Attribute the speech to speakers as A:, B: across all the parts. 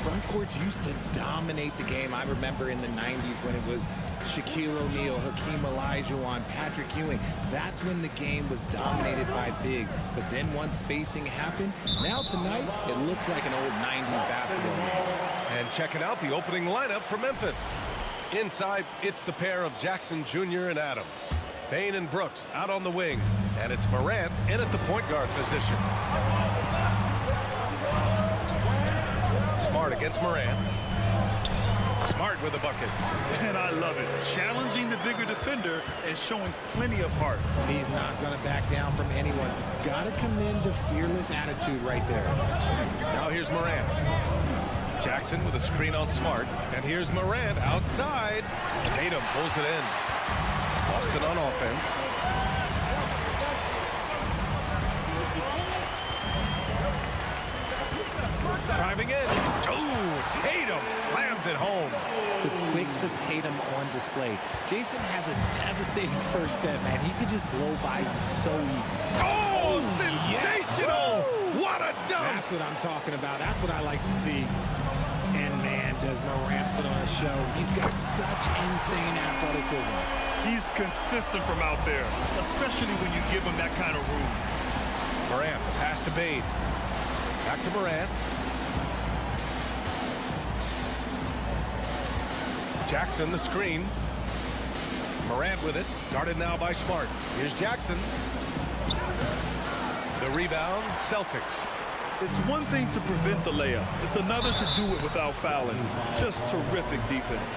A: front courts used to dominate the game. I remember in the 90s when it was Shaquille O'Neal, Hakeem Olajuwon, Patrick Ewing. That's when the game was dominated by bigs. But then once spacing happened, now tonight, it looks like an old 90s basketball game.
B: And checking out the opening lineup for Memphis. Inside, it's the pair of Jackson Jr. and Adams. Bane and Brooks out on the wing. And it's Morant in at the point guard position. Smart against Morant. Smart with a bucket.
C: And I love it. Challenging the bigger defender and showing plenty of heart.
A: He's not going to back down from anyone. Got to commend the fearless attitude right there.
B: Now here's Morant. Jackson with a screen on Smart. And here's Morant outside. Tatum pulls it in. Boston on offense. Driving in. Oh, Tatum slams it home.
A: The quicks of Tatum on display. Jason has a devastating first step, man. He could just blow by you so easy.
B: Oh, sensational!
A: Yes.
B: What a dunk!
A: That's what I'm talking about. That's what I like to see. And, man, does Morant put on a show. He's got such insane athleticism.
C: He's consistent from out there, especially when you give him that kind of room.
B: Morant, the pass to Bane. Back to Morant. Jackson, the screen. Morant with it. Guarded now by Smart. Here's Jackson. The rebound, Celtics.
C: It's one thing to prevent the layup. It's another to do it without fouling. Just terrific defense.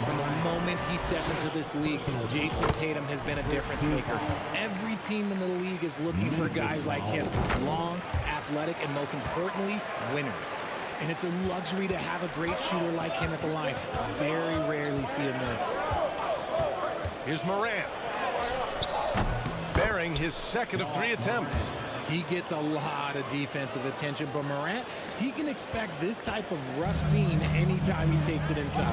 A: From the moment he stepped into this league, Jason Tatum has been a difference maker. Every team in the league is looking for guys like him. Long, athletic, and most importantly, winners. And it's a luxury to have a great shooter like him at the line. Very rarely see a miss.
B: Here's Morant. Bearing his second of 3 attempts.
A: He gets a lot of defensive attention, but Morant, he can expect this type of rough scene anytime he takes it inside.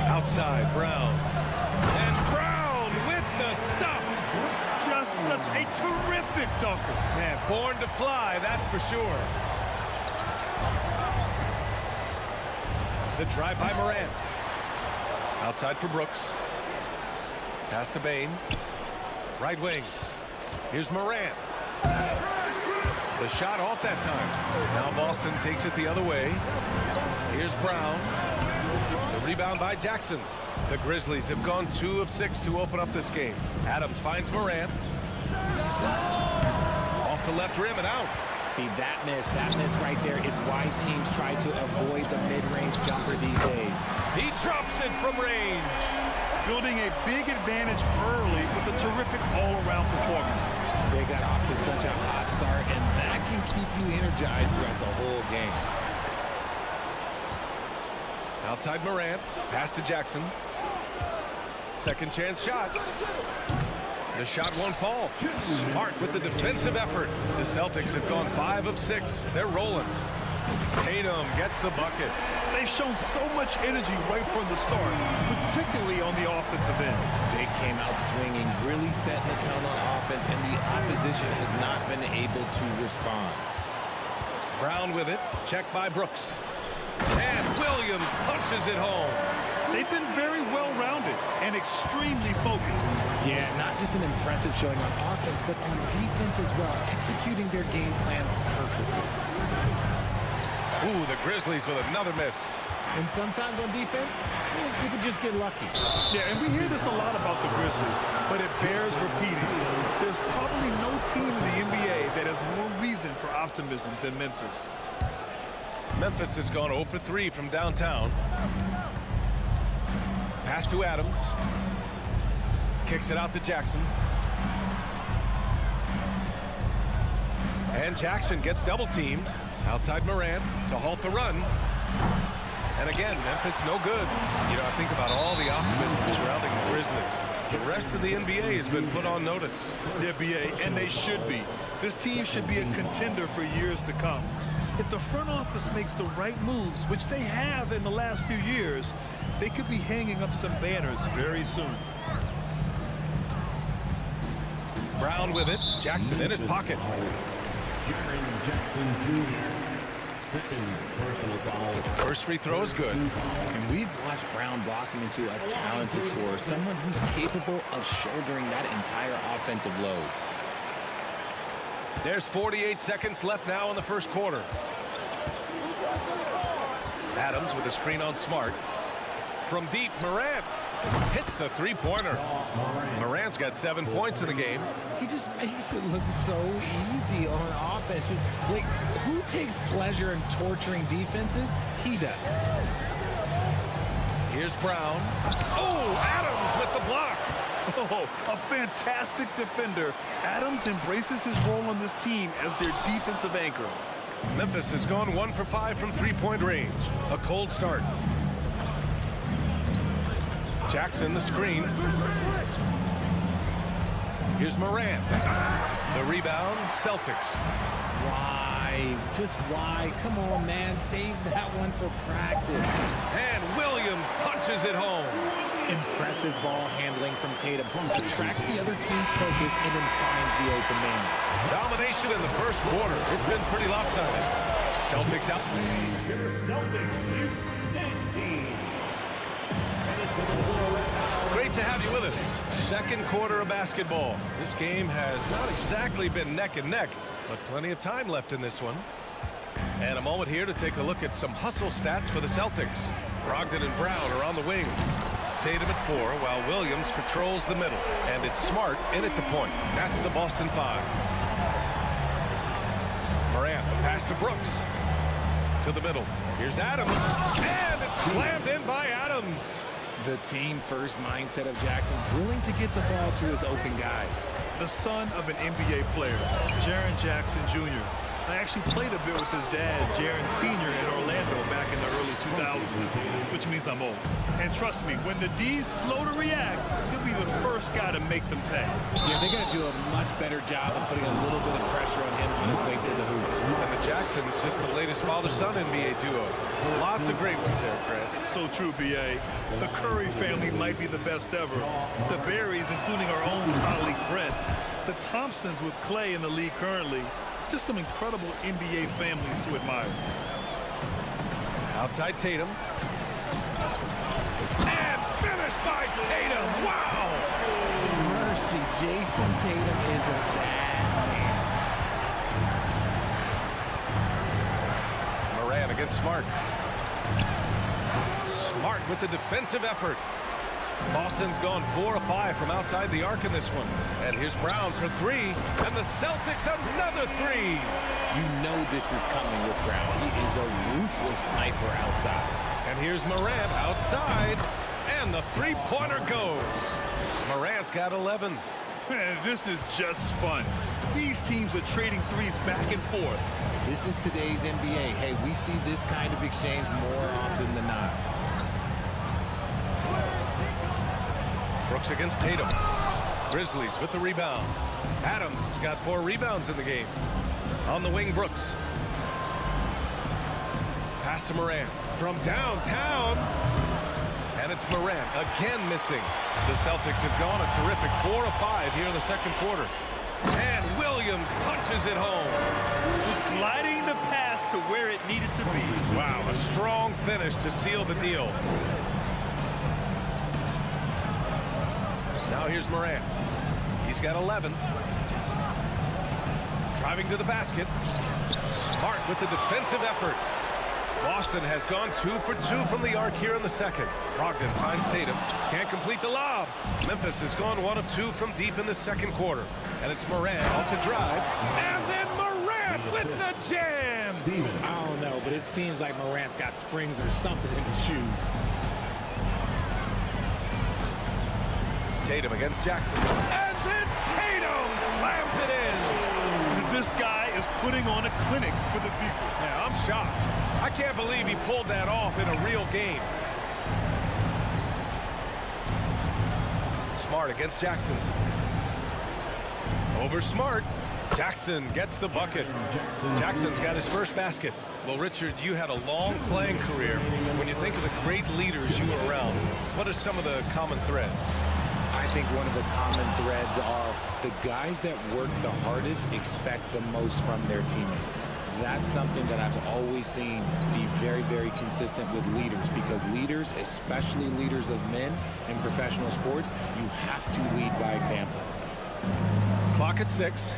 B: Outside, Brown. And Brown with the stuff.
C: Just such a terrific dunker.
B: Man, born to fly, that's for sure. The drive by Morant. Outside for Brooks. Pass to Bane. Right wing. Here's Morant. The shot off that time. Now Boston takes it the other way. Here's Brown. The rebound by Jackson. The Grizzlies have gone 2 of 6 to open up this game. Adams finds Morant. Off the left rim and out.
A: See, that miss right there, it's why teams try to avoid the mid-range jumper these days.
B: He drops it from range.
C: Building a big advantage early with a terrific all-around performance.
A: They got off to such a hot start, and that can keep you energized throughout the whole game.
B: Outside Morant, pass to Jackson. Second chance shot. The shot won't fall. Smart with the defensive effort. The Celtics have gone 5 of 6. They're rolling. Tatum gets the bucket.
C: They've shown so much energy right from the start, particularly on the offensive end.
A: They came out swinging, really setting the tone on offense, and the opposition has not been able to respond.
B: Brown with it, checked by Brooks. And Williams punches it home.
C: They've been very well-rounded and extremely focused.
A: Yeah, not just an impressive showing on offense, but on defense as well, executing their game plan perfectly.
B: Ooh, the Grizzlies with another miss.
A: And sometimes on defense, you can just get lucky.
C: Yeah, and we hear this a lot about the Grizzlies, but it bears repeating. There's probably no team in the NBA that has more reason for optimism than Memphis.
B: Memphis has gone 0 for 3 from downtown. Pass to Adams. Kicks it out to Jackson. And Jackson gets double-teamed. Outside Morant to halt the run. And again, Memphis no good. You know, I think about all the optimism surrounding the Grizzlies. The rest of the NBA has been put on notice.
C: The NBA, and they should be. This team should be a contender for years to come. If the front office makes the right moves, which they have in the last few years, they could be hanging up some banners very soon.
B: Brown with it. Jackson in his pocket.
D: Jackson Jr. Second personal foul.
B: First free throw is good.
A: And we've watched Brown blossom into a talented scorer, someone who's capable of shouldering that entire offensive load.
B: There's 48 seconds left now in the first quarter. Adams with a screen on Smart. From deep, Morant hits the three-pointer. Morant's got 7 points in the game.
A: He just makes it look so easy on offense. Like, who takes pleasure in torturing defenses? He does.
B: Here's Brown. Oh, Adams with the block.
C: Oh, a fantastic defender. Adams embraces his role on this team as their defensive anchor.
B: Memphis has gone 1 for 5 from three-point range. A cold start. Jackson the screen. Here's Morant. The rebound, Celtics.
A: Why? Just why? Come on, man. Save that one for practice.
B: And Williams punches it home.
A: Impressive ball handling from Tatum. Attracts the other team's focus and then finds the open man.
B: Domination in the first quarter. It's been pretty lopsided. Celtics out. Great to have you with us. Second quarter of basketball. This game has not exactly been neck and neck, but plenty of time left in this one. And a moment here to take a look at some hustle stats for the Celtics. Brogdon and Brown are on the wings. Tatum at 4, while Williams patrols the middle. And it's Smart in at the point. That's the Boston 5. Morant, the pass to Brooks. To the middle. Here's Adams. And it's slammed in by Adams.
A: The team-first mindset of Jackson, willing to get the ball to his open guys.
C: The son of an NBA player, Jaren Jackson Jr. I actually played a bit with his dad, Jaren Sr. in Orlando back in the early 2000s, which means I'm old. And trust me, when the D's slow to react, he'll be the first guy to make them pay.
A: Yeah, they're going to do a much better job of putting a little bit of pressure on him on his way to the hoop.
B: And the Jacksons, just the latest father-son NBA duo. Lots of great ones there, Grant.
C: So true, B.A. The Curry family might be the best ever. The Berries, including our own colleague Brent. The Thompsons with Clay in the league currently. Just some incredible NBA families to admire.
B: Outside Tatum. And finished by Tatum. Wow!
A: Mercy, Jason Tatum is a bad man.
B: Morant against Smart. Smart with the defensive effort. Boston's gone 4 of 5 from outside the arc in this one. And here's Brown for 3. And the Celtics another 3.
A: You know this is coming with Brown. He is a ruthless sniper outside.
B: And here's Morant outside. And the three-pointer goes. Morant's got 11.
C: Man, this is just fun. These teams are trading threes back and forth.
A: This is today's NBA. Hey, we see this kind of exchange more often than not.
B: Brooks against Tatum. Grizzlies with the rebound. Adams has got 4 rebounds in the game. On the wing, Brooks. Pass to Morant from downtown. And it's Morant again missing. The Celtics have gone a terrific 4 of 5 here in the second quarter. And Williams punches it home.
C: Sliding the pass to where it needed to be.
B: Wow, a strong finish to seal the deal. Now here's Morant. He's got 11. Driving to the basket. Smart with the defensive effort. Boston has gone 2 for 2 from the arc here in the second. Brogdon finds Tatum. Can't complete the lob. Memphis has gone 1 of 2 from deep in the second quarter. And it's Morant off the drive. And then Morant with the jam.
A: I don't know, but it seems like Morant's got springs or something in his shoes.
B: Tatum against Jackson. And then Tatum slams it in.
C: This guy is putting on a clinic for the people.
B: Yeah, I'm shocked. I can't believe he pulled that off in a real game. Smart against Jackson. Over Smart. Jackson gets the bucket. Jackson's got his first basket. Well, Richard, you had a long playing career. When you think of the great leaders you were around, what are some of the common threads?
A: I think one of the common threads are the guys that work the hardest expect the most from their teammates. That's something that I've always seen be very, very consistent with leaders, because leaders, especially leaders of men in professional sports, you have to lead by example.
B: Clock at 6.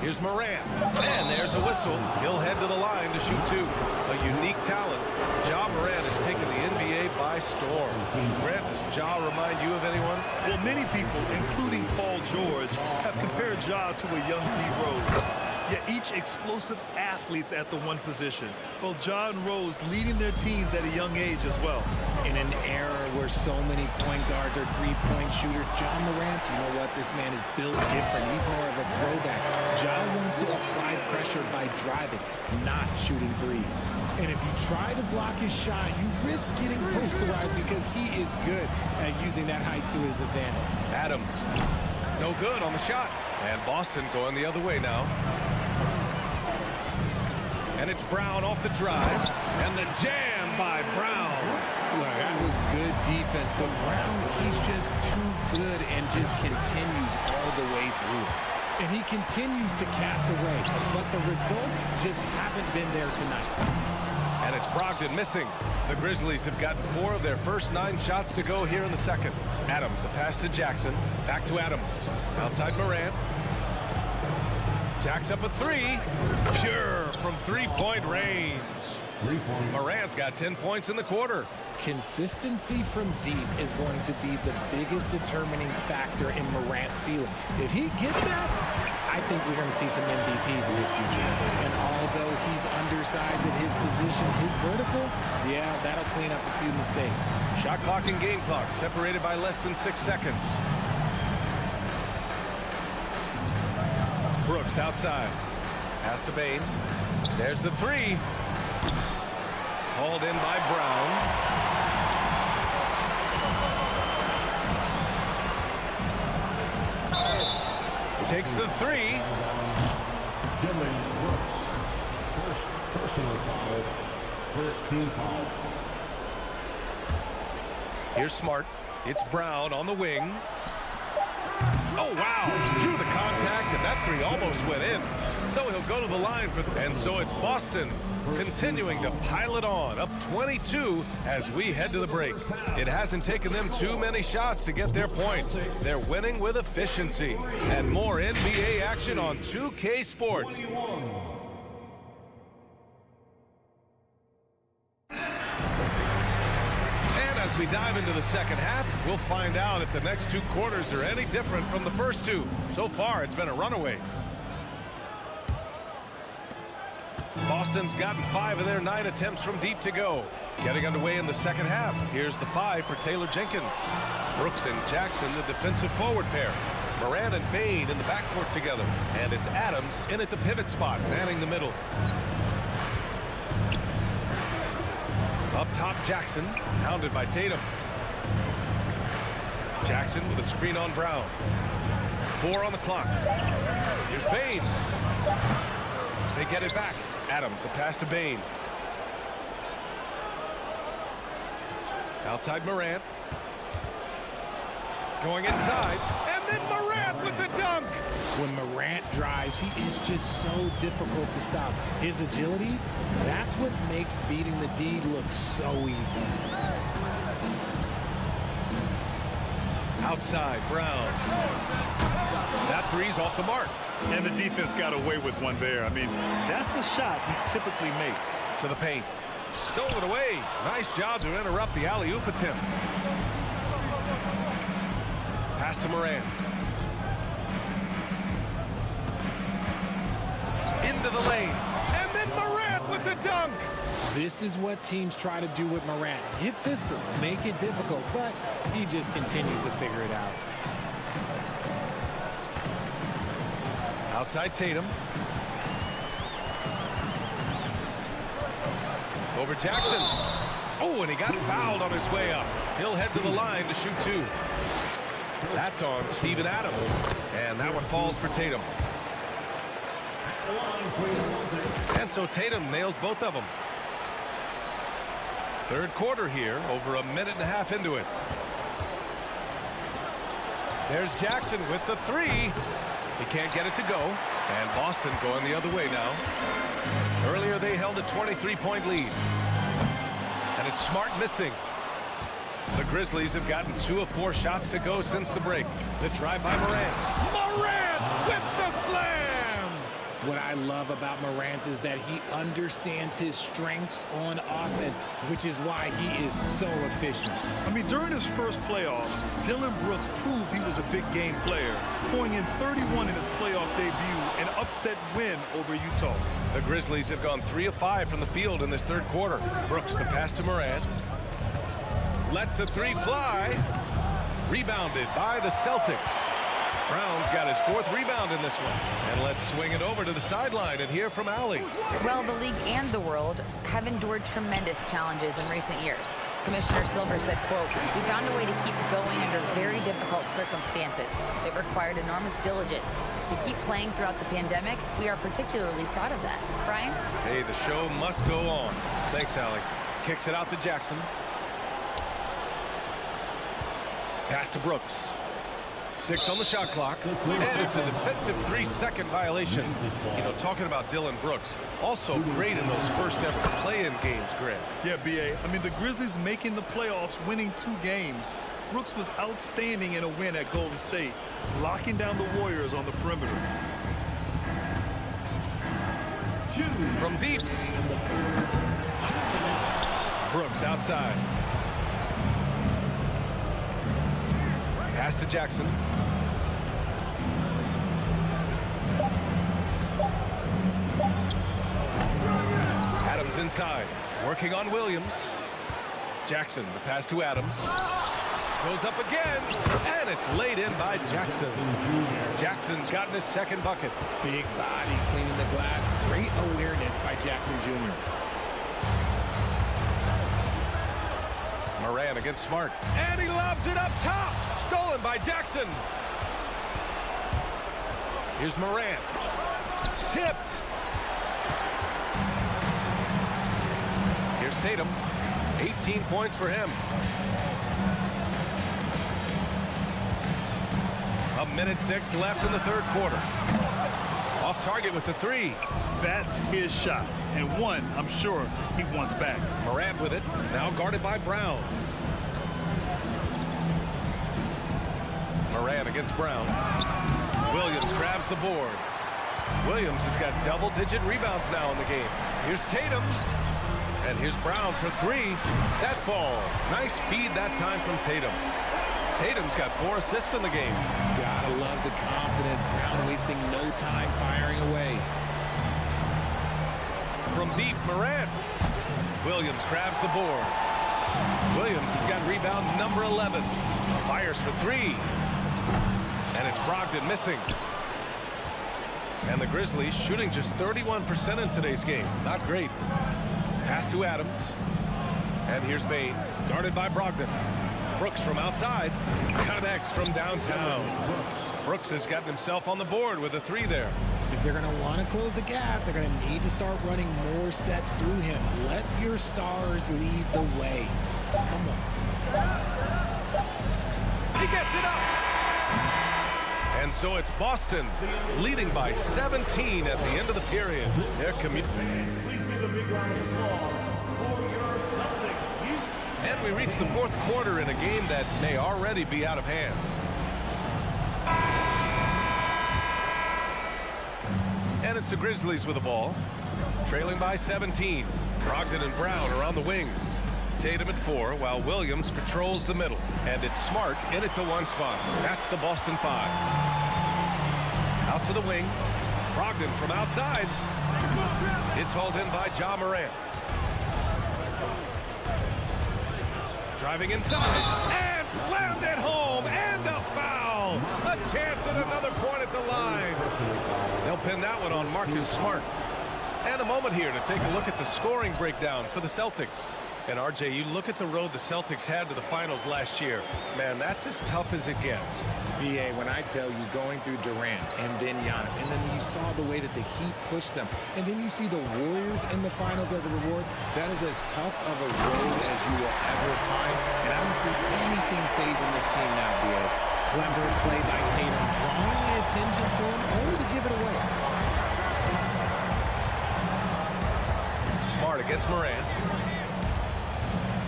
B: Here's Morant. And there's a whistle. He'll head to the line to shoot 2. A unique talent. Ja Morant has taken the NBA by storm. Grant, does Ja remind you of anyone?
C: Well, many people, including Paul George, have compared Ja to a young D. Rose. Yet each explosive athletes at the one position. Both Ja and Rose leading their teams at a young age as well.
A: In an era where so many point guards are three-point shooters, Ja Morant, you know what? This man is built different. He's more of a throwback. Ja wants to apply pressure by driving, not shooting threes. And if you try to block his shot, you risk getting posterized because he is good at using that height to his advantage.
B: Adams. No good on the shot. And Boston going the other way now. And it's Brown off the drive. And the jam by Brown.
A: Look, that was good defense, but Brown, he's just too good and just continues all the way through. And he continues to cast away, but the results just haven't been there tonight.
B: And it's Brogdon missing. The Grizzlies have gotten 4 of their first 9 shots to go here in the second. Adams, the pass to Jackson. Back to Adams. Outside Morant. Jacks up a 3. Pure from three-point range.
D: 3 points.
B: Morant's got 10 points in the quarter.
A: Consistency from deep is going to be the biggest determining factor in Morant's ceiling. If he gets that, I think we're going to see some MVPs in his future. And although he's undersized at his position, his vertical, yeah, that'll clean up a few mistakes.
B: Shot clock and game clock separated by less than 6 seconds. Brooks outside. Pass to Bane. There's the 3. Hauled in by Brown. Takes the 3.
D: Dylan Brooks. First personal foul. First team foul.
B: Here's Smart. It's Brown on the wing. Oh, wow. Drew the contact, and that 3 almost went in. So he'll go to the line for... And so it's Boston continuing to pile it on, up 22 as we head to the break. It hasn't taken them too many shots to get their points. They're winning with efficiency. And more NBA action on 2K Sports. As we dive into the second half, we'll find out if the next 2 quarters are any different from the first 2. So far, it's been a runaway. Boston's gotten 5 of their 9 attempts from deep to go. Getting underway in the second half. Here's the 5 for Taylor Jenkins. Brooks and Jackson, the defensive forward pair. Morant and Bane in the backcourt together. And it's Adams in at the pivot spot, manning the middle. Up top, Jackson, hounded by Tatum. Jackson with a screen on Brown. 4 on the clock. Here's Bane. They get it back. Adams, the pass to Bane. Outside Morant. Going inside. And then Morant with the dunk.
A: When Morant drives, he is just so difficult to stop. His agility, that's what makes beating the D look so easy.
B: Outside, Brown. That 3's off the mark.
C: And the defense got away with one there. I mean, that's a shot he typically makes.
B: To the paint. Stolen away. Nice job to interrupt the alley-oop attempt. Pass to Morant. Into the lane. And then Morant with the dunk.
A: This is what teams try to do with Morant. Get physical, make it difficult, but he just continues to figure it out.
B: Outside Tatum. Over Jackson. Oh, and he got fouled on his way up. He'll head to the line to shoot 2. That's on Steven Adams. And that one falls for Tatum. And so Tatum nails both of them. Third quarter here, over a minute and a half into it. There's Jackson with the 3. He can't get it to go. And Boston going the other way now. Earlier, they held a 23-point lead. And it's Smart missing. The Grizzlies have gotten 2 of 4 shots to go since the break. The drive by Morant. Morant with the slam!
A: What I love about Morant is that he understands his strengths on offense, which is why he is so efficient.
C: I mean, during his first playoffs, Dillon Brooks proved he was a big game player, pouring in 31 in his playoff debut, an upset win over Utah.
B: The Grizzlies have gone 3 of 5 from the field in this third quarter. Brooks, the pass to Morant. Lets the 3 fly. Rebounded by the Celtics. Brown's got his 4th rebound in this one. And let's swing it over to the sideline and hear from Allie.
E: Well, the league and the world have endured tremendous challenges in recent years. Commissioner Silver said, quote, "We found a way to keep going under very difficult circumstances. It required enormous diligence. To keep playing throughout the pandemic, we are particularly proud of that." Brian?
B: Hey, the show must go on. Thanks, Allie. Kicks it out to Jackson. Pass to Brooks. 6 on the shot clock. And it's a defensive 3-second violation. You know, talking about Dillon Brooks, also great in those first ever play-in games, Greg.
C: Yeah, B.A. I mean, the Grizzlies making the playoffs, winning 2 games. Brooks was outstanding in a win at Golden State, locking down the Warriors on the perimeter.
B: From deep. Brooks outside. Pass to Jackson. Adams inside. Working on Williams. Jackson, the pass to Adams. Goes up again. And it's laid in by Jackson. Jackson's gotten his 2nd bucket.
A: Big body cleaning the glass. Great awareness by Jackson Jr.
B: Morant against Smart. And he lobs it up top. Stolen by Jackson. Here's Morant. Tipped. Here's Tatum. 18 points for him. 1:06 left in the third quarter. Off target with the 3.
C: That's his shot, and one I'm sure he wants back.
B: Morant with it. Now guarded by Brown. Morant against Brown. Williams grabs the board. Williams has got double-digit rebounds now in the game. Here's Tatum. And here's Brown for 3. That falls. Nice feed that time from Tatum. Tatum's got 4 assists in the game.
A: Gotta love the confidence. Brown wasting no time firing away.
B: From deep, Morant. Williams grabs the board. Williams has got rebound number 11. Fires for 3. And it's Brogdon missing. And the Grizzlies shooting just 31% in today's game. Not great. Pass to Adams. And here's Bane. Guarded by Brogdon. Brooks from outside. Connects from downtown. Brooks has gotten himself on the board with a 3 there.
A: If they're going to want to close the gap, they're going to need to start running more sets through him. Let your stars lead the way. Come on.
B: He gets it up. And so it's Boston leading by 17 at the end of the period. They're And we reach the 4th quarter in a game that may already be out of hand. And it's the Grizzlies with the ball, trailing by 17. Brogdon and Brown are on the wings. Tatum at 4, while Williams patrols the middle. And it's Smart in at the 1 spot. That's the Boston 5. Out to the wing. Brogdon from outside. It's hauled in by Ja Morant. Driving inside. And slammed it home. And a foul. A chance at another point at the line. They'll pin that one on Marcus Smart. And a moment here to take a look at the scoring breakdown for the Celtics. And RJ, you look at the road the Celtics had to the finals last year. Man, that's as tough as it gets.
A: BA, when I tell you going through Durant and then Giannis, and then you saw the way that the Heat pushed them, and then you see the Warriors in the finals as a reward, that is as tough of a road as you will ever find. And I don't see anything phasing this team now, BA. Clever play by Tatum, drawing the attention to him, only to give it away.
B: against Moran.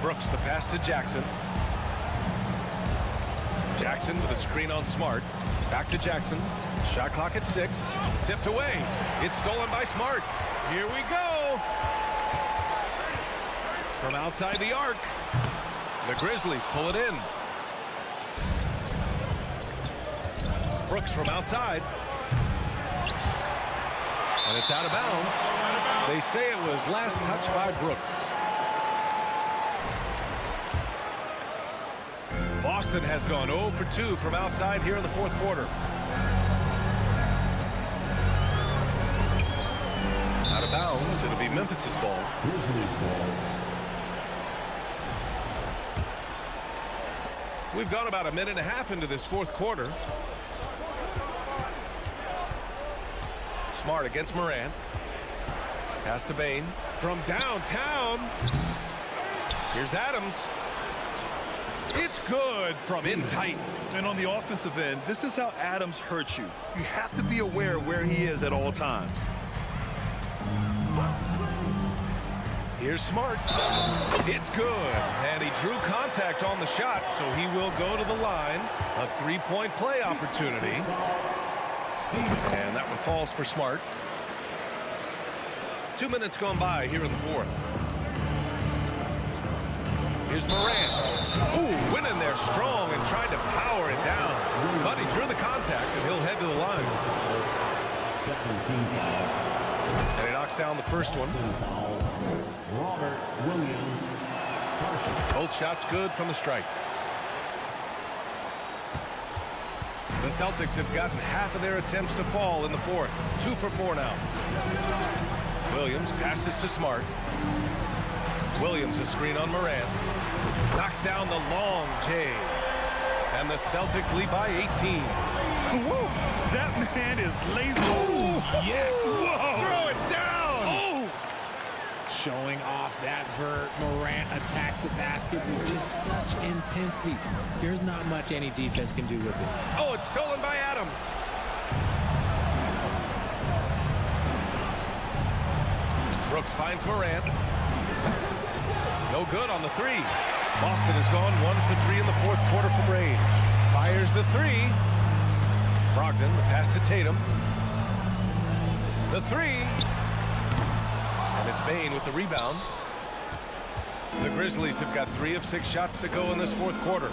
B: Brooks, the pass to Jackson. Jackson with a screen on Smart. Back to Jackson. Shot clock at 6. Tipped away. It's stolen by Smart. Here we go. From outside the arc. The Grizzlies pull it in. Brooks from outside. And it's out of bounds. They say it was last touched by Brooks. Boston has gone 0 for 2 from outside here in the fourth quarter. Out of bounds. It'll be Memphis's ball.
D: Grizzlies ball.
B: We've gone about a minute and a half into this fourth quarter. Smart against Moran. Pass to Bain from downtown. Here's Adams. It's good from in tight.
C: And on the offensive end, this is how Adams hurts you. You have to be aware of where he is at all times.
B: Here's Smart. It's good. And he drew contact on the shot, so he will go to the line. A three-point play opportunity. And that one falls for Smart. 2 minutes gone by here in the fourth. Here's Moran. Ooh, went in there strong and tried to power it down. But he drew the contact, and he'll head to the line.
D: 17 foul.
B: And he knocks down the first one.
D: Foul. Robert Williams.
B: Both shots good from the strike. The Celtics have gotten half of their attempts to fall in the fourth. 2 for 4 now. Williams passes to Smart. Williams a screen on Moran. Knocks down the long J. And the Celtics lead by 18.
C: Whoa, that man is lazy.
B: Oh, yes.
C: Whoa.
B: Throw it down.
C: Oh.
A: Showing off that vert. Morant attacks the basket with just such intensity. There's not much any defense can do with it.
B: Oh, it's stolen by Adams. Brooks finds Moran. No good on the three. Boston has gone 1 for 3 in the fourth quarter from range. Fires the three. Brogdon, the pass to Tatum. The three. And it's Bain with the rebound. The Grizzlies have got 3 of 6 shots to go in this fourth quarter.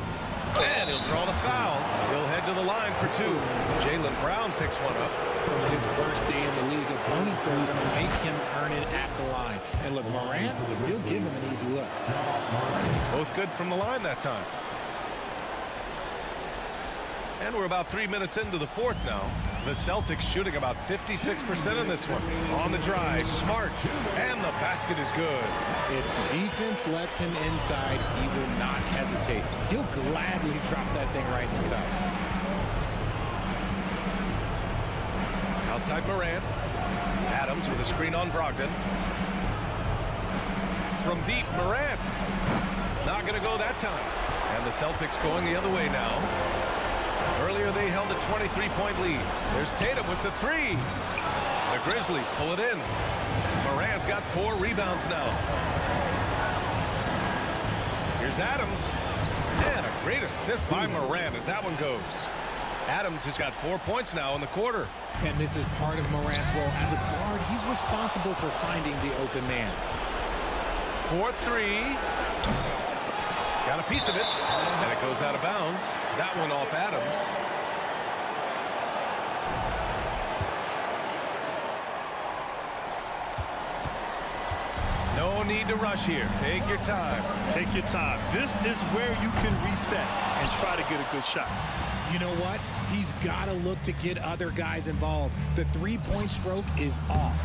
B: And he'll draw the foul. He'll head to the line for 2. Jaylen Brown picks one up.
A: From his first day in the league, opponents are going to make him earn it at the line. And look, Morant, he'll give him an easy look.
B: Both good from the line that time. And we're about 3 minutes into the fourth now. The Celtics shooting about 56% in this one. On the drive, Smart, and the basket is good.
A: If defense lets him inside, he will not hesitate. He'll gladly drop that thing right in the cup.
B: Outside Moran. Adams with a screen on Brogdon. From deep, Moran. Not going to go that time. And the Celtics going the other way now. Earlier they held a 23-point lead. There's Tatum with the three. The Grizzlies pull it in. Moran's got 4 rebounds now. Here's Adams. And a great assist by Moran as that one goes. Adams has got 4 points now in the quarter.
A: And this is part of Morant's role. As a guard, he's responsible for finding the open man.
B: 4-3. Got a piece of it. And it goes out of bounds. That one off Adams. No need to rush here. Take your time.
C: Take your time. This is where you can reset and try to get a good shot.
A: You know what? He's got to look to get other guys involved. The three-point stroke is off.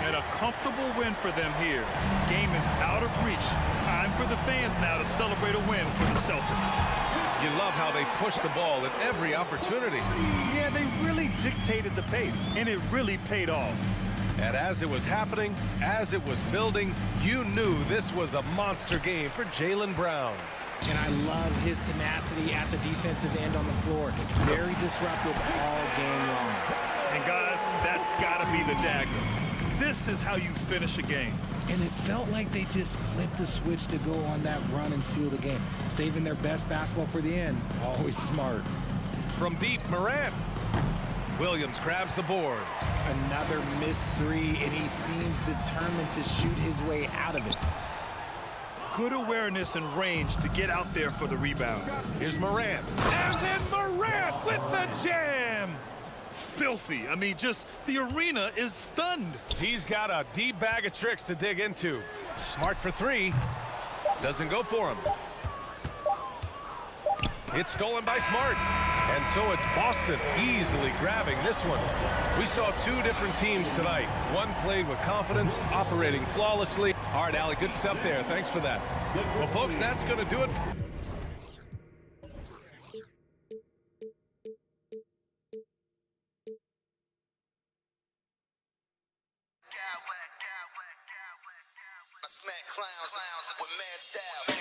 C: And a comfortable win for them here. Game is out of reach. Time for the fans now to celebrate a win for the Celtics.
B: You love how they push the ball at every opportunity.
C: Yeah, they really dictated the pace, and it really paid off.
B: And as it was happening, as it was building, you knew this was a monster game for Jaylen Brown.
A: And I love his tenacity at the defensive end on the floor. Very disruptive all game long.
C: And guys, that's got to be the dagger. This is how you finish a game.
A: And it felt like they just flipped the switch to go on that run and seal the game. Saving their best basketball for the end. Always smart.
B: From deep, Morant. Williams grabs the board.
A: Another missed three, and he seems determined to shoot his way out of it.
C: Good awareness and range to get out there for the rebound.
B: Here's Morant. And then Morant with the jam.
C: Filthy. I mean, just the arena is stunned.
B: He's got a deep bag of tricks to dig into. Smart for three. Doesn't go for him. It's stolen by Smart. And so it's Boston easily grabbing this one. We saw two different teams tonight. One played with confidence, operating flawlessly. All right, Allie, good stuff there. Thanks for that. Well, folks, that's going to do it.
F: Smack clowns with mad style.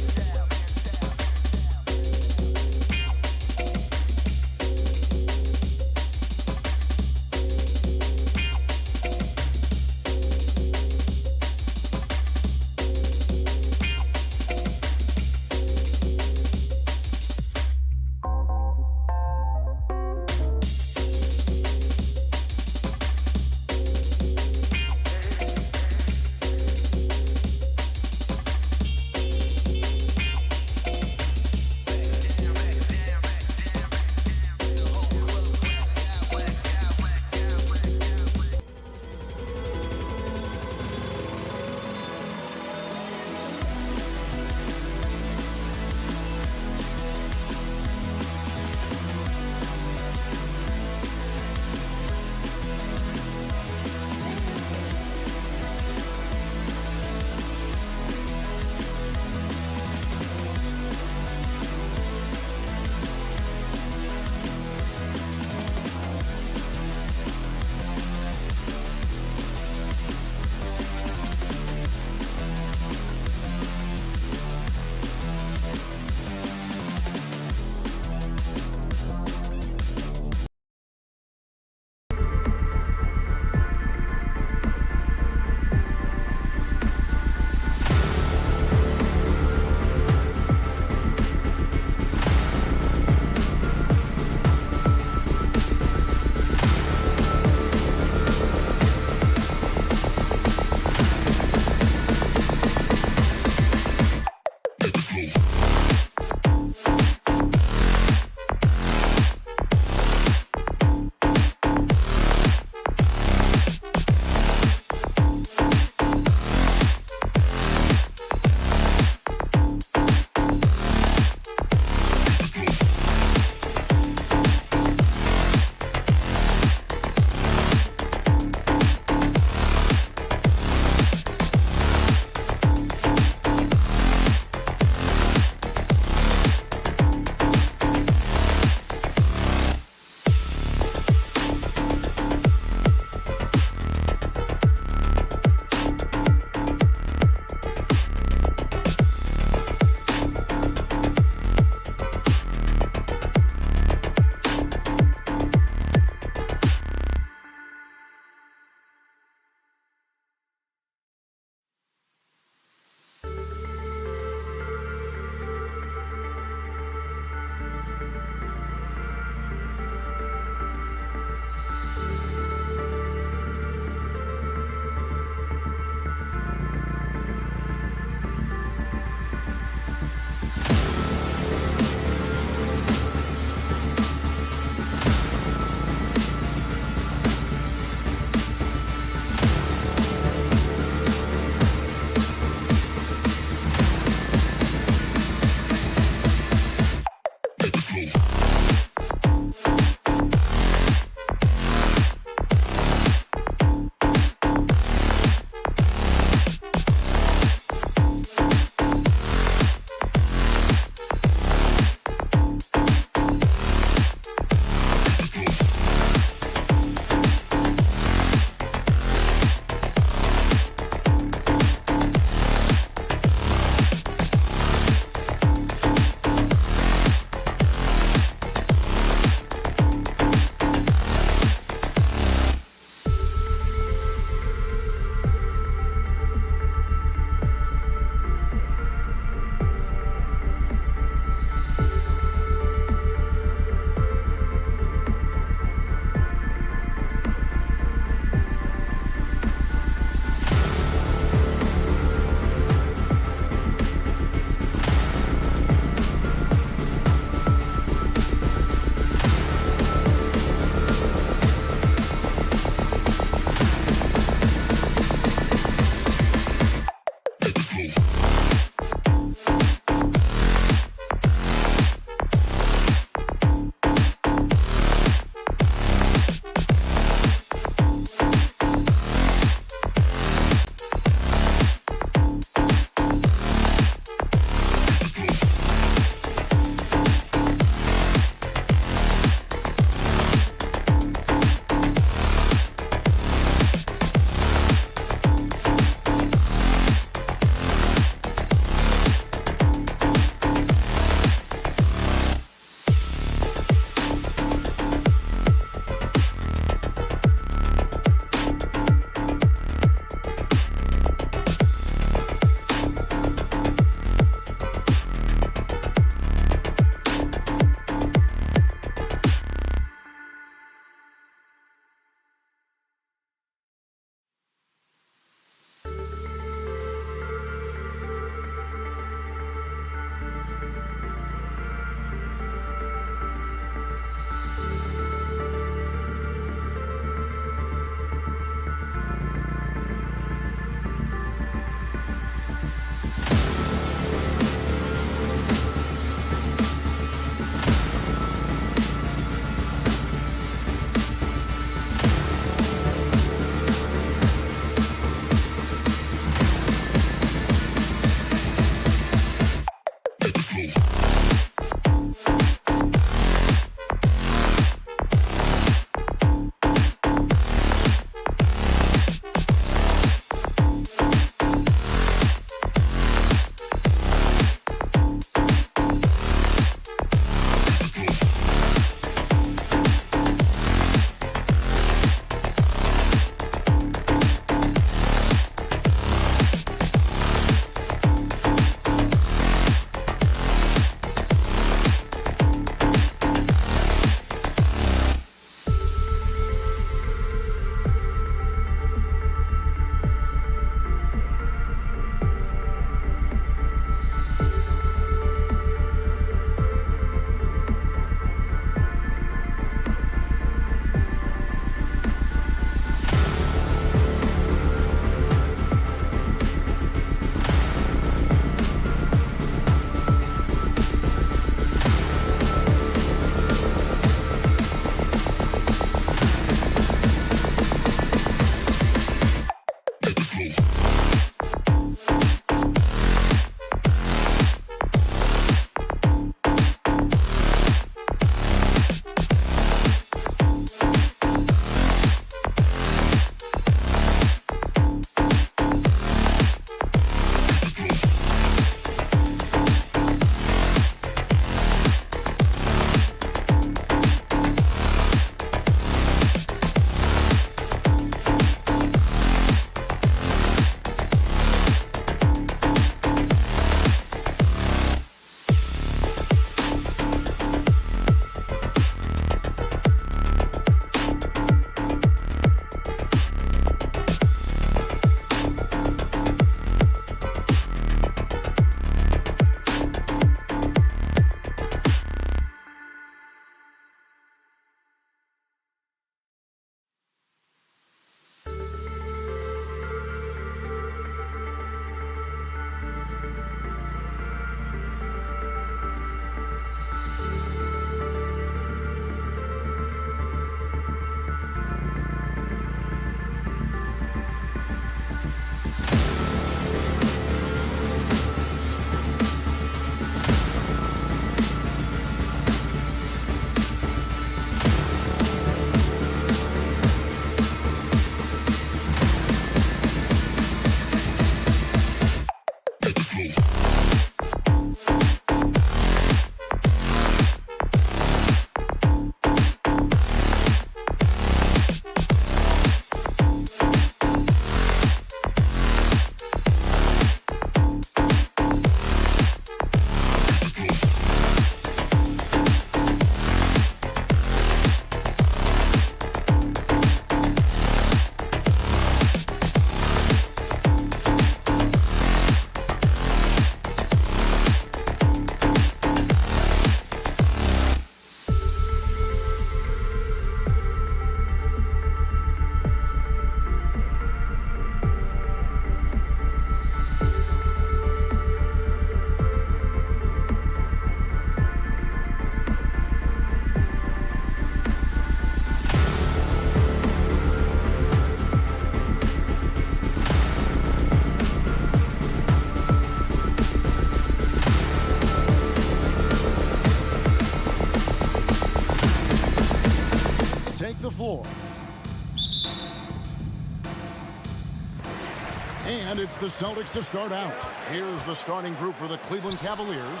G: And it's the Celtics to start out. Here's the starting group for the Cleveland Cavaliers.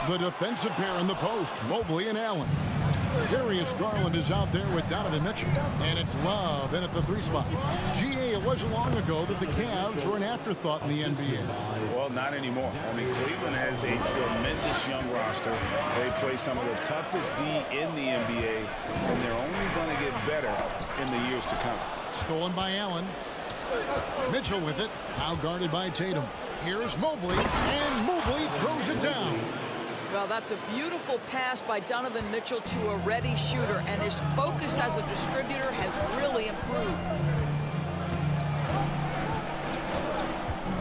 G: The defensive pair in the post, Mobley and Allen. Darius Garland is out there with Donovan Mitchell. And it's Love in at the 3 spot. GA, it wasn't long ago that the Cavs were an afterthought in the NBA.
H: Well, not anymore. I mean, Cleveland has a tremendous young roster. They play some of the toughest D in the NBA, and they're only going to get better in the years to come.
G: Stolen by Allen. Mitchell with it. Now guarded by Tatum. Here's Mobley, and Mobley throws it down.
I: Well, that's a beautiful pass by Donovan Mitchell to a ready shooter, and his focus as a distributor has really improved.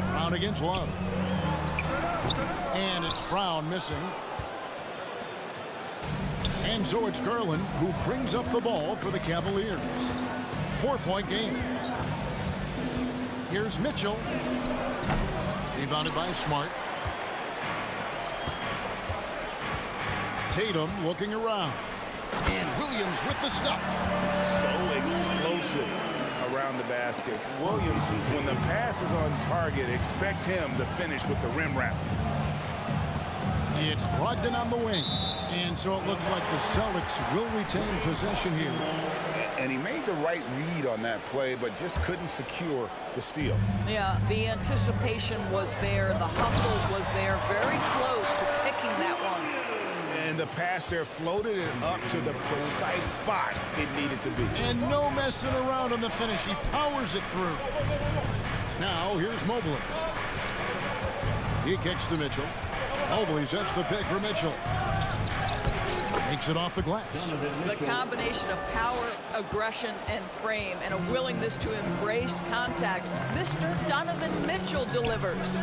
G: Brown against Love. And it's Brown missing. And so it's Garland who brings up the ball for the Cavaliers. 4-point game. Here's Mitchell. Rebounded by Smart. Tatum looking around. And Williams with the stuff.
H: So explosive around the basket. Williams, when the pass is on target, expect him to finish with the rim wrap.
G: It's Brogdon on the wing. And so it looks like the Celtics will retain possession here.
H: And he made the right read on that play, but just couldn't secure the steal.
I: Yeah, the anticipation was there. The hustle was there. Very close to picking that one.
H: And the pass there floated it up to the precise spot it needed to be.
G: And no messing around on the finish. He powers it through. Now here's Mobley. He kicks to Mitchell. Mobley sets the pick for Mitchell. Makes it off the glass.
I: The combination of power, aggression, and frame, and a willingness to embrace contact. Mr. Donovan Mitchell delivers.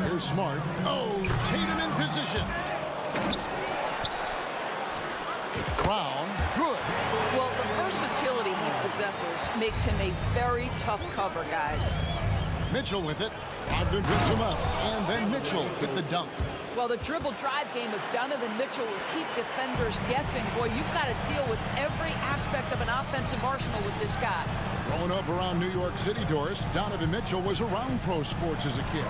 G: Here's Smart. Oh, Tatum in position. Brown, good.
I: Well, the versatility he possesses makes him a very tough cover, guys.
G: Mitchell with it. Brogdon picks him up. And then Mitchell with the dunk.
I: Well, the dribble drive game of Donovan Mitchell will keep defenders guessing. Boy, you've got to deal with every aspect of an offensive arsenal with this guy.
G: Growing up around New York City, Doris, Donovan Mitchell was around pro sports as a kid.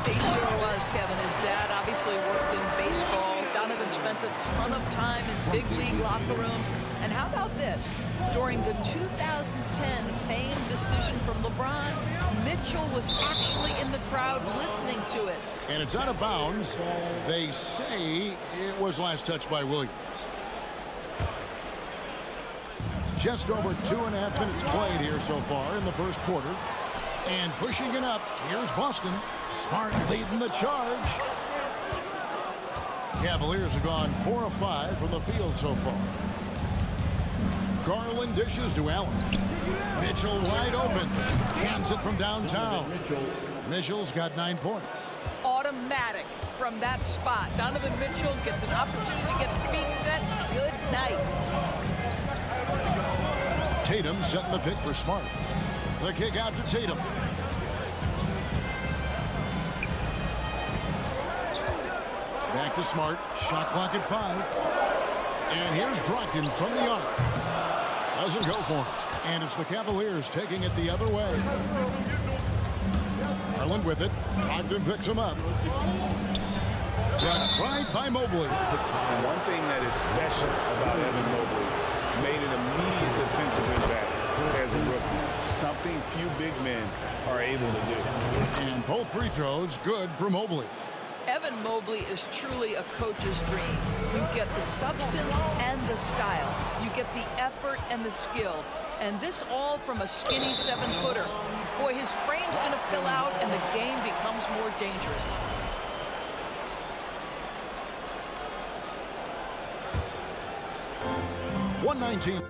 I: He sure was, Kevin. His dad obviously worked in baseball. Donovan spent a ton of time in big league locker rooms. And how about this? During the 2010 famed decision from LeBron, Mitchell was actually in the crowd listening to it.
G: And it's out of bounds. They say it was last touched by Williams. Just over 2.5 minutes played here so far in the first quarter. And pushing it up, here's Boston. Smart leading the charge. Cavaliers have gone 4 of 5 from the field so far. Garland dishes to Allen. Mitchell wide open. Cans it from downtown. Mitchell's got 9 points.
I: Automatic from that spot. Donovan Mitchell gets an opportunity to get his feet set. Good night.
G: Tatum setting the pick for Smart. The kick out to Tatum. Back to Smart. Shot clock at 5. And here's Brogdon from the arc. Doesn't go for him. And it's the Cavaliers taking it the other way. Garland with it. Brogdon picks him up. Right by Mobley.
H: And one thing that is special about Evan Mobley, made an immediate defensive impact as a rookie. Something few big men are able to do.
G: And both free throws good for Mobley.
I: Evan Mobley is truly a coach's dream. You get the substance and the style. You get the effort and the skill. And this all from a skinny 7-footer. Boy, his frame's going to fill out and the game becomes more dangerous.
G: .119.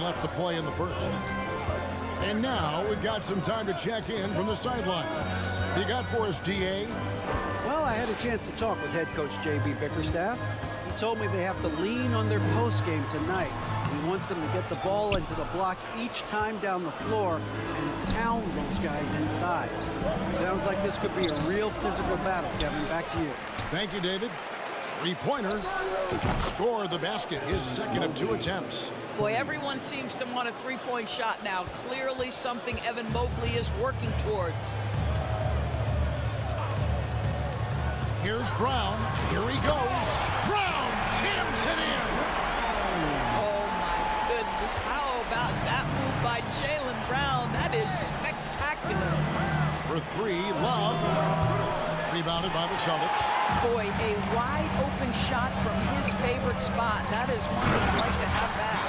G: Left to play in the first. And now we've got some time to check in from the sidelines. You got for us, DA?
J: Well, I had a chance to talk with head coach J.B. Bickerstaff. He told me they have to lean on their post game tonight. He wants them to get the ball into the block each time down the floor and pound those guys inside. Sounds like this could be a real physical battle. Kevin, back to you.
G: Thank you, David. Three-pointer. Score the basket, his second of 2 attempts.
I: Boy, everyone seems to want a three-point shot now. Clearly something Evan Mobley is working towards.
G: Here's Brown. Here he goes. Brown jams it in.
I: Oh, my goodness. How about that move by Jaylen Brown? That is spectacular.
G: For 3, Love. Rebounded by the Celtics.
I: Boy, a wide-open shot from his favorite spot. That is one he'd like to have back.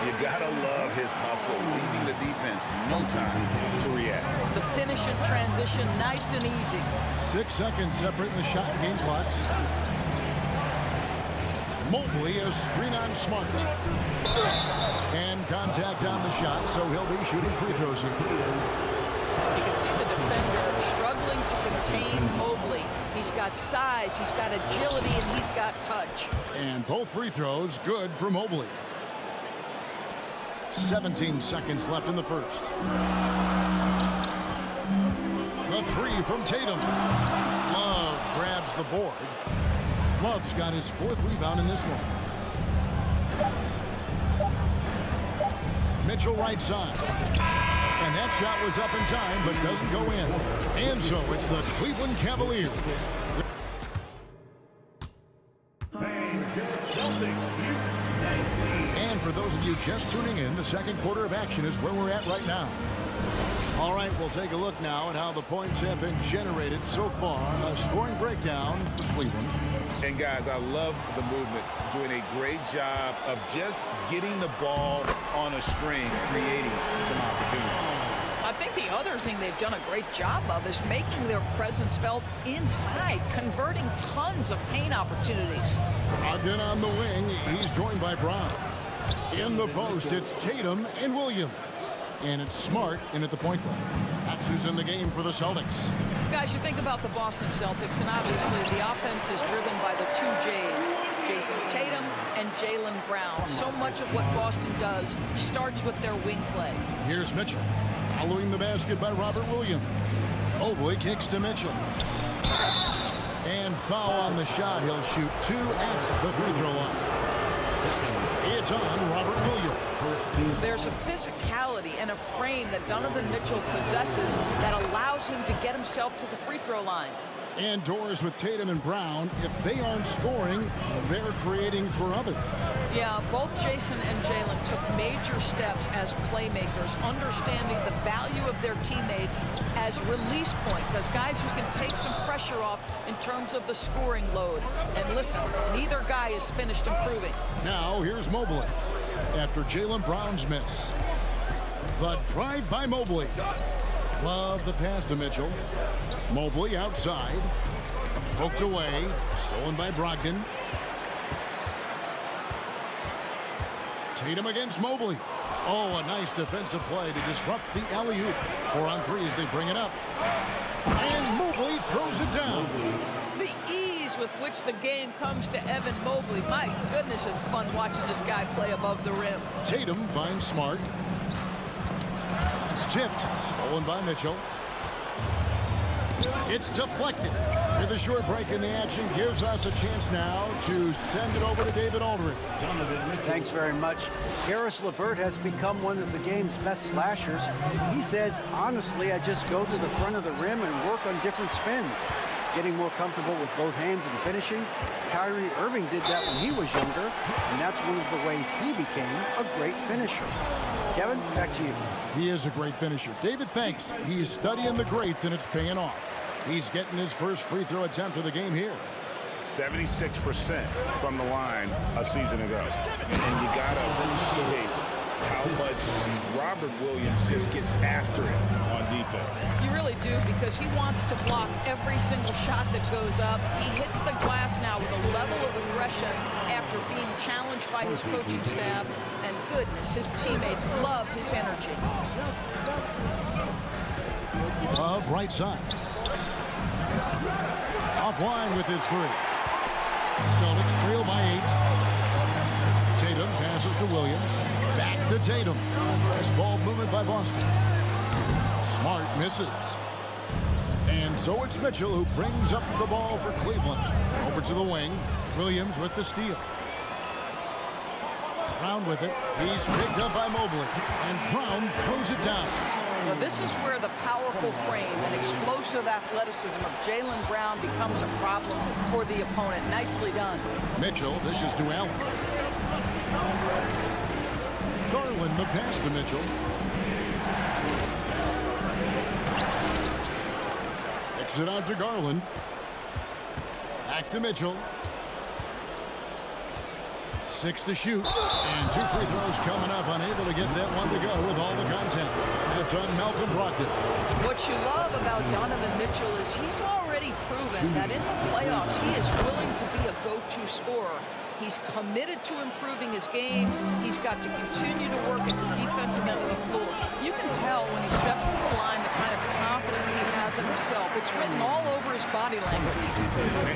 H: You gotta love his hustle, leaving the defense no time to react.
I: The finish in transition, nice and easy.
G: 6 seconds separating the shot and game clocks. Mobley a screen on Smart. And contact on the shot, so he'll be shooting free throws here.
I: You can see the defender struggling to contain Mobley. He's got size, he's got agility, and he's got touch.
G: And both free throws good for Mobley. 17 seconds left in the first. The 3 from Tatum. Love grabs the board. Love's got his 4th rebound in this one. Mitchell right side. And that shot was up in time, but doesn't go in. And so it's the Cleveland Cavaliers. And for those of you just tuning in, the second quarter of action is where we're at right now. All right, we'll take a look now at how the points have been generated so far. A scoring breakdown for Cleveland.
H: And guys, I love the movement, doing a great job of just getting the ball on a string, creating some opportunities.
I: I think the other thing they've done a great job of is making their presence felt inside, converting tons of paint opportunities.
G: Ogden on the wing, he's joined by Brown. In the post, it's Tatum and Williams. And it's Smart in at the point guard. That's who's in the game for the Celtics.
I: Guys, you think about the Boston Celtics, and obviously the offense is driven by the 2 J's, Jason Tatum and Jaylen Brown. So much of what Boston does starts with their wing play.
G: Here's Mitchell. Following the basket by Robert Williams. Mobley kicks to Mitchell. And foul on the shot. He'll shoot 2 at the free throw line. It's on Robert Williams.
I: There's a physicality and a frame that Donovan Mitchell possesses that allows him to get himself to the free throw line.
G: And doors with Tatum and Brown. If they aren't scoring, they're creating for others.
I: Yeah, both Jason and Jaylen took major steps as playmakers, understanding the value of their teammates as release points, as guys who can take some pressure off in terms of the scoring load. And listen, neither guy is finished improving.
G: Now here's Mobley. After Jaylen Brown's miss. The drive by Mobley. Love the pass to Mitchell. Mobley outside. Poked away. Stolen by Brogdon. Tatum against Mobley. Oh, a nice defensive play to disrupt the alley-oop. 4 on 3 as they bring it up. And Mobley throws it down.
I: The ease with which the game comes to Evan Mobley. My goodness, it's fun watching this guy play above the rim.
G: Tatum finds Smart. It's tipped. Stolen by Mitchell. It's deflected. With a short break in the action, gives us a chance now to send it over to David Aldridge.
J: Thanks very much. Karis LeVert has become one of the game's best slashers. He says, honestly, I just go to the front of the rim and work on different spins. Getting more comfortable with both hands and finishing. Kyrie Irving did that when he was younger, and that's one of the ways he became a great finisher. Kevin, back to you.
G: He is a great finisher. David, thanks. He's studying the greats, and it's paying off. He's getting his first free throw attempt of the game here.
H: 76% from the line a season ago. And you got to appreciate how much Robert Williams just gets after it on defense.
I: You really do, because he wants to block every single shot that goes up. He hits the glass now with a level of aggression after being challenged by his coaching staff. And goodness, his teammates love his energy.
G: Love right side. Offline with his three. Celtics trail by 8. Tatum passes to Williams. Back to Tatum. Nice ball movement by Boston. Smart misses. And so it's Mitchell who brings up the ball for Cleveland. Over to the wing. Williams with the steal. Brown with it. He's picked up by Mobley. And Brown throws it down.
I: Well, this is where the powerful frame and explosive athleticism of Jaylen Brown becomes a problem for the opponent. Nicely done.
G: Mitchell dishes to Allen. Garland the pass to Mitchell. Kicks it out to Garland. Back to Mitchell. 6 to shoot. And 2 free throws coming up. Unable to get that one to go with all the contact. That's on Malcolm Brogdon.
I: What you love about Donovan Mitchell is he's already proven that in the playoffs he is willing to be a go-to scorer. He's committed to improving his game. He's got to continue to work at the defensive end of the floor. You can tell when he steps to the line the kind of confidence he has in himself. It's written all over his body language.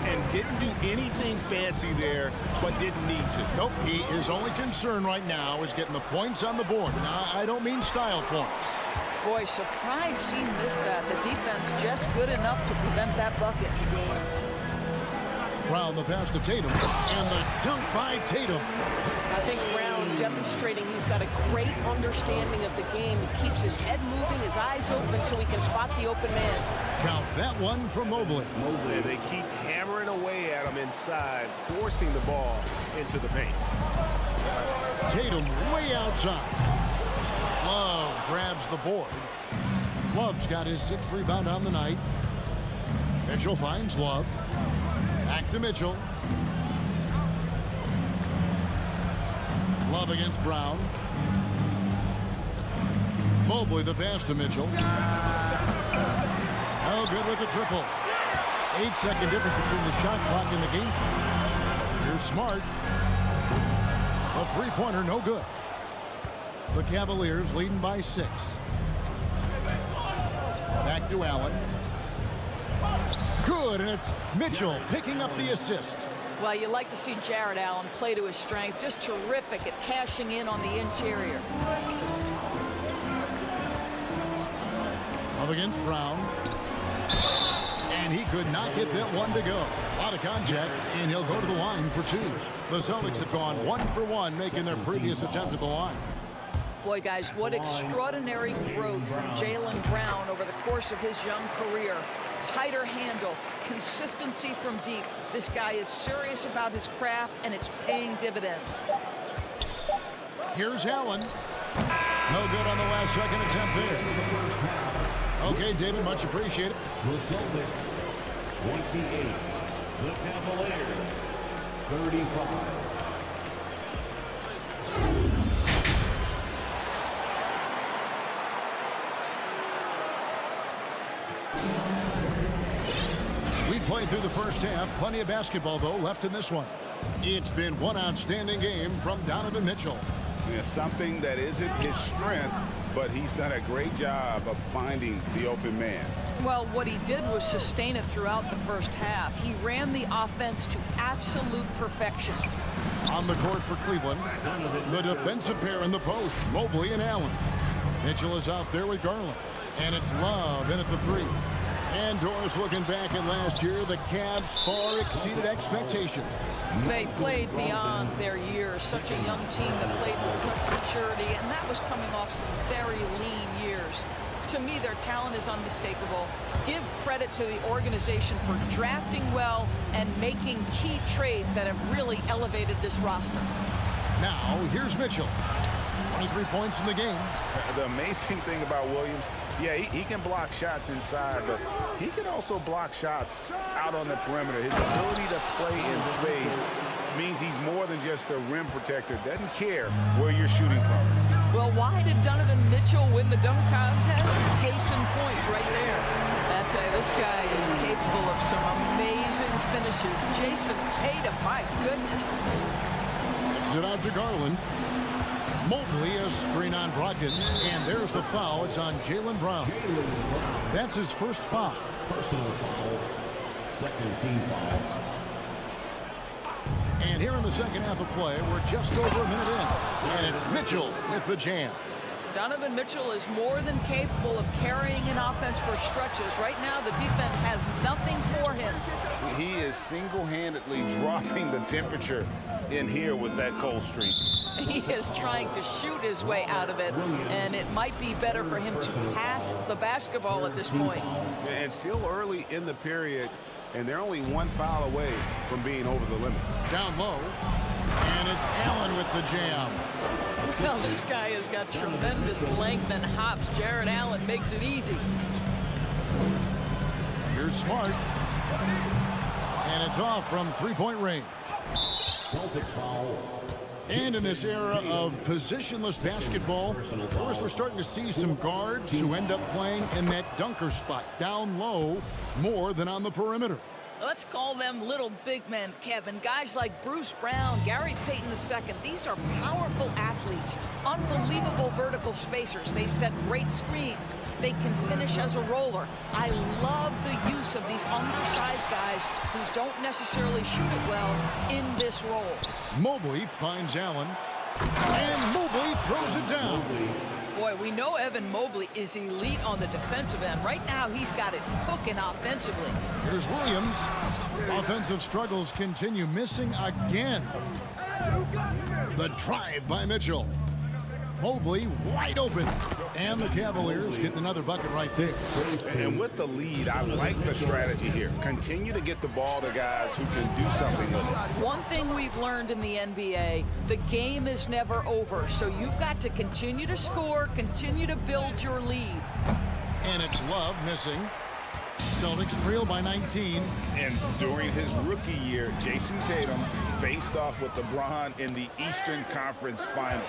H: And didn't do anything fancy there, but didn't need to.
G: Nope, his only concern right now is getting the points on the board. Now, I don't mean style points.
I: Boy, surprised he missed that. The defense just good enough to prevent that bucket.
G: Brown the pass to Tatum, and the dunk by Tatum.
K: I think Brown demonstrating he's got a great understanding of the game. He keeps his head moving, his eyes open so he can spot the open man.
G: Count that one from Mobley.
H: And they keep hammering away at him inside, forcing the ball into the paint.
G: Tatum way outside. Love grabs the board. Love's got his 6th rebound on the night. Mitchell finds Love. Back to Mitchell. Love against Brown. Mobley the pass to Mitchell. Oh, good with the triple. 8-second difference between the shot clock and the game clock. Here's Smart. A three-pointer, no good. The Cavaliers leading by 6. Back to Allen. Good, and it's Mitchell picking up the assist.
I: Well, you like to see Jared Allen play to his strength. Just terrific at cashing in on the interior.
G: Up against Brown. And he could not get that one to go. A lot of contact, and he'll go to the line for 2. The Celtics have gone 1 for 1, making their previous attempt at the line.
I: Boy, guys, what extraordinary growth from Jaylen Brown over the course of his young career. Tighter handle, consistency from deep. This guy is serious about his craft, and it's paying dividends.
G: Here's Allen. No good on the last second attempt there. Okay, David, much appreciated.
D: The Celtics, 28. The Cavaliers, 35.
G: We played through the first half. Plenty of basketball, though, left in this one. It's been one outstanding game from Donovan Mitchell.
H: Yeah, something that isn't his strength, but he's done a great job of finding the open man.
I: Well, what he did was sustain it throughout the first half. He ran the offense to absolute perfection.
G: On the court for Cleveland, the defensive pair in the post, Mobley and Allen. Mitchell is out there with Garland, and it's Love in at the 3. And Doris looking back at last year, the Cavs far exceeded expectations.
I: They played beyond their years. Such a young team that played with such maturity, and that was coming off some very lean years. To me, their talent is unmistakable. Give credit to the organization for drafting well and making key trades that have really elevated this roster.
G: Now, here's Mitchell. 23 points in the game.
H: The amazing thing about Williams, yeah, he can block shots inside, but he can also block shots out on the perimeter. His ability to play in space means he's more than just a rim protector. Doesn't care where you're shooting from.
I: Well, why did Donovan Mitchell win the dunk contest? Case in point right there. I tell you, this guy is capable of some amazing finishes. Jason Tatum, my goodness.
G: Kicks it out to Garland. Mobley, a screen on Brogdon, and there's the foul. It's on Jaylen Brown. That's his first foul.
D: Personal foul. Second team foul.
G: And here in the second half of play, we're just over a minute in. And it's Mitchell with the jam.
I: Donovan Mitchell is more than capable of carrying an offense for stretches. Right now, the defense has nothing for him.
H: He is single-handedly dropping the temperature in here with that cold streak.
I: He is trying to shoot his way out of it, and it might be better for him to pass the basketball at this point.
H: And still early in the period, and they're only one foul away from being over the limit.
G: Down low, and it's Allen with the jam.
I: Well, this guy has got tremendous length and hops. Jared Allen makes it easy.
G: Here's Smart. And it's off from three-point range.
D: Celtics foul.
G: And in this era of positionless basketball, of course, we're starting to see some guards who end up playing in that dunker spot, down low, more than on the perimeter.
I: Let's call them little big men, Kevin. Guys like Bruce Brown, Gary Payton II. These are powerful athletes, unbelievable vertical spacers. They set great screens. They can finish as a roller. I love the use of these undersized guys who don't necessarily shoot it well in this role.
G: Mobley finds Allen, and Mobley throws it down.
I: Boy, we know Evan Mobley is elite on the defensive end. Right now, he's got it cooking offensively.
G: Here's Williams. Offensive struggles continue, missing again. The drive by Mitchell. Mobley wide open. And the Cavaliers getting another bucket right there.
H: And with the lead, I like the strategy here. Continue to get the ball to guys who can do something with it.
I: One thing we've learned in the NBA, the game is never over. So you've got to continue to score, continue to build your lead.
G: And it's Love missing. Celtics trail by 19.
H: And during his rookie year, Jason Tatum faced off with LeBron in the Eastern Conference Finals.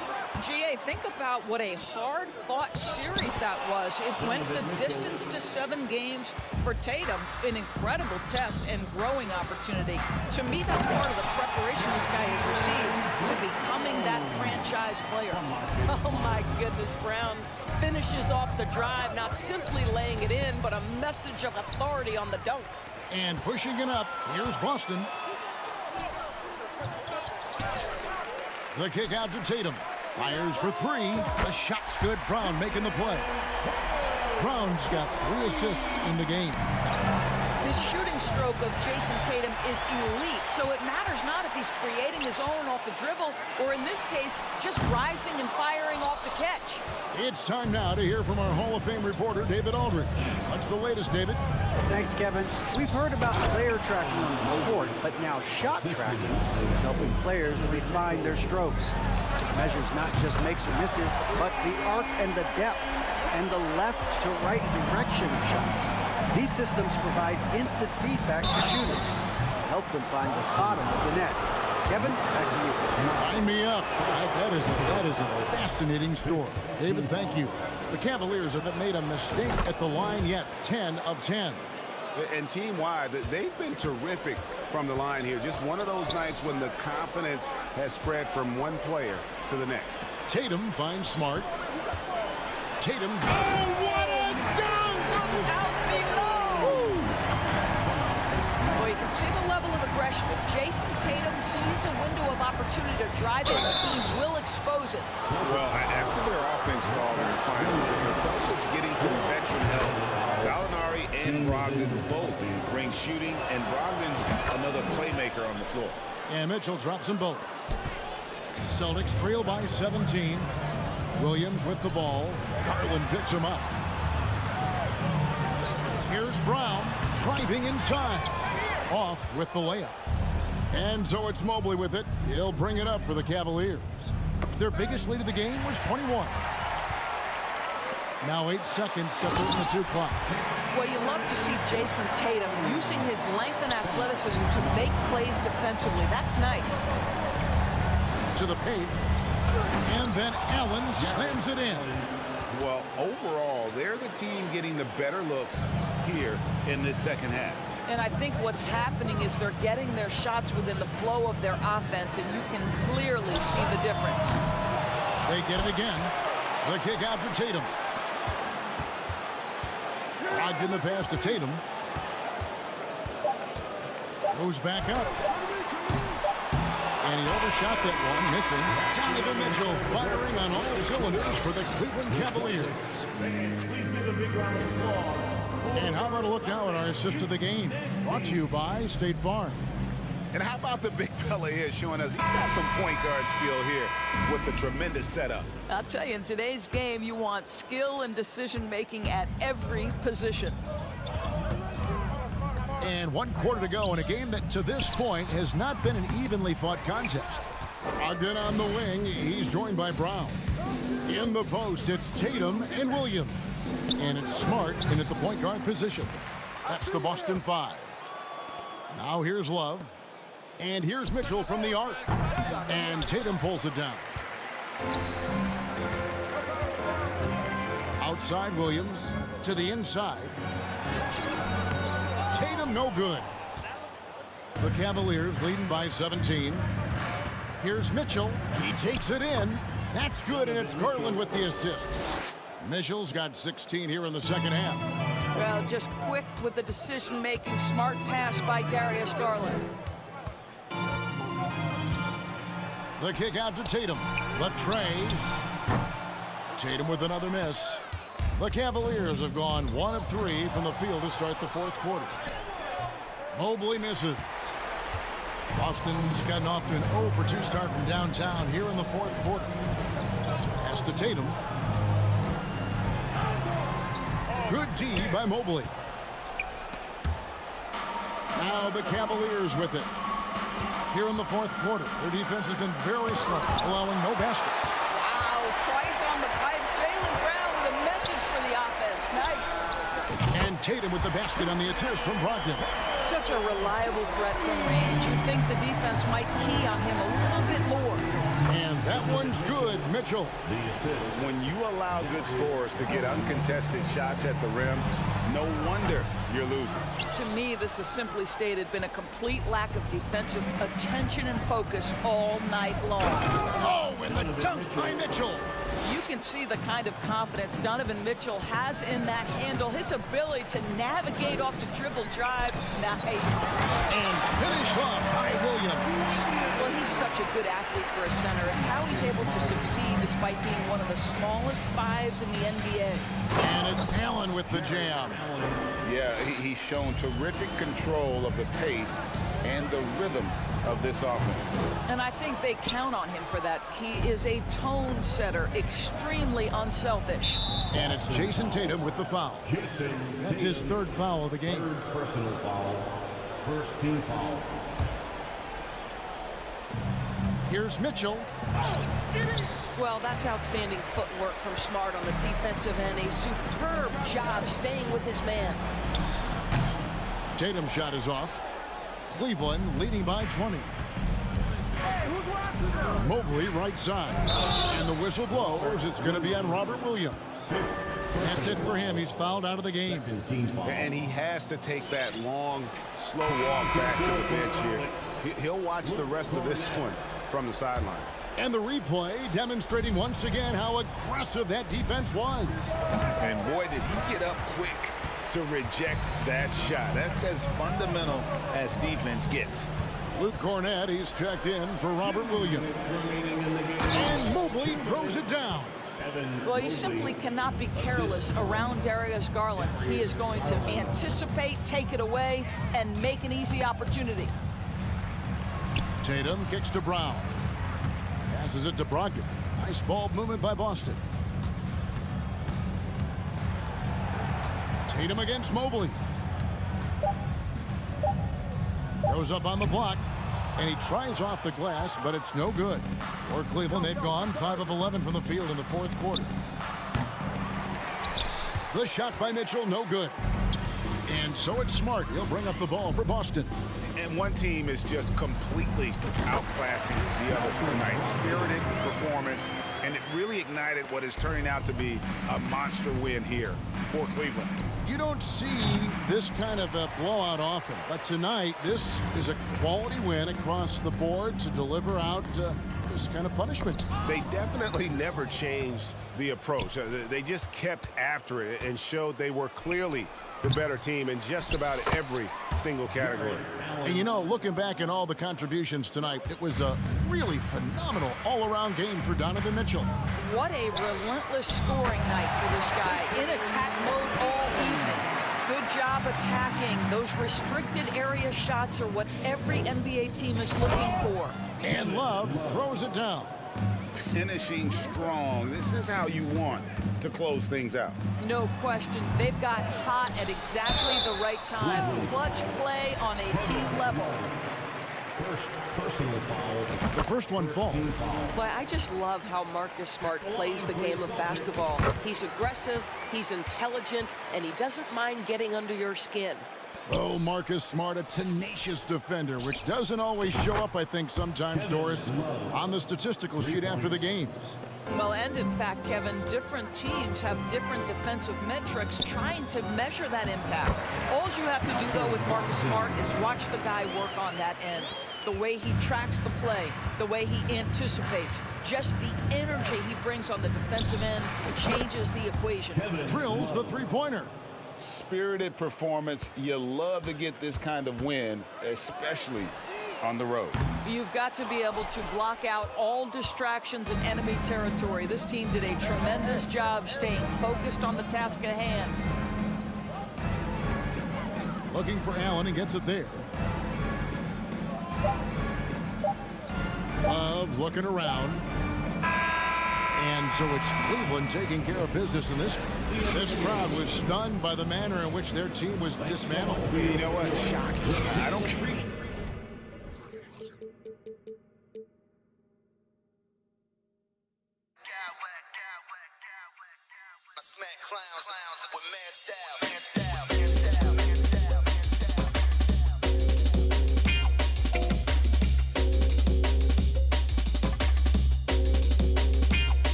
I: GA, think about what a hard-fought series that was. It went the distance to 7 games for Tatum, an incredible test and growing opportunity. To me, that's part of the preparation this guy has received to becoming that franchise player. Oh, my goodness, Brown finishes off the drive, not simply laying it in, but a message of authority on the dunk.
G: And pushing it up, here's Boston. The kick out to Tatum. Fires for 3. The shot's good. Brown making the play. Brown's got 3 assists in the game.
I: His shooting stroke of Jason Tatum is elite, so it matters not if he's creating his own off the dribble or, in this case, just rising and firing off the catch.
G: It's time now to hear from our Hall of Fame reporter, David Aldridge. What's the latest, David?
J: Thanks, Kevin. We've heard about player tracking on the court, but now shot tracking is helping players refine their strokes. It measures not just makes or misses, but the arc and the depth and the left to right direction of shots. These systems provide instant feedback to shooters to help them find the bottom of the net. Kevin, back to you.
G: Sign me up. That is a fascinating story. David, thank you. The Cavaliers haven't made a mistake at the line yet. 10 of 10.
H: And team-wide, they've been terrific from the line here. Just one of those nights when the confidence has spread from one player to the next.
G: Tatum finds Smart. Tatum.
I: Oh, what a dunk! Look out below! Well, you can see the level of aggression. If Jason Tatum sees a window of opportunity to drive it, he will expose it.
H: Well, after their offense stalled in the finals, the Celtics getting some veteran help. Gallinari and Brogdon both bring shooting, and Brogdon's another playmaker on the floor.
G: And Mitchell drops them both. Celtics trail by 17. Williams with the ball. Garland picks him up. Here's Brown driving inside. Off with the layup. And so it's Mobley with it. He'll bring it up for the Cavaliers. Their biggest lead of the game was 21. Now 8 seconds separating the 2 clocks.
I: Well, you love to see Jason Tatum using his length and athleticism to make plays defensively. That's nice.
G: To the paint. And then Allen slams it in.
H: Well, overall, they're the team getting the better looks here in this second half.
I: And I think what's happening is they're getting their shots within the flow of their offense, and you can clearly see the difference.
G: They get it again. The kick out to Tatum. Logged in the pass to Tatum. Goes back up. And he overshot that one, missing. Donovan Mitchell firing on all cylinders for the Cleveland Cavaliers. And how about a look now at our assist of the game? Brought to you by State Farm.
H: And how about the big fella here showing us he's got some point guard skill here with the tremendous setup.
I: I'll tell you, in today's game, you want skill and decision-making at every position.
G: And 1 quarter to go in a game that to this point has not been an evenly fought contest. Ogden on the wing. He's joined by Brown. In the post, it's Tatum and Williams. And it's Smart in at the point guard position. That's the Boston 5. Now here's Love. And here's Mitchell from the arc. And Tatum pulls it down. Outside Williams to the inside. Tatum no good. The Cavaliers leading by 17. Here's Mitchell. He takes it in. That's good, and it's Garland with the assist. Mitchell's got 16 here in the second half.
I: Well, just quick with the decision-making. Smart pass by Darius Garland.
G: The kick out to Tatum. The tray. Tatum with another miss. The Cavaliers have gone 1 of 3 from the field to start the fourth quarter. Mobley misses. Boston's gotten off to an 0 for 2 start from downtown here in the fourth quarter. Pass to Tatum. Good D by Mobley. Now the Cavaliers with it. Here in the fourth quarter, their defense has been very slow, allowing no baskets.
I: Wow, twice on the pipe. Jaylen Brown with a message for the offense. Nice.
G: And Tatum with the basket on the assist from Brogdon.
I: Such a reliable threat from range. You think the defense might key on him a little bit more.
G: And that one's good, Mitchell.
H: When you allow good scorers to get uncontested shots at the rim, no wonder you're losing.
I: To me, this has simply stated been a complete lack of defensive attention and focus all night long.
G: Oh, and the dunk by Mitchell.
I: You can see the kind of confidence Donovan Mitchell has in that handle. His ability to navigate off the dribble drive. Nice.
G: And finished off by Williams.
I: Well, he's such a good athlete for a center. It's how he's able to succeed despite being one of the smallest 5s in the NBA.
G: And it's Allen with the jam.
H: Yeah, he's shown terrific control of the pace and the rhythm of this offense.
I: And I think they count on him for that. He is a tone setter, extremely unselfish.
G: And it's Jason Tatum with the foul. That's his 3rd foul of the game.
D: 3rd personal foul. First team foul.
G: Here's Mitchell.
I: Well, that's outstanding footwork from Smart on the defensive end. A superb job staying with his man.
G: Tatum's shot is off. Cleveland leading by 20. Mobley right side. And the whistle blows. It's going to be on Robert Williams. That's it for him. He's fouled out of the game.
H: And he has to take that long, slow walk back to the bench here. He'll watch the rest of this one from the sideline.
G: And the replay demonstrating once again how aggressive that defense was.
H: And boy, did he get up quick to reject that shot. That's as fundamental as defense gets.
G: Luke Cornett, he's checked in for Robert Williams. And Mobley throws it down.
I: Well, you simply cannot be careless around Darius Garland. He is going to anticipate, take it away, and make an easy opportunity.
G: Tatum kicks to Brown. Passes it to Brogdon. Nice ball movement by Boston. Tatum against Mobley. Goes up on the block. And he tries off the glass, but it's no good. For Cleveland, they've gone 5 of 11 from the field in the fourth quarter. The shot by Mitchell, no good. And so it's Smart. He'll bring up the ball for Boston.
H: And one team is just completely outclassing the other tonight. Spirited performance, and it really ignited what is turning out to be a monster win here for Cleveland.
G: You don't see this kind of a blowout often, but tonight this is a quality win across the board to deliver out this kind of punishment.
H: They definitely never changed the approach. They just kept after it and showed they were clearly the better team in just about every single category.
G: And you know, looking back at all the contributions tonight, it was a really phenomenal all-around game for Donovan Mitchell.
I: What a relentless scoring night for this guy. In attack mode all evening. Good job attacking. Those restricted area shots are what every NBA team is looking for.
G: And Love throws it down.
H: Finishing strong. This is how you want to close things out.
I: No question. They've got hot at exactly the right time. Clutch play on a team level.
D: First personal foul.
G: The first one falls.
K: But I just love how Marcus Smart plays the game of basketball. He's aggressive, he's intelligent, and he doesn't mind getting under your skin.
G: Oh, Marcus Smart, a tenacious defender, which doesn't always show up, I think, sometimes, Doris, on the statistical sheet after the games.
I: Well, and in fact, Kevin, different teams have different defensive metrics trying to measure that impact. All you have to do, though, with Marcus Smart is watch the guy work on that end. The way he tracks the play, the way he anticipates, just the energy he brings on the defensive end changes the equation.
G: Drills the three-pointer.
H: Spirited performance. You love to get this kind of win, especially on the road.
I: You've got to be able to block out all distractions in enemy territory. This team did a tremendous job staying focused on the task at hand.
G: Looking for Allen and gets it there. Love looking around. And so it's Cleveland taking care of business in this one. This crowd was stunned by the manner in which their team was dismantled.
H: You know what? Shocking. I don't care.
F: I smack clowns with mad style.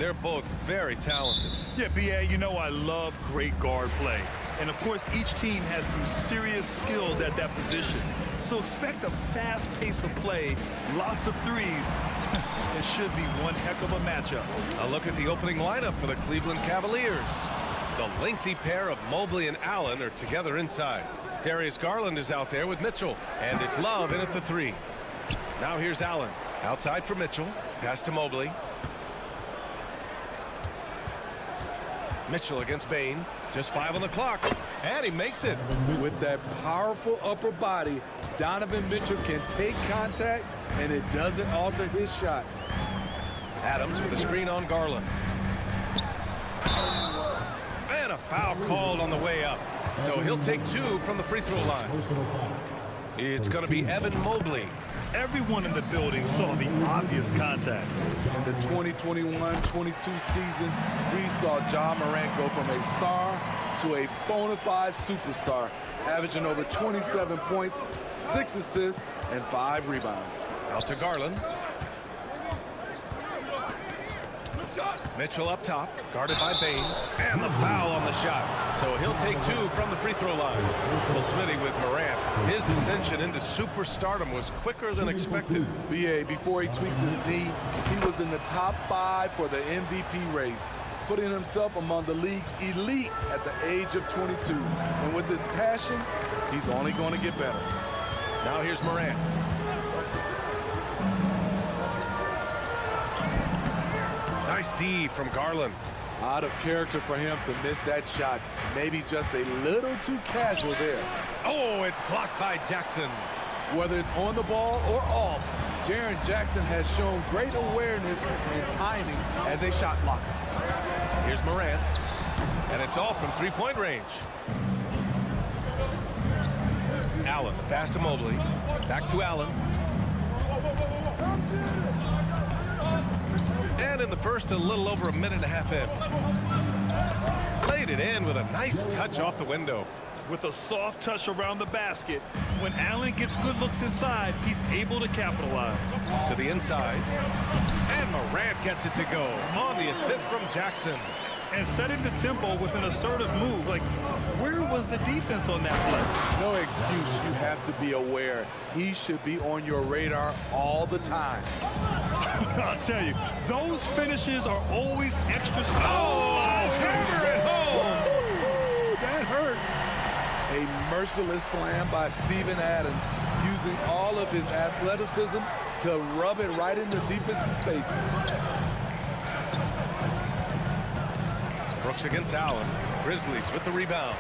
B: They're both very talented.
C: Yeah, B.A., you know I love great guard play. And, of course, each team has some serious skills at that position. So expect a fast pace of play, lots of threes. It should be one heck of a matchup.
B: A look at the opening lineup for the Cleveland Cavaliers. The lengthy pair of Mobley and Allen are together inside. Darius Garland is out there with Mitchell, and it's Love in at the 3. Now here's Allen. Outside for Mitchell. Pass to Mobley. Mitchell against Bane. Just 5 on the clock. And he makes it.
L: With that powerful upper body, Donovan Mitchell can take contact, and it doesn't alter his shot.
B: Adams with a screen on Garland. And a foul called on the way up. So he'll take 2 from the free throw line. It's going to be Evan Mobley.
C: Everyone in the building saw the obvious contact.
L: In the 2021-22 season, we saw Ja Morant go from a star to a bona fide superstar, averaging over 27 points, 6 assists, and 5 rebounds.
B: Out to Garland. Mitchell up top, guarded by Bane, and the foul on the shot. So he'll take 2 from the free throw line. Well, Smitty with Morant. His ascension into superstardom was quicker than expected.
L: B.A., before he tweaks his knee, he was in the top 5 for the MVP race, putting himself among the league's elite at the age of 22. And with his passion, he's only going to get better.
B: Now here's Morant. Nice D from Garland.
L: Out of character for him to miss that shot. Maybe just a little too casual there.
B: Oh, it's blocked by Jackson.
L: Whether it's on the ball or off, Jaren Jackson has shown great awareness and timing as a shot blocker.
B: Here's Morant, and it's all from three-point range. Allen, the pass to Mobley. Back to Allen. And in the first, a little over a minute and a half in. Laid it in with a nice touch off the window.
C: With a soft touch around the basket, when Allen gets good looks inside, he's able to capitalize.
B: To the inside. And Morant gets it to go on the assist from Jackson.
C: And setting the tempo with an assertive move. Like, where was the defense on that play?
L: No excuse. You have to be aware. He should be on your radar all the time.
C: I'll tell you, those finishes are always extra special.
B: Oh, hammer it home.
L: That hurt. A merciless slam by Steven Adams, using all of his athleticism to rub it right in the defense's face.
B: Brooks against Allen. Grizzlies with the rebound.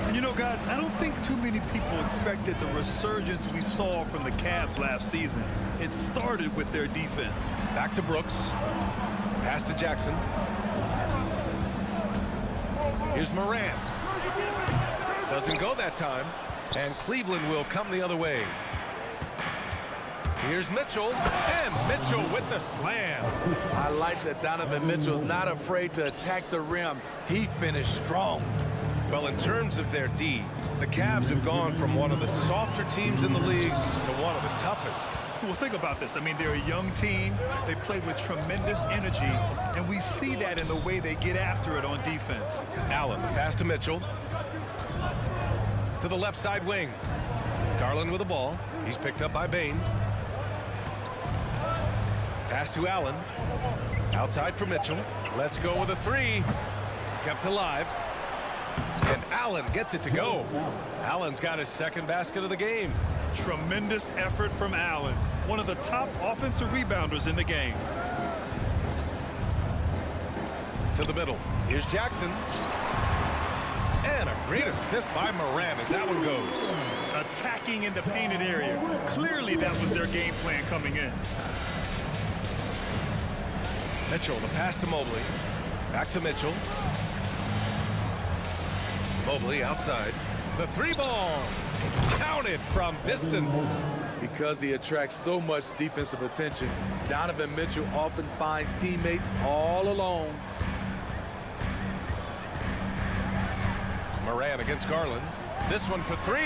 C: And you know, guys, I don't think too many people expected the resurgence we saw from the Cavs last season. It started with their defense.
B: Back to Brooks. Pass to Jackson. Here's Morant. Doesn't go that time. And Cleveland will come the other way. Here's Mitchell. And Mitchell with the slam.
L: I like that Donovan Mitchell's not afraid to attack the rim. He finished strong.
B: Well, in terms of their D, the Cavs have gone from one of the softer teams in the league to one of the toughest.
C: Well, think about this. I mean, they're a young team. They play with tremendous energy, and we see that in the way they get after it on defense.
B: Allen, the pass to Mitchell. To the left side wing. Garland with the ball. He's picked up by Bane. Pass to Allen. Outside for Mitchell. Let's go with a 3. Kept alive. And Allen gets it to go. Allen's got his second basket of the game.
C: Tremendous effort from Allen, one of the top offensive rebounders in the game.
B: To the middle. Here's Jackson. And a great assist by Morant as that one goes.
C: Attacking in the painted area. Clearly that was their game plan coming in.
B: Mitchell, the pass to Mobley. Back to Mitchell. Mobley outside. The 3-ball. Counted from distance.
L: Because he attracts so much defensive attention, Donovan Mitchell often finds teammates all alone.
B: Morant against Garland. This one for 3.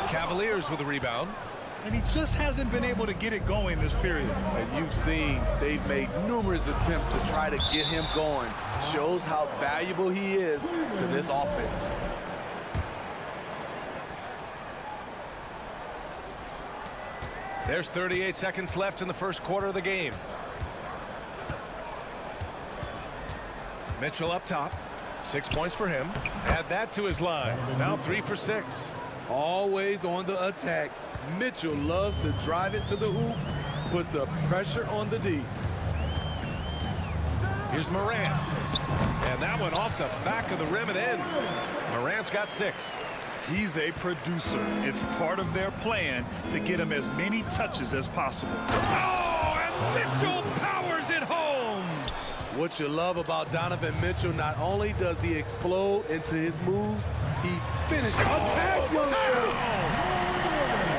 B: Cavaliers with the rebound.
C: and he just hasn't been able to get it going this period.
L: And you've seen they've made numerous attempts to try to get him going. Shows how valuable he is to this offense.
B: There's 38 seconds left in the first quarter of the game. Mitchell up top. 6 points for him. Add that to his line. Now 3 for 6.
L: Always on the attack. Mitchell loves to drive it to the hoop, put the pressure on the D.
B: Here's Morant. And that one off the back of the rim and in. Morant's got 6.
C: He's a producer. It's part of their plan to get him as many touches as possible.
B: Oh, and Mitchell powers it home.
L: What you love about Donovan Mitchell, not only does he explode into his moves, he finishes. Attack!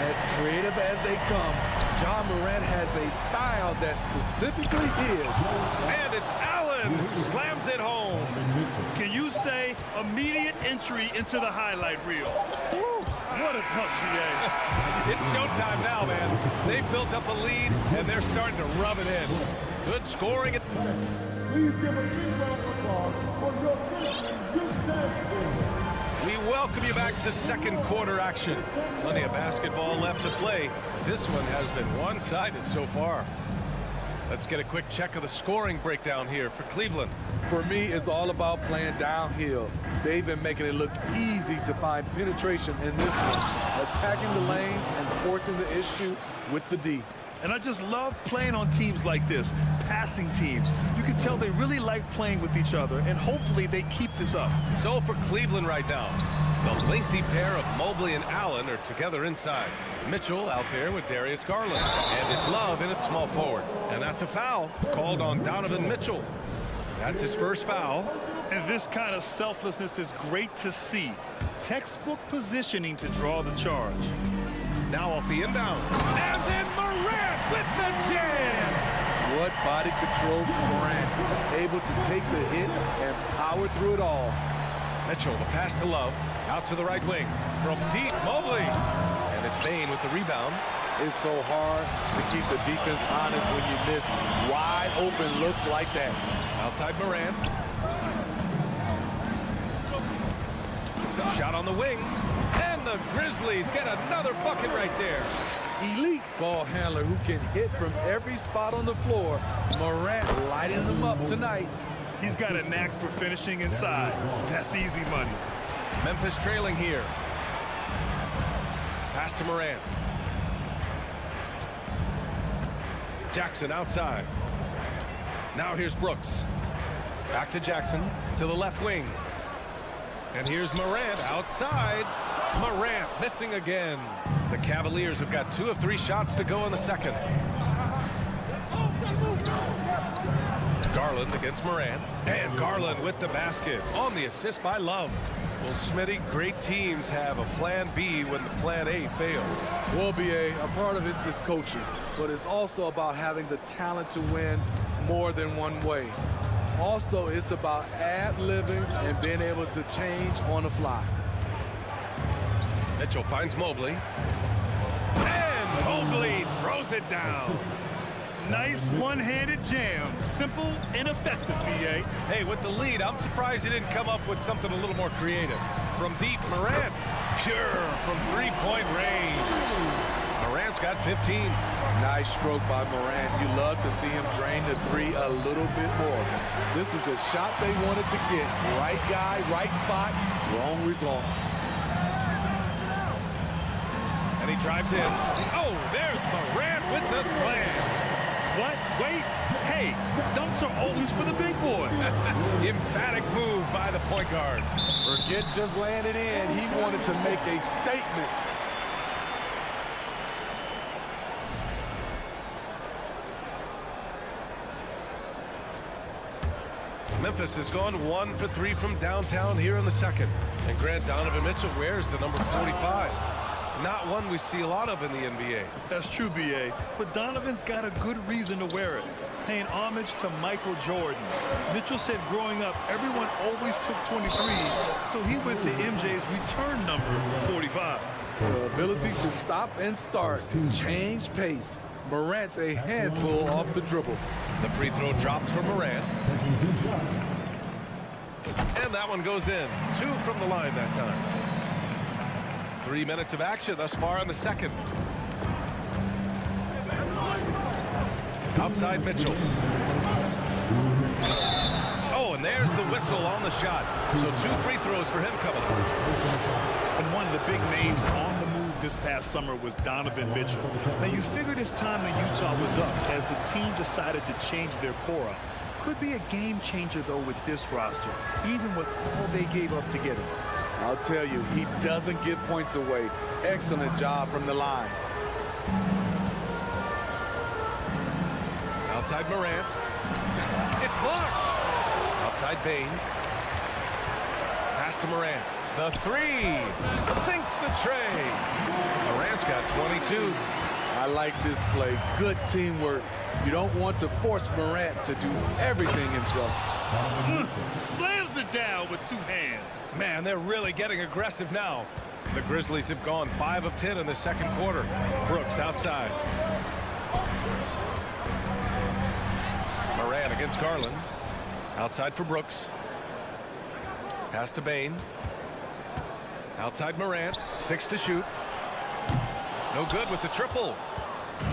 L: As creative as they come, Ja Morant has a style that's specifically his.
B: And it's Allen who slams it home.
C: Can you say immediate entry into the highlight reel? Woo, what a touch, BA.
B: It's showtime now, man. They've built up a lead, and they're starting to rub it in. Good scoring.
G: Please give a big round of applause for your
B: We welcome you back to second quarter action. Plenty of basketball left to play. This one has been one-sided so far. Let's get a quick check of the scoring breakdown here for Cleveland.
L: For me, it's all about playing downhill. They've been making it look easy to find penetration in this one, attacking the lanes and forcing the issue with the D.
C: And I just love playing on teams like this, passing teams. You can tell they really like playing with each other, and hopefully they keep this up.
B: So for Cleveland right now, the lengthy pair of Mobley and Allen are together inside. Mitchell out there with Darius Garland. And it's Love in at small forward. And that's a foul called on Donovan Mitchell. That's his first foul.
C: And this kind of selflessness is great to see. Textbook positioning to draw the charge.
B: Now off the inbound. And then Morant with the jam.
L: What body control from Morant. Able to take the hit and power through it all.
B: Mitchell, the pass to Love. Out to the right wing. From deep, Mobley. And it's Bane with the rebound.
L: It's so hard to keep the defense honest when you miss wide open looks like that.
B: Outside Morant. Shot on the wing. And the Grizzlies get another bucket right there.
L: Elite ball handler who can hit from every spot on the floor. Morant lighting them up tonight.
C: He's got a knack for finishing inside. That's easy money.
B: Memphis trailing here. Pass to Morant. Jackson outside. Now here's Brooks. Back to Jackson to the left wing. And here's Morant outside. Morant missing again. The Cavaliers have got 2 of 3 shots to go in the second. Garland against Morant. And Garland with the basket on the assist by Love. Well, Smitty, great teams have a plan B when the plan A fails.
L: Well, BA, a part of it is coaching, but it's also about having the talent to win more than one way. Also, it's about ad-libbing and being able to change on the fly.
B: Mitchell finds Mobley. And Mobley throws it down.
C: Nice one-handed jam. Simple and effective, BA.
B: Hey, with the lead, I'm surprised he didn't come up with something a little more creative. From deep, Morant. Pure from three-point range. Morant's got 15.
L: Nice stroke by Morant. You love to see him drain the three a little bit more. This is the shot they wanted to get. Right guy, right spot, wrong result.
B: And he drives in. Oh, there's Morant with the slam.
C: What? Wait. Hey, dunks are always for the big boy.
B: Emphatic move by the point guard.
L: Forget just laying it in. He wanted to make a statement.
B: Memphis has gone 1 for 3 from downtown here in the second. And Grant, Donovan Mitchell wears the number 45. Not one we see a lot of in the NBA.
C: That's true, BA. But Donovan's got a good reason to wear it. Paying homage to Michael Jordan. Mitchell said growing up, everyone always took 23, so he went to MJ's return number 45.
L: The ability to stop and start, change pace. Morant's a handful off the dribble.
B: The free throw drops for Morant. And that one goes in. 2 from the line that time. 3 minutes of action thus far in the second. Outside Mitchell. Oh, and there's the whistle on the shot. So 2 free throws for him coming up.
C: And one of the big names on the move this past summer was Donovan Mitchell. Now, you figured his time in Utah was up as the team decided to change their core up. Could be a game changer, though, with this roster, even with all they gave up to get him.
L: I'll tell you, he doesn't give points away. Excellent job from the line.
B: Outside Morant. It's blocked. Outside Bane. Pass to Morant. The 3 sinks the tray. Morant's got 22.
L: I like this play. Good teamwork. You don't want to force Morant to do everything himself.
C: Slams it down with 2 hands.
B: Man, they're really getting aggressive now. The Grizzlies have gone 5 of 10 in the second quarter. Brooks outside. Morant against Garland. Outside for Brooks. Pass to Bane. Outside Morant. 6 to shoot. No good with the triple.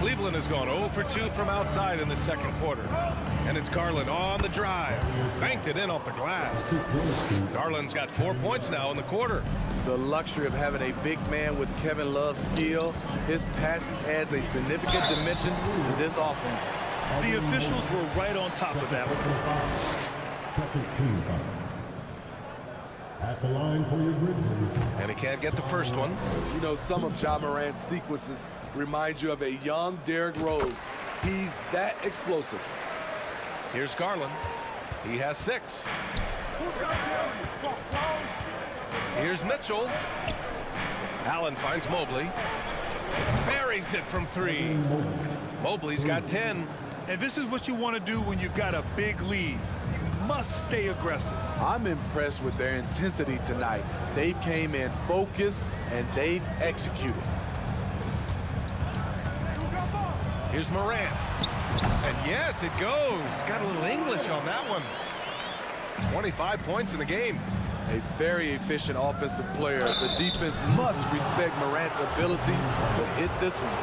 B: Cleveland has gone 0 for 2 from outside in the second quarter. And it's Garland on the drive. Banked it in off the glass. Garland's got 4 points now in the quarter.
L: The luxury of having a big man with Kevin Love's skill. His passing adds a significant dimension to this offense.
C: The officials were right on top of that one.
D: Second team foul. At the line for your Grizzlies.
B: And he can't get the first one.
L: You know, some of Ja Morant's sequences remind you of a young Derrick Rose. He's that explosive.
B: Here's Garland. He has 6. Here's Mitchell. Allen finds Mobley. Buries it from 3. Mobley's got 10.
C: And this is what you want to do when you've got a big lead. You must stay aggressive.
L: I'm impressed with their intensity tonight. They came in focused and they've executed.
B: Here's Morant. And yes, it goes. Got a little English on that one. 25 points in the game.
L: A very efficient offensive player. The defense must respect Morant's ability to hit this one.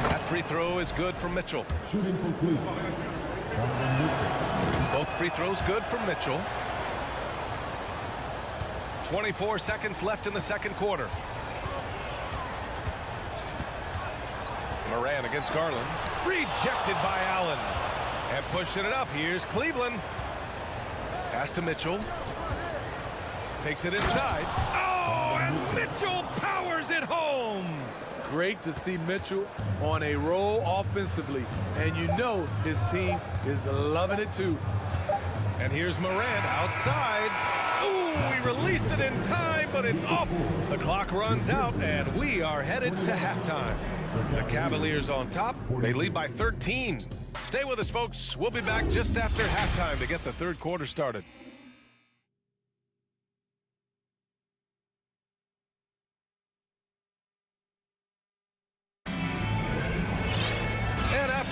B: That free throw is good from Mitchell.
D: Shooting from Cleveland.
B: Both free throws good from Mitchell. 24 seconds left in the second quarter. Morant against Garland. Rejected by Allen. And pushing it up. Here's Cleveland. Pass to Mitchell. Takes it inside. Oh, and Mitchell powers it home.
L: Great to see Mitchell on a roll offensively. And you know his team is loving it too.
B: And here's Morant outside. Ooh, we released it in time, but it's off. The clock runs out, and we are headed to halftime. The Cavaliers on top. They lead by 13. Stay with us, folks. We'll be back just after halftime to get the third quarter started.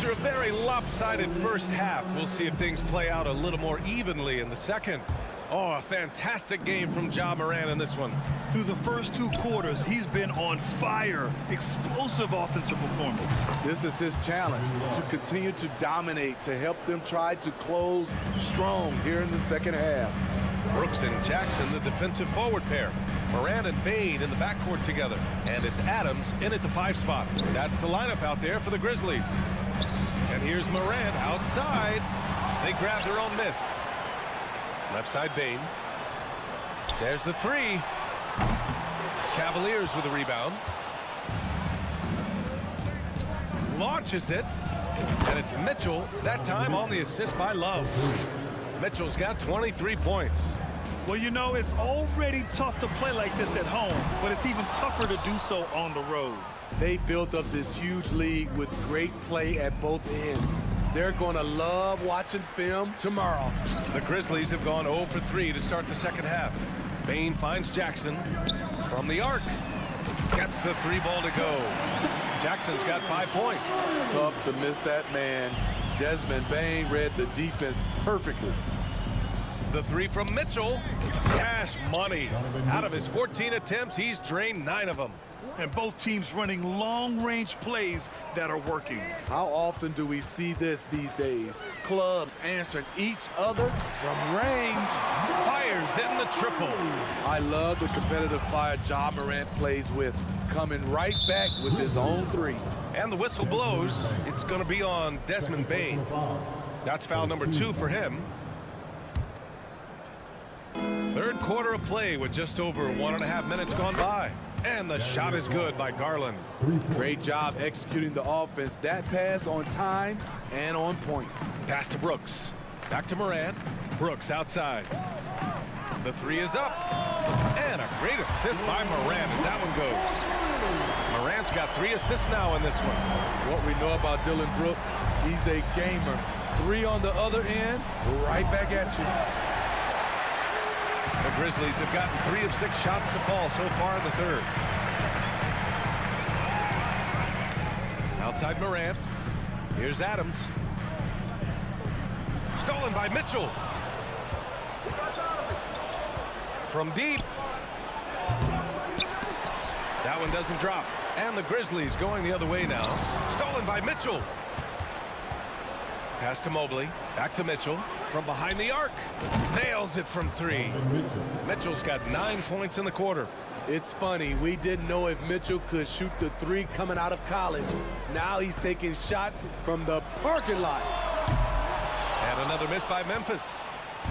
B: After a very lopsided first half, we'll see if things play out a little more evenly in the second. Oh, a fantastic game from Ja Morant in this one.
C: Through the first 2 quarters, he's been on fire. Explosive offensive performance.
L: This is his challenge, to continue to dominate, to help them try to close strong here in the second half.
B: Brooks and Jackson, the defensive forward pair. Morant and Bane in the backcourt together. And it's Adams in at the 5 spot. That's the lineup out there for the Grizzlies. And here's Morant outside. They grab their own miss. Left side Bane. There's the 3. Cavaliers with a rebound. Launches it. And it's Mitchell, that time on the assist by Love. Mitchell's got 23 points.
C: Well, you know, it's already tough to play like this at home, but it's even tougher to do so on the road.
L: They built up this huge lead with great play at both ends. They're going to love watching film tomorrow.
B: The Grizzlies have gone 0 for 3 to start the second half. Bane finds Jackson from the arc. Gets the 3 ball to go. Jackson's got 5 points.
L: Tough to miss that man. Desmond Bane read the defense perfectly.
B: The 3 from Mitchell. Cash money. Out of his 14 attempts, he's drained 9 of them.
C: And both teams running long-range plays that are working.
L: How often do we see this these days? Clubs answering each other from range.
B: Fires in the triple.
L: I love the competitive fire Ja Morant plays with, coming right back with his own 3.
B: And the whistle blows. It's going to be on Desmond Bane. That's foul number 2 for him. Third quarter of play with just over 1.5 minutes gone by. And the shot is good by Garland.
L: Great job executing the offense. That pass on time and on point.
B: Pass to Brooks. Back to Morant. Brooks outside. The 3 is up. And a great assist by Morant as that one goes. Morant's got 3 assists now in this one.
L: What we know about Dillon Brooks, he's a gamer. 3 on the other end, right back at you.
B: The Grizzlies have gotten 3 of 6 shots to fall so far in the third. Outside Morant. Here's Adams. Stolen by Mitchell. From deep. That one doesn't drop. And the Grizzlies going the other way now. Stolen by Mitchell. Pass to Mobley. Back to Mitchell. From behind the arc. Nails it from 3. Mitchell's got 9 points in the quarter.
L: It's funny, we didn't know if Mitchell could shoot the 3 coming out of college. Now he's taking shots from the parking lot.
B: And another miss by Memphis.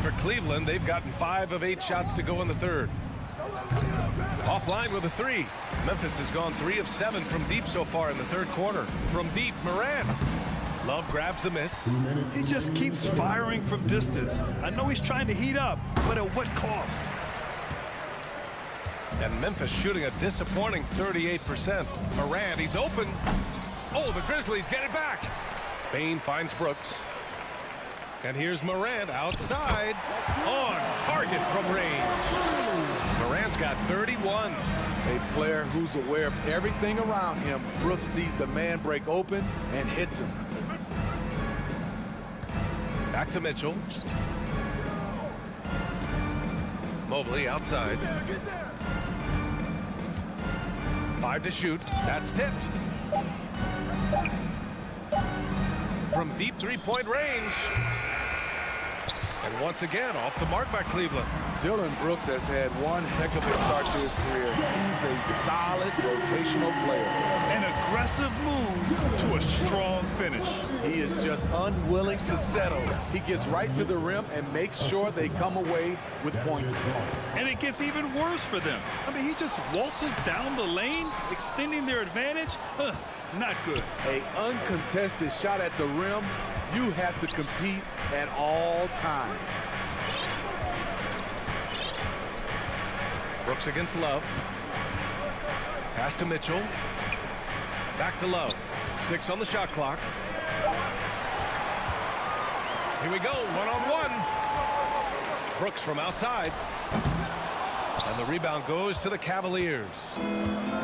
B: For Cleveland, they've gotten 5 of 8 shots to go in the third. Offline with a 3. Memphis has gone 3 of 7 from deep so far in the third quarter. From deep, Morant. Love grabs the miss.
C: He just keeps firing from distance. I know he's trying to heat up, but at what cost?
B: And Memphis shooting a disappointing 38%. Morant, he's open. Oh, the Grizzlies get it back. Bane finds Brooks. And here's Morant outside. On target from range. Morant's got 31.
L: A player who's aware of everything around him. Brooks sees the man break open and hits him.
B: Back to Mitchell. Mobley outside. 5 to shoot. That's tipped. From deep 3-point range. And once again, off the mark by Cleveland.
L: Dillon Brooks has had one heck of a start to his career. He's a solid rotational player.
C: An aggressive move to a strong finish.
L: He is just unwilling to settle. He gets right to the rim and makes sure they come away with points.
C: And it gets even worse for them. I mean, he just waltzes down the lane, extending their advantage. Not good.
L: An uncontested shot at the rim, you have to compete at all times.
B: Brooks against Love. Pass to Mitchell. Back to Love. 6 on the shot clock. Here we go, 1-on-1. Brooks from outside. And the rebound goes to the Cavaliers.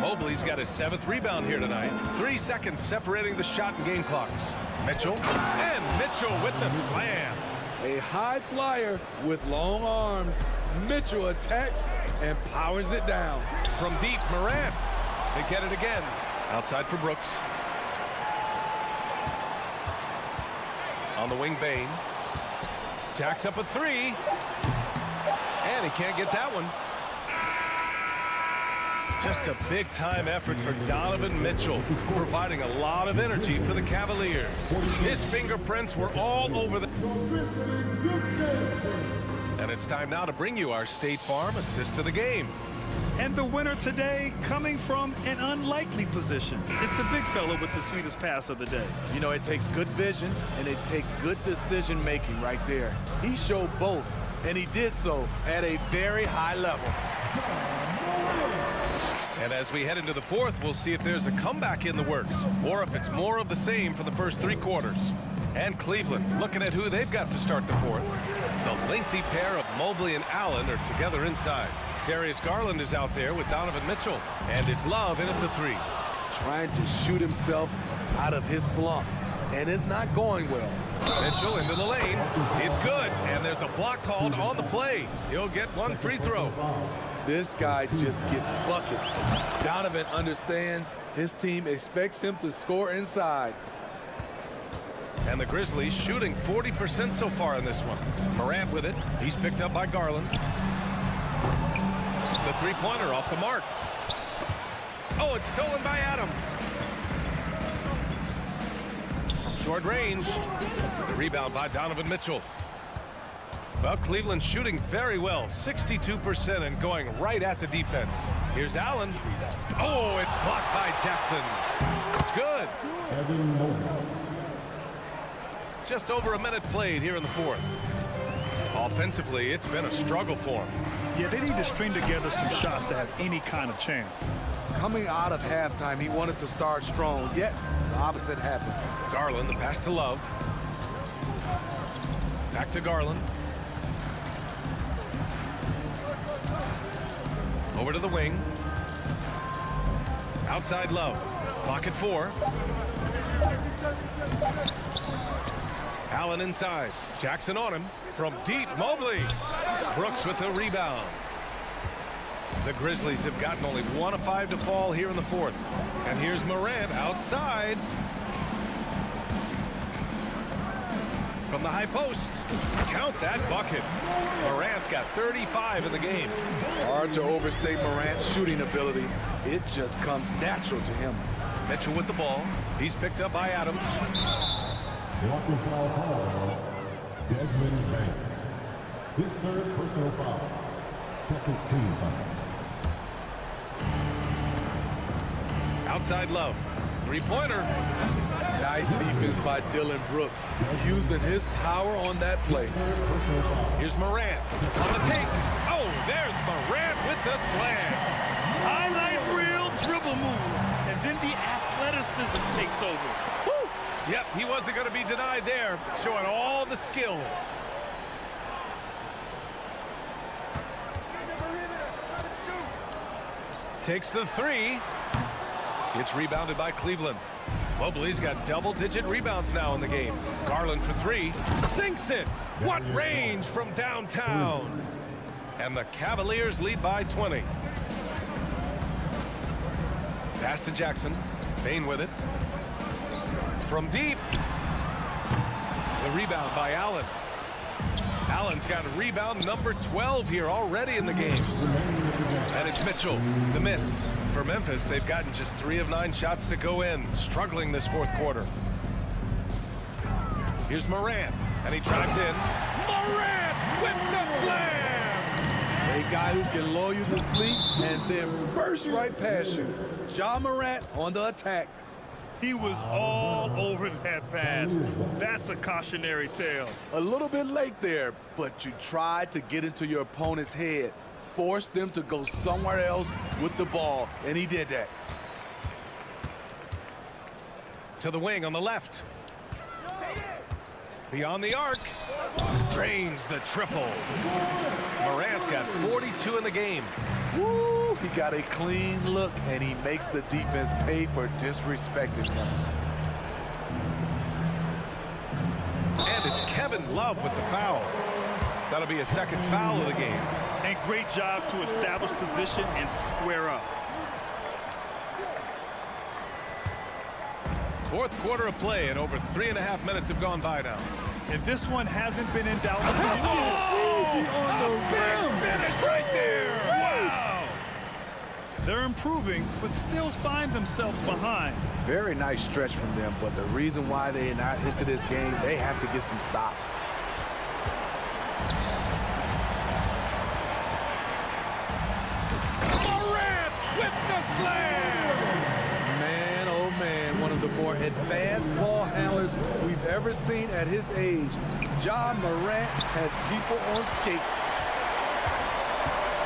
B: Mobley's got his 7th rebound here tonight. 3 seconds separating the shot and game clocks. Mitchell. And Mitchell with the slam.
L: A high flyer with long arms. Mitchell attacks and powers it down.
B: From deep, Morant. They get it again. Outside for Brooks. On the wing, Bane. Jacks up a 3. And he can't get that one. Just a big-time effort for Donovan Mitchell, providing a lot of energy for the Cavaliers. His fingerprints were all over the... And it's time now to bring you our State Farm assist of the game.
C: And the winner today coming from an unlikely position. It's the big fella with the sweetest pass of the day.
L: You know, it takes good vision and it takes good decision-making right there. He showed both, and he did so at a very high level.
B: And as we head into the fourth, we'll see if there's a comeback in the works or if it's more of the same for the first 3 quarters. And Cleveland looking at who they've got to start the fourth. The lengthy pair of Mobley and Allen are together inside. Darius Garland is out there with Donovan Mitchell. And it's Love in at the three.
L: Trying to shoot himself out of his slump. And it's not going well.
B: Mitchell into the lane. It's good. And there's a block called on the play. He'll get one free throw.
L: This guy just gets buckets. Donovan understands his team expects him to score inside.
B: And the Grizzlies shooting 40% so far in this one. Morant with it. He's picked up by Garland. The three-pointer off the mark. Oh, it's stolen by Adams. From short range. The rebound by Donovan Mitchell. Well, Cleveland's shooting very well, 62% and going right at the defense. Here's Allen. Oh, it's blocked by Jackson. It's good. Just over a minute played here in the fourth. Offensively, it's been a struggle for him.
C: Yeah, they need to string together some shots to have any kind of chance.
L: Coming out of halftime, he wanted to start strong, yet the opposite happened.
B: Garland, the pass to Love. Back to Garland. Over to the wing. Outside Love. Clock at 4. Allen inside. Jackson on him. From deep, Mobley. Brooks with the rebound. The Grizzlies have gotten only 1 of 5 to fall here in the fourth. And here's Morant outside. From the high post. Count that bucket. Morant's got 35 in the game.
L: Hard to overstate Morant's shooting ability. It just comes natural to him.
B: Mitchell with the ball. He's picked up by Adams.
D: Walking foul call. Desmond Bain. His third personal foul. Second team foul.
B: Outside Love. Three-pointer.
L: Nice defense by Dylan Brooks, using his power on that play.
B: Here's Morant on the take. Oh, there's Morant with the slam.
C: Highlight reel dribble move, and then the athleticism takes over.
B: Woo. Yep, he wasn't going to be denied there, showing all the skill. Takes the three. It's rebounded by Cleveland. Mobley's got double-digit rebounds now in the game. Garland for three. Sinks it. What range from downtown. And the Cavaliers lead by 20. Pass to Jackson. Bain with it. From deep. The rebound by Allen. Allen's got rebound number 12 here already in the game. And it's Mitchell. The miss. For Memphis, they've gotten just 3 of 9 shots to go in, struggling this fourth quarter. Here's Morant, and he drives in. Morant with the slam!
L: A guy who can lull you to sleep and then burst right past you. Ja Morant on the attack.
C: He was all over that pass. That's a cautionary tale.
L: A little bit late there, but you tried to get into your opponent's head. Forced them to go somewhere else with the ball, and he did that.
B: To the wing on the left. Beyond the arc. Drains the triple. Morant's got 42 in the game.
L: Woo! He got a clean look, and he makes the defense pay for disrespecting him.
B: And it's Kevin Love with the foul. That'll be a second foul of the game.
C: And great job to establish position and square up.
B: Fourth quarter of play, and over 3.5 minutes have gone by now.
C: And this one hasn't been in doubt.
B: Big finish right there. Wow.
C: They're improving, but still find themselves behind.
L: Very nice stretch from them, but the reason why they are not into this game, they have to get some stops. The more advanced ball handlers we've ever seen at his age. Ja Morant has people on skates.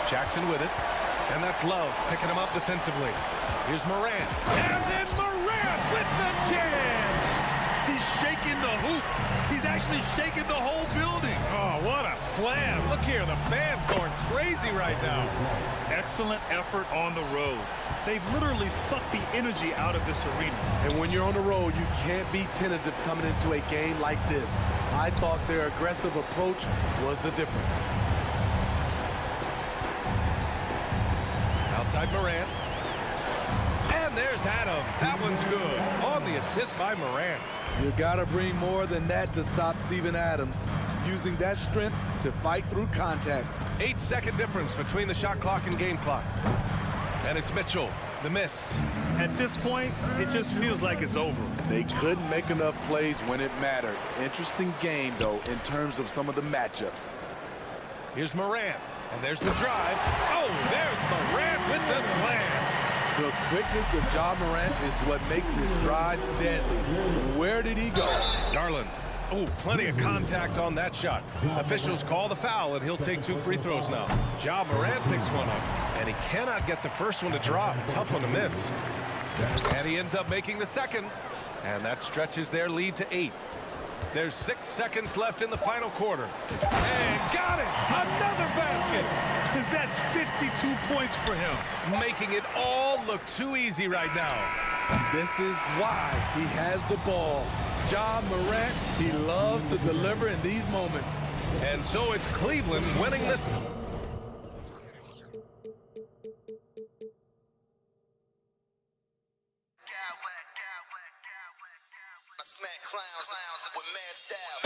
B: Jackson with it, and that's Love picking him up defensively. Here's Morant, and then Morant with the jam.
C: He's shaking the hoop. He's actually shaking the whole building.
B: Oh, what a slam. Look here, the fans going crazy right now.
C: Excellent effort on the road. They've literally sucked the energy out of this arena.
L: And when you're on the road, you can't be tentative coming into a game like this. I thought their aggressive approach was the difference.
B: Outside Morant. And there's Adams. That one's good. On the assist by Morant.
L: You gotta bring more than that to stop Steven Adams. Using that strength to fight through contact.
B: 8-second difference between the shot clock and game clock. And it's Mitchell, the miss.
C: At this point, it just feels like it's over.
L: They couldn't make enough plays when it mattered. Interesting game, though, in terms of some of the matchups.
B: Here's Morant, and there's the drive. Oh, there's Morant with the slam.
L: The quickness of Ja Morant is what makes his drives deadly. Where did he go?
B: Garland. Oh, plenty of contact on that shot. Officials call the foul, and he'll take 2 free throws now. Ja Morant picks one up, and he cannot get the first one to drop. Tough one to miss. And he ends up making the second, and that stretches their lead to 8. There's 6 seconds left in the final quarter. And got it! Another basket!
C: That's 52 points for him.
B: Making it all look too easy right now.
L: This is why he has the ball. Ja Morant, he loves to deliver in these moments.
B: And so it's Cleveland winning this.
F: Smack clowns with mad style.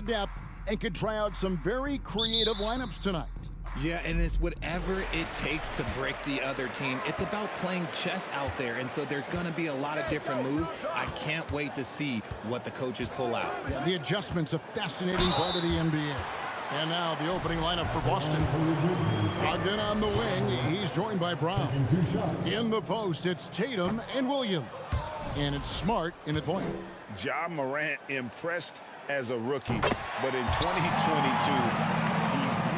G: of depth and could try out some very creative lineups tonight.
A: Yeah, and it's whatever it takes to break the other team. It's about playing chess out there, and so there's going to be a lot of different moves. I can't wait to see what the coaches pull out.
G: Yeah, the adjustment's a fascinating part of the NBA. And now the opening lineup for Boston. Brogdon on the wing. He's joined by Brown. In the post, it's Tatum and Williams. And it's Smart in the point.
H: Ja Morant impressed as a rookie, but in 2022,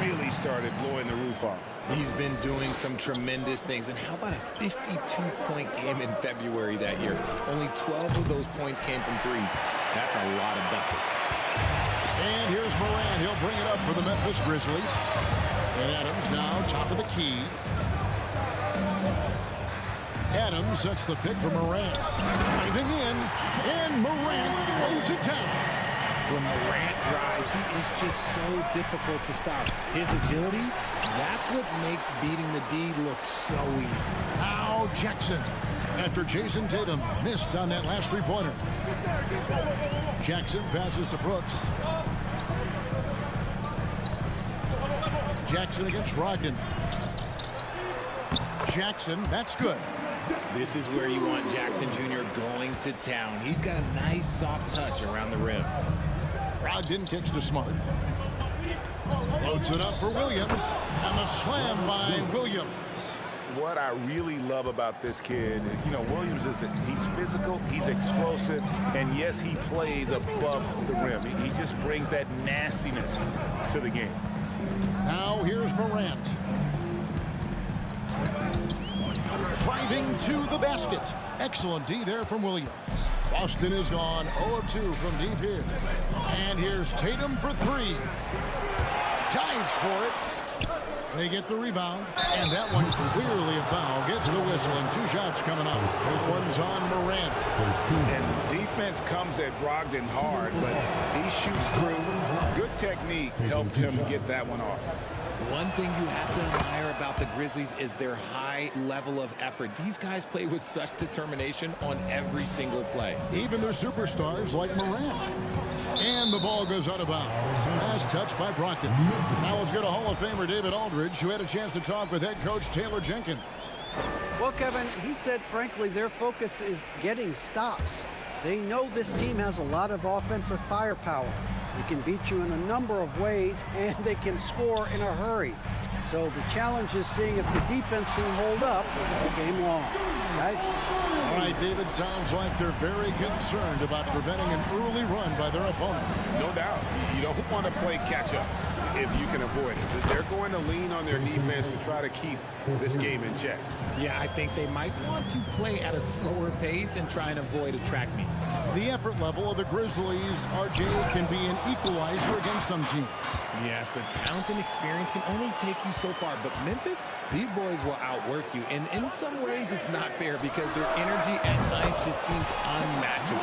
H: he really started blowing the roof off.
A: He's been doing some tremendous things. And how about a 52-point game in February that year? Only 12 of those points came from threes. That's a lot of buckets.
G: And here's Morant. He'll bring it up for the Memphis Grizzlies. And Adams now top of the key. Adams sets the pick for Morant. Diving in, and Morant throws it down.
A: When Morant drives, he is just so difficult to stop. His agility, that's what makes beating the D look so easy.
G: Now Jackson, after Jason Tatum missed on that last three-pointer. Jackson passes to Brooks. Jackson against Brogdon. Jackson, that's good.
A: This is where you want Jackson Jr. going to town. He's got a nice soft touch around the rim.
G: Brogdon kicks to Smart. Loads it up for Williams. And the slam by Williams.
H: What I really love about this kid, Williams he's physical, he's explosive, and yes, he plays above the rim. He just brings that nastiness to the game.
G: Now here's Morant. Driving to the basket. Excellent D there from Williams. Boston is gone 0 of 2 from deep here. And here's Tatum for three. Dives for it. They get the rebound. And that one clearly a foul. Gets the whistle and 2 shots coming up. This one's on Morant.
H: And defense comes at Brogdon hard, but he shoots through. Good technique helped him get that one off.
A: One thing you have to admire about the Grizzlies is their high level of effort. These guys play with such determination on every single play.
G: Even their superstars like Morant. And the ball goes out of bounds. Pass touched by Brogdon. Now let's go to Hall of Famer David Aldridge, who had a chance to talk with head coach Taylor Jenkins.
J: Well, Kevin, he said, frankly, their focus is getting stops. They know this team has a lot of offensive firepower. They can beat you in a number of ways, and they can score in a hurry. So the challenge is seeing if the defense can hold up all game long. Guys?
G: All right, David, sounds like they're very concerned about preventing an early run by their opponent.
H: No doubt. You don't want to play catch-up if you can avoid it. They're going to lean on their defense to try to keep this game in check.
A: Yeah, I think they might want to play at a slower pace and try and avoid a track meet.
G: The effort level of the Grizzlies, RJ, can be an equalizer against some teams.
A: Yes, the talent and experience can only take you so far, but Memphis, these boys will outwork you. And in some ways, it's not fair because their energy at times just seems unmatchable.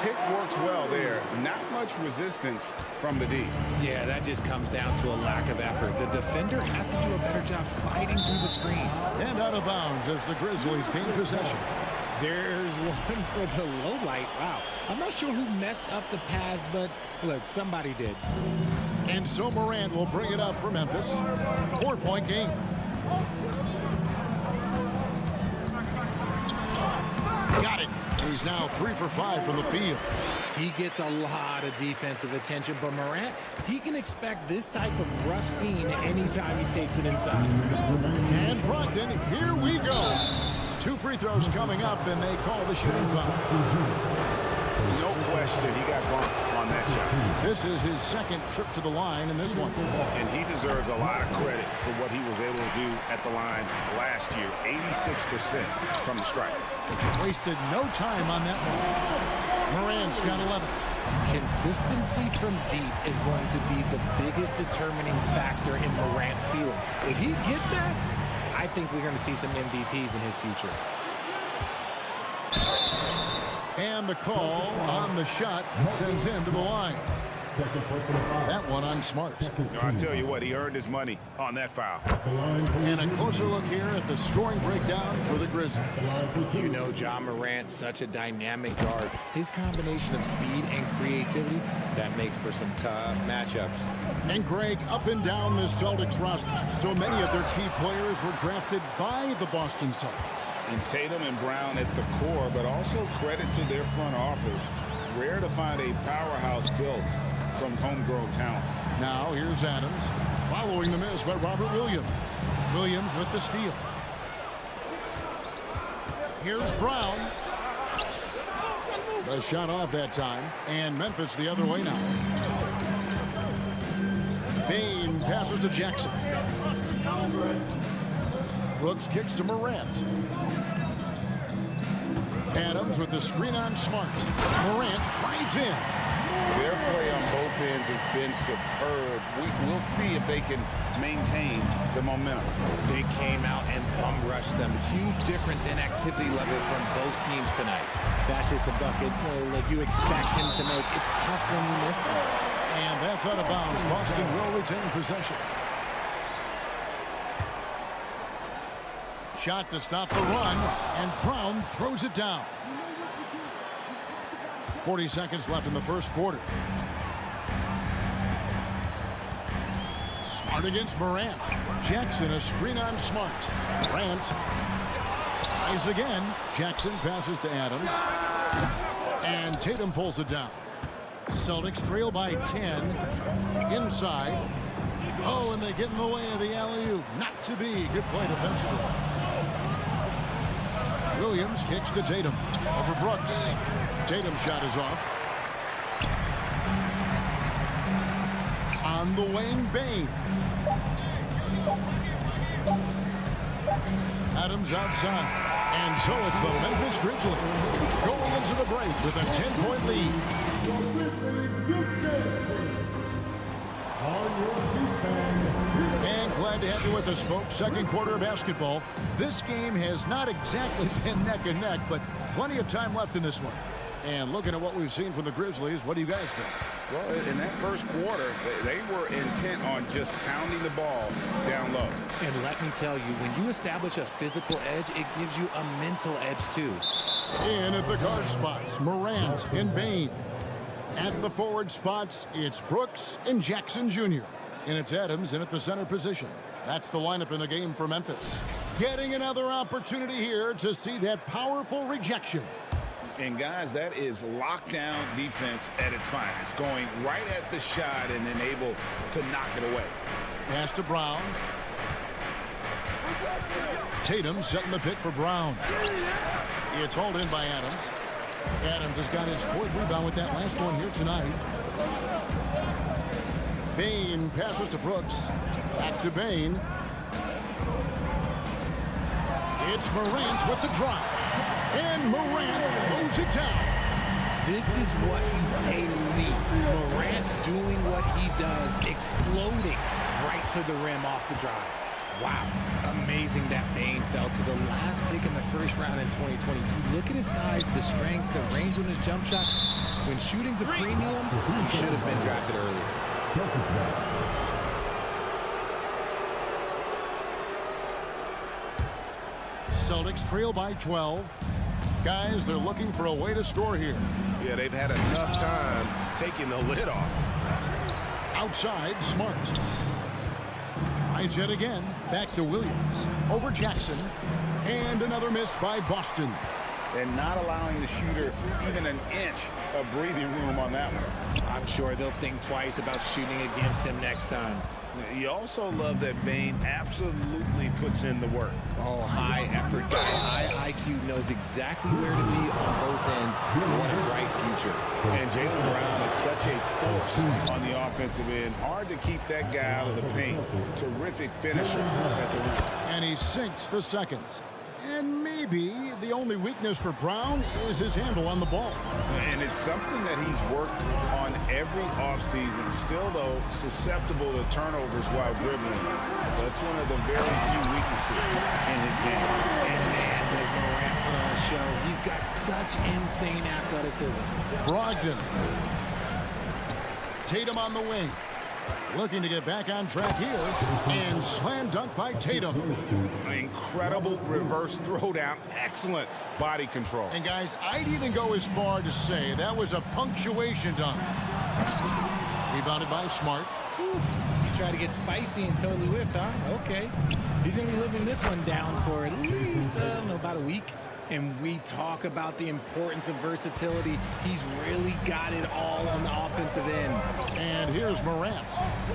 H: Pick works well there. Not much resistance from the D.
A: Yeah, that just comes down to a lack of effort. The defender has to do a better job fighting through the screen.
G: And out of bounds as the Grizzlies gain possession.
A: There's one for the low light. Wow. I'm not sure who messed up the pass, but look, somebody did.
G: And so Morant will bring it up for Memphis. 4-point game. Got it. He's now 3 for 5 from the field.
A: He gets a lot of defensive attention, but Morant, he can expect this type of rough scene anytime he takes it inside.
G: And Brogdon, here we go. 2 free throws coming up, and they call the shooting foul.
H: No question, he got bumped on that shot.
G: This is his second trip to the line in this one.
H: And he deserves a lot of credit for what he was able to do at the line last year. 86% from the stripe.
G: Wasted no time on that one. Morant's got 11.
A: Consistency from deep is going to be the biggest determining factor in Morant's ceiling. If he gets that, I think we're going to see some MVPs in his future.
G: And the call on the shot sends him to the line. That one on Smart.
H: I tell you what, he earned his money on that foul.
G: And a closer look here at the scoring breakdown for the Grizzlies.
A: You know Ja Morant, such a dynamic guard. His combination of speed and creativity, that makes for some tough matchups.
G: And Greg, up and down the Celtics roster, so many of their key players were drafted by the Boston Celtics.
H: And Tatum and Brown at the core, but also credit to their front office. Rare to find a powerhouse built from homegrown talent.
G: Now here's Adams, following the miss by Robert Williams. Williams with the steal. Here's Brown. The shot off that time, and Memphis the other way now. Bane passes to Jackson. Brooks kicks to Morant. Adams with the screen on Smart. Morant drives in.
H: Their play on both ends has been superb. We'll see if they can maintain the momentum.
A: They came out and bum rushed them. Huge difference in activity level from both teams tonight. That's just a bucket like you expect him to make. It's tough when you miss them.
G: And that's out of bounds. Boston will retain possession. Shot to stop the run, and Brown throws it down. 40 seconds left in the first quarter. Smart against Morant. Jackson a screen on Smart. Morant tries again. Jackson passes to Adams. And Tatum pulls it down. Celtics trail by 10. Inside. Oh, and they get in the way of the alley-oop. Not to be. Good play defensively. Williams kicks to Tatum. Over Brooks. Tatum's shot is off. On the wing, Bane. Adams outside. And so it's the Memphis Grizzlies going into the break with a 10-point lead. And glad to have you with us, folks. Second quarter of basketball. This game has not exactly been neck and neck, but plenty of time left in this one. And looking at what we've seen from the Grizzlies, what do you guys think?
H: Well, in that first quarter, they were intent on just pounding the ball down low.
A: And let me tell you, when you establish a physical edge, it gives you a mental edge too.
G: In at the guard spots, Morant and Bane. At the forward spots, it's Brooks and Jackson Jr. And it's Adams in at the center position. That's the lineup in the game for Memphis. Getting another opportunity here to see that powerful rejection.
H: And guys, that is lockdown defense at its finest. Going right at the shot and then able to knock it away.
G: Pass to Brown. Tatum setting the pick for Brown. It's hauled in by Adams. Adams has got his fourth rebound with that last one here tonight. Bane passes to Brooks. Back to Bane. It's Morant with the drop. And Morant throws it down.
A: This is what you pay to see. Morant doing what he does, exploding right to the rim off the drive. Wow, amazing that Bane fell to the last pick in the first round in 2020. You look at his size, the strength, the range on his jump shot. When shooting's a premium, he should have been drafted earlier.
G: Celtics trail by 12. Guys, they're looking for a way to score here.
H: Yeah, they've had a tough time taking the lid off.
G: Outside, Smart. Tries yet again. Back to Williams. Over Jackson. And another miss by Boston.
H: And not allowing the shooter even an inch of breathing room on that one.
A: I'm sure they'll think twice about shooting against him next time.
H: You also love that Bane absolutely puts in the work.
A: Oh, high effort guy, high IQ, knows exactly where to be on both ends. What a bright future.
H: And Jaylen Brown is such a force on the offensive end. Hard to keep that guy out of the paint. Terrific finisher at the rim.
G: And he sinks the second. And maybe the only weakness for Brown is his handle on the ball.
H: And it's something that he's worked on every offseason. Still, though, susceptible to turnovers while dribbling. That's one of the very few weaknesses in his game.
A: And man, does Morant put on a show. He's got such insane athleticism.
G: Brogdon. Tatum on the wing. Looking to get back on track here. And slam dunk by Tatum.
H: An incredible reverse throwdown. Excellent body control.
G: And guys, I'd even go as far to say that was a punctuation dunk. Rebounded by Smart.
A: He tried to get spicy and totally whiffed, huh? Okay. He's going to be living this one down for at least, about a week. And we talk about the importance of versatility. He's really got it all on the offensive end.
G: And here's Morant.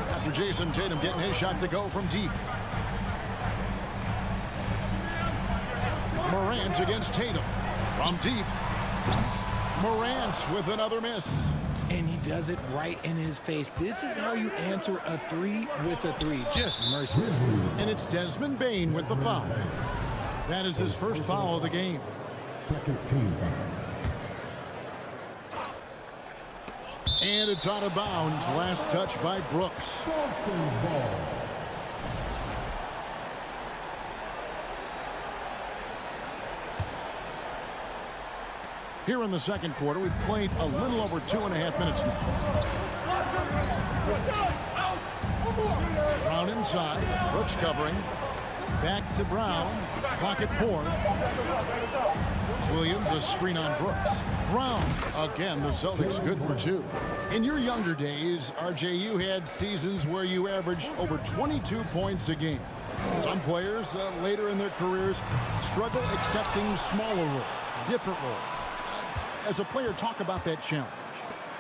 G: After Jason Tatum getting his shot to go from deep. Morant against Tatum. From deep. Morant with another miss.
A: And he does it right in his face. This is how you answer a three with a three. Just merciless.
G: And it's Desmond Bane with the foul. That is his first foul of the game.
D: Second team foul.
G: And it's out of bounds. Last touch by Brooks.
D: Boston's ball.
G: Here in the second quarter, we've played a little over 2.5 minutes now. Brown inside. Brooks covering. Back to Brown. Clock at 4. Williams, a screen on Brooks. Brown. Again, the Celtics good for 2. In your younger days, RJ, you had seasons where you averaged over 22 points a game. Some players later in their careers struggle accepting smaller roles, different roles. As a player, talk about that challenge.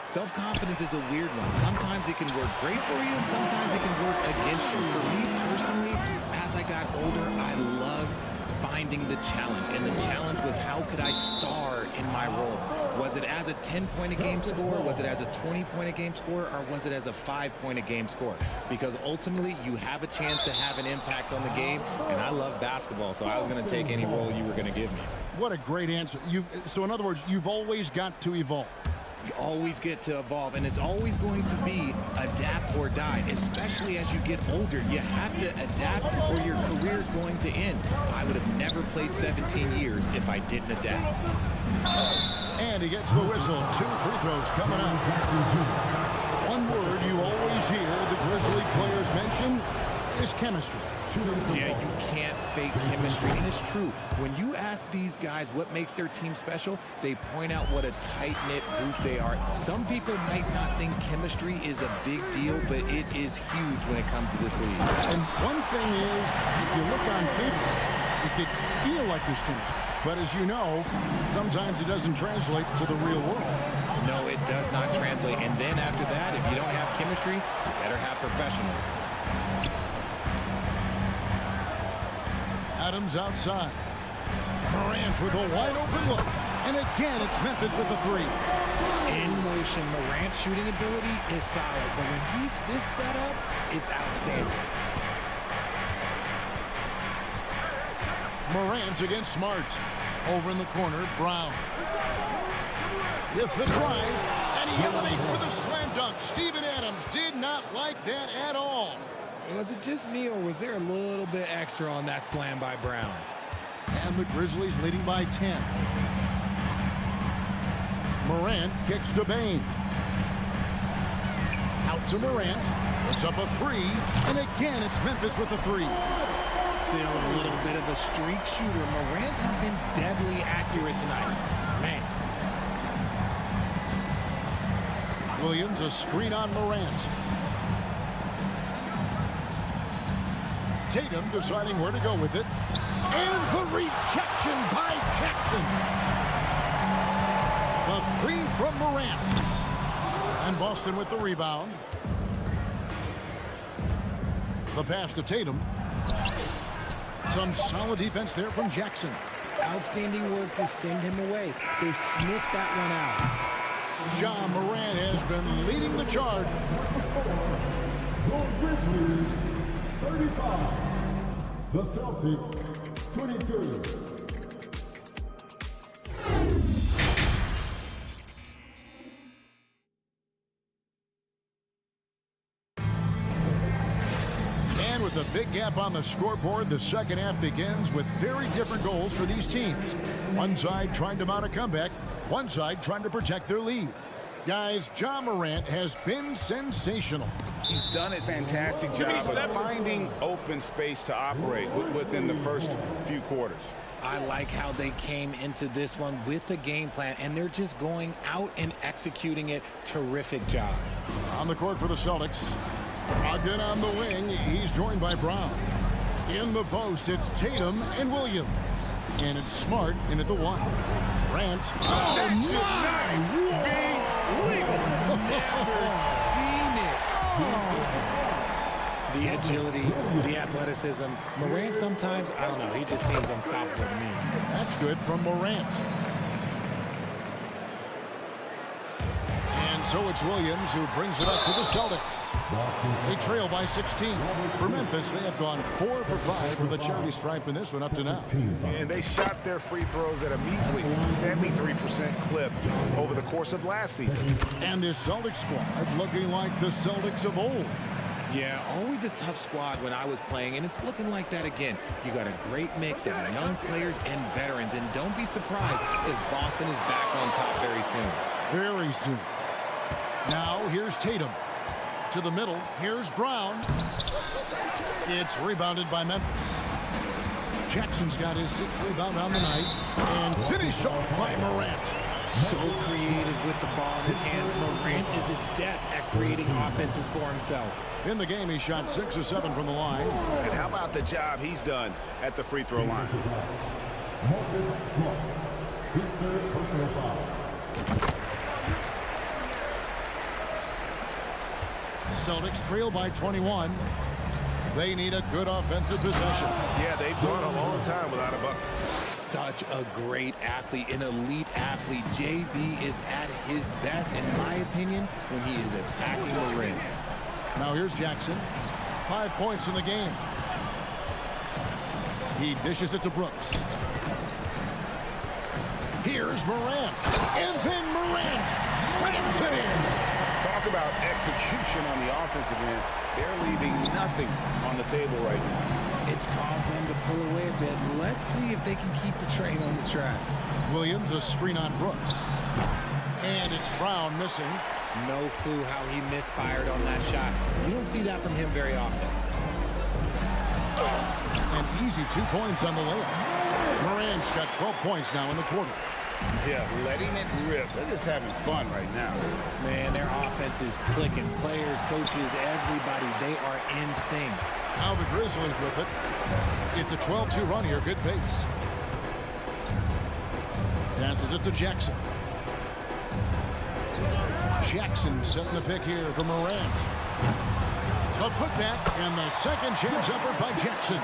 A: Self-confidence is a weird one. Sometimes it can work great for you, and sometimes it can work against you. For me personally, as I got older, I loved finding the challenge. And the challenge was, how could I star in my role? Was it as a 10-point-a-game scorer? Was it as a 20-point-a-game scorer? Or was it as a 5-point-a-game scorer? Because ultimately, you have a chance to have an impact on the game. And I love basketball, so I was going to take any role you were going to give me.
G: What a great answer. So in other words, you've always got to evolve.
A: You always get to evolve, and it's always going to be adapt or die, especially as you get older. You have to adapt or your career's going to end. I would have never played 17 years if I didn't adapt.
G: And he gets the whistle. 2 free throws coming up. One word you always hear the Grizzly players mention is chemistry.
A: Yeah, you can't fake chemistry, and it's true. When you ask these guys what makes their team special, they point out what a tight-knit group they are. Some people might not think chemistry is a big deal, but it is huge when it comes to this league.
G: And one thing is, if you look on paper, it could feel like there's chemistry. But as you know, sometimes it doesn't translate to the real world.
A: No, it does not translate. And then after that, if you don't have chemistry, you better have professionals.
G: Adams outside. Morant with a wide open look. And again, it's Memphis with the 3.
A: In motion, Morant's shooting ability is solid. But when he's this set up, it's outstanding.
G: Morant against Smart. Over in the corner, Brown. With the drive. And he elevates with a slam dunk. Steven Adams did not like that at all.
A: Was it just me, or was there a little bit extra on that slam by Brown?
G: And the Grizzlies leading by 10. Morant kicks to Bane. Out to Morant. It's up a 3. And again, it's Memphis with the 3.
A: Still a little bit of a streak shooter. Morant has been deadly accurate tonight. Man.
G: Williams, a screen on Morant. Tatum deciding where to go with it. And the rejection by Jackson. A 3 from Morant. And Boston with the rebound. The pass to Tatum. Some solid defense there from Jackson.
A: Outstanding work to send him away. They sniffed that one out.
G: Ja Morant has been leading the charge.
D: Grizzlies 35. The Celtics 22.
G: With a big gap on the scoreboard, the second half begins with very different goals for these teams. One side trying to mount a comeback, one side trying to protect their lead. Guys, Ja Morant has been sensational.
H: He's done a fantastic job of finding open space to operate within the first few quarters.
A: I like how they came into this one with a game plan, and they're just going out and executing it. Terrific job.
G: On the court for the Celtics. Again on the wing, he's joined by Brown. In the post, it's Tatum and Williams. And it's Smart in at the one. Grant.
A: Oh, my! Never seen it. The agility, the athleticism. Morant sometimes, I don't know, he just seems unstoppable to me.
G: That's good from Morant. And so it's Williams who brings it up to the Celtics. They trail by 16. For Memphis, they have gone 4 for 5 from the charity stripe in this one up to now.
H: And they shot their free throws at a measly 73% clip over the course of last season.
G: And this Celtics squad looking like the Celtics of old.
A: Yeah, always a tough squad when I was playing, and it's looking like that again. You got a great mix of young players and veterans, and don't be surprised if Boston is back on top very soon.
G: Very soon. Now, here's Tatum. To the middle, here's Brown. It's rebounded by Memphis. Jackson's got his 6th rebound on the night, and finished off by Morant.
A: So creative with the ball in his hands. Morant is adept at creating offenses for himself.
G: In the game, he shot 6 of 7 from the line.
H: And how about the job he's done at the free throw line?
D: Marcus Smart, his 3rd personal foul.
G: Celtics trail by 21. They need a good offensive possession.
H: Yeah, they've gone a long time without a bucket.
A: Such a great athlete, an elite athlete. JB is at his best, in my opinion, when he is attacking the rim.
G: Now here's Jackson. 5 points in the game. He dishes it to Brooks. Here's Morant. And then Morant slams it in.
H: Talk about execution on the offensive end. They're leaving nothing on the table right now.
A: It's caused them to pull away a bit. Let's see if they can keep the train on the tracks.
G: Williams, a screen on Brooks. And it's Brown missing.
A: No clue how he misfired on that shot. You don't see that from him very often.
G: An easy 2 points on the layup. Morant's got 12 points now in the quarter.
H: Yeah, letting it rip. They're just having fun right now.
A: Man, their offense is clicking. Players, coaches, everybody, they are in sync.
G: Now the Grizzlies with it. It's a 12-2 run here. Good pace. Passes it to Jackson. Jackson setting the pick here for Morant. A putback and the second chance effort by Jackson.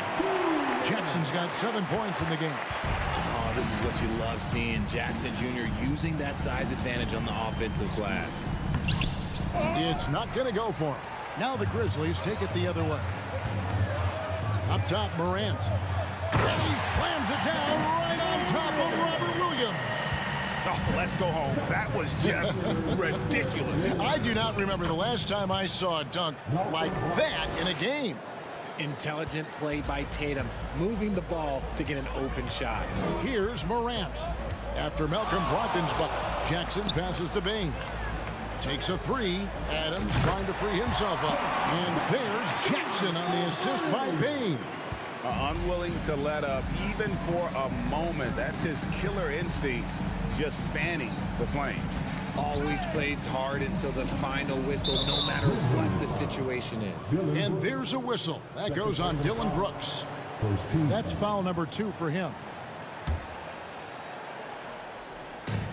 G: Jackson's got 7 points in the game.
A: Oh, this is what you love seeing. Jackson Jr. using that size advantage on the offensive glass.
G: It's not going to go for him. Now the Grizzlies take it the other way. Up top, Morant. And he slams it down right on top of Robert Williams.
H: Oh, let's go home. That was just ridiculous.
G: I do not remember the last time I saw a dunk like that in a game.
A: Intelligent play by Tatum, moving the ball to get an open shot.
G: Here's Morant. After Malcolm Brogdon's bucket, Jackson passes to Bain. Takes a 3. Adams trying to free himself up. And there's Jackson on the assist by Bain.
H: Unwilling to let up even for a moment. That's his killer instinct, just fanning the flames.
A: Always plays hard until the final whistle, no matter what the situation is.
G: And there's a whistle. That goes on Dylan Brooks. That's foul number 2 for him.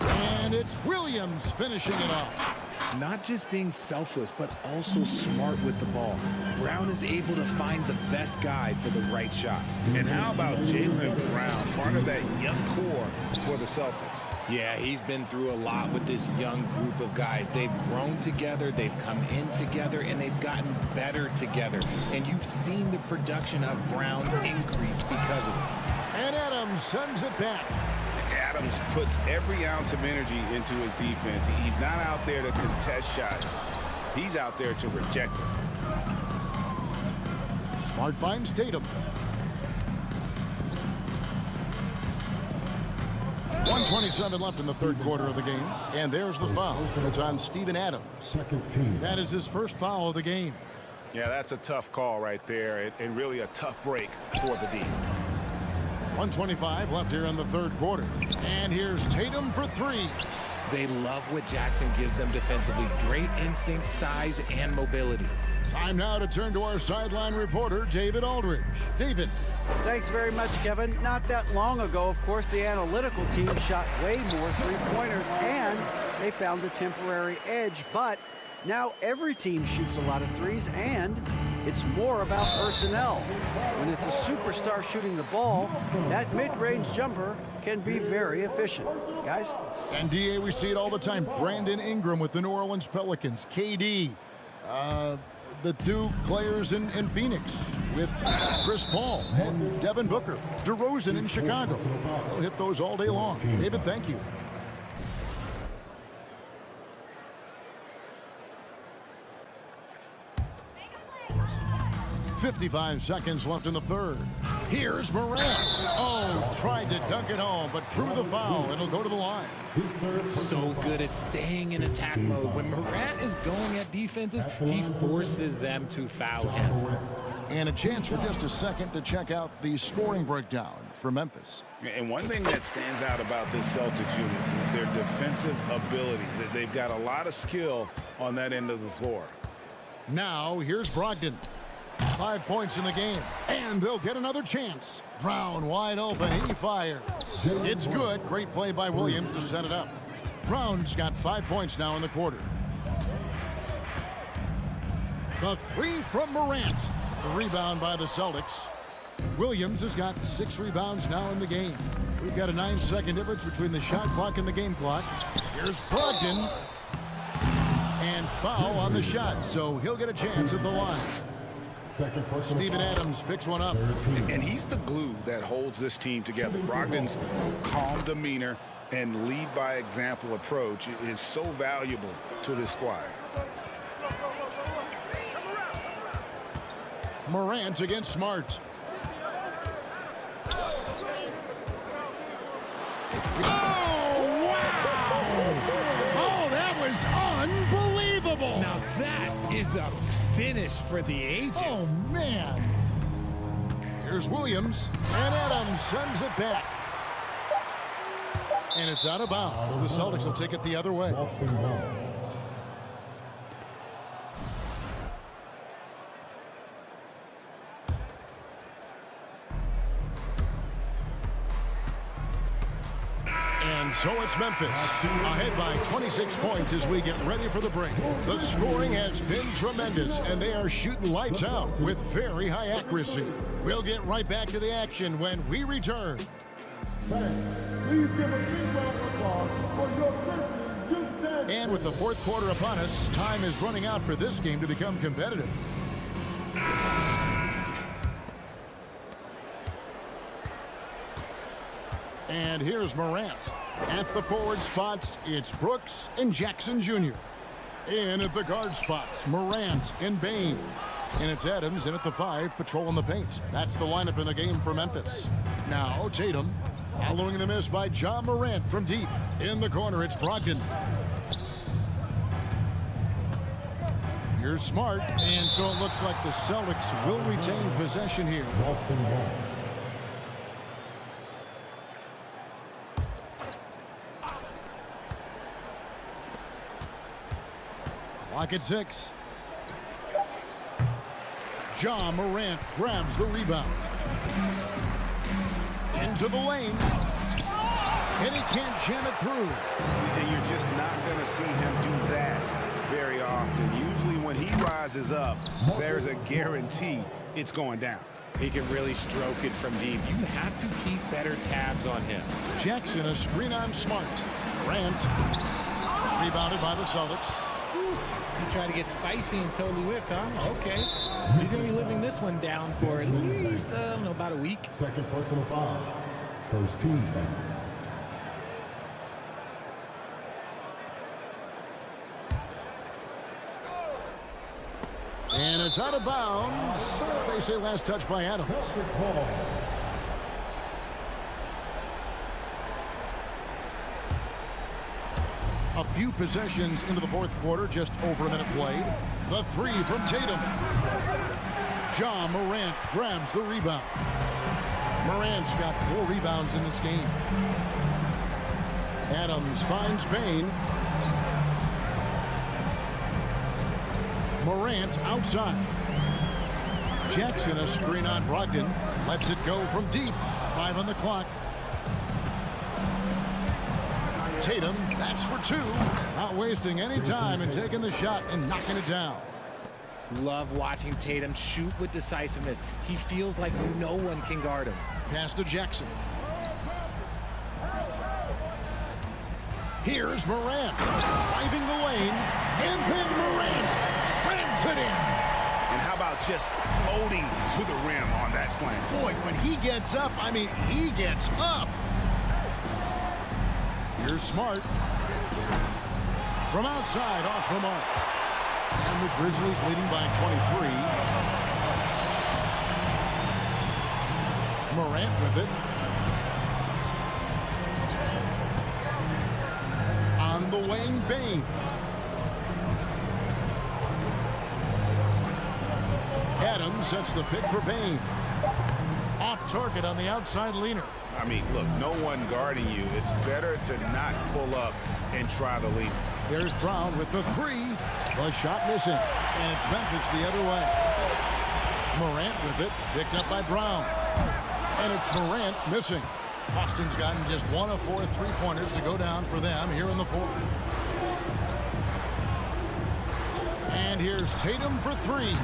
G: And it's Williams finishing it off.
A: Not just being selfless, but also smart with the ball. Brown is able to find the best guy for the right shot.
H: And how about Jaylen Brown, part of that young core for the Celtics?
A: Yeah, he's been through a lot with this young group of guys. They've grown together, they've come in together, and they've gotten better together. And you've seen the production of Brown increase because of it.
G: And Adams sends it back.
H: Adams puts every ounce of energy into his defense. He's not out there to contest shots. He's out there to reject them.
G: Smart finds Tatum. 1:27 left in the third quarter of the game. And there's the foul. It's on Steven Adams.
D: Second team.
G: That is his first foul of the game.
H: Yeah, that's a tough call right there, and really a tough break for the D.
G: 1:25 left here in the third quarter. And here's Tatum for three.
A: They love what Jackson gives them defensively. Great instinct, size, and mobility.
G: Time now to turn to our sideline reporter, David Aldridge. David.
J: Thanks very much, Kevin. Not that long ago, of course, the analytical team shot way more three-pointers, and they found a temporary edge. But now every team shoots a lot of threes, and it's more about personnel. When it's a superstar shooting the ball, that mid-range jumper can be very efficient. Guys?
G: And DA, we see it all the time. Brandon Ingram with the New Orleans Pelicans. KD. The two players in Phoenix with Chris Paul and Devin Booker. DeRozan in Chicago. We'll hit those all day long. David, thank you. .55 seconds left in the third. Here's Morant. Oh, tried to dunk it home, but drew the foul. It'll go to the line.
A: So good at staying in attack mode. When Morant is going at defenses, he forces them to foul him.
G: And a chance for just a second to check out the scoring breakdown for Memphis.
H: And one thing that stands out about this Celtics unit is their defensive abilities. They've got a lot of skill on that end of the floor.
G: Now, here's Brogdon. 5 points in the game, and they'll get another chance. Brown wide open, he fires. It's good. Great play by Williams to set it up. Brown's got 5 points now in the quarter. The three from Morant. The rebound by the Celtics. Williams has got 6 rebounds now in the game. We've got a 9-second difference between the shot clock and the game clock. Here's Brogdon. And foul on the shot, so he'll get a chance at the line. Steven Adams picks one up.
H: And he's the glue that holds this team together. Brogdon's calm demeanor and lead by example approach is so valuable to this squad.
G: Morant against Smart. Oh, wow! Oh, that was unbelievable!
A: Now that is a finish for the ages.
G: Oh, man. Here's Williams, and Adams sends it back. And it's out of bounds. The Celtics will take it the other way. And so it's Memphis, ahead by 26 points as we get ready for the break. The scoring has been tremendous, and they are shooting lights out with very high accuracy. We'll get right back to the action when we return.
D: Please give a big round of applause for your Grizzlies Youth Dance.
G: And with the fourth quarter upon us, time is running out for this game to become competitive. And here's Morant. At the forward spots, it's Brooks and Jackson Jr. In at the guard spots, Morant and Bane. And it's Adams in at the 5, patrolling the paint. That's the lineup in the game for Memphis. Now Tatum, following the miss by John Morant from deep. In the corner, it's Brogdon. Here's Smart, and so it looks like the Celtics will retain possession here. Clock at 6. Ja Morant grabs the rebound. Into the lane. And he can't jam it through.
H: And you're just not going to see him do that very often. Usually when he rises up, there's a guarantee it's going down.
A: He can really stroke it from deep. You have to keep better tabs on him.
G: Jackson, a screen on Smart. Morant, rebounded by the Celtics.
A: He tried to get spicy and totally whiffed, huh? Okay. He's going to be living this one down for at least, I don't know, about a week.
D: Second personal foul. First team foul.
G: And it's out of bounds. They say last touch by Adams. A few possessions into the fourth quarter, just over a minute played. The three from Tatum. Ja Morant grabs the rebound. Morant's got 4 rebounds in this game. Adams finds Bain. Morant outside. Jackson, a screen on Brogdon. Lets it go from deep. 5 on the clock. Tatum, that's for 2. Not wasting any time and taking the shot and knocking it down.
A: Love watching Tatum shoot with decisiveness. He feels like no one can guard him.
G: Pass to Jackson. Here's Morant. Driving the lane. And then Morant slams it in.
H: And how about just floating to the rim on that slam?
G: Boy, when he gets up, I mean, he gets up. Here's Smart. From outside, off the mark. And the Grizzlies leading by 23. Morant with it. On the wing, Bain. Adams sets the pick for Bain. Off target on the outside leaner.
H: I mean, look, no one guarding you. It's better to not pull up and try the lead.
G: There's Brown with the 3. The shot missing. And it's Memphis the other way. Morant with it. Picked up by Brown. And it's Morant missing. Boston's gotten just 1 of 4 3-pointers to go down for them here in the fourth. And here's Tatum for 3.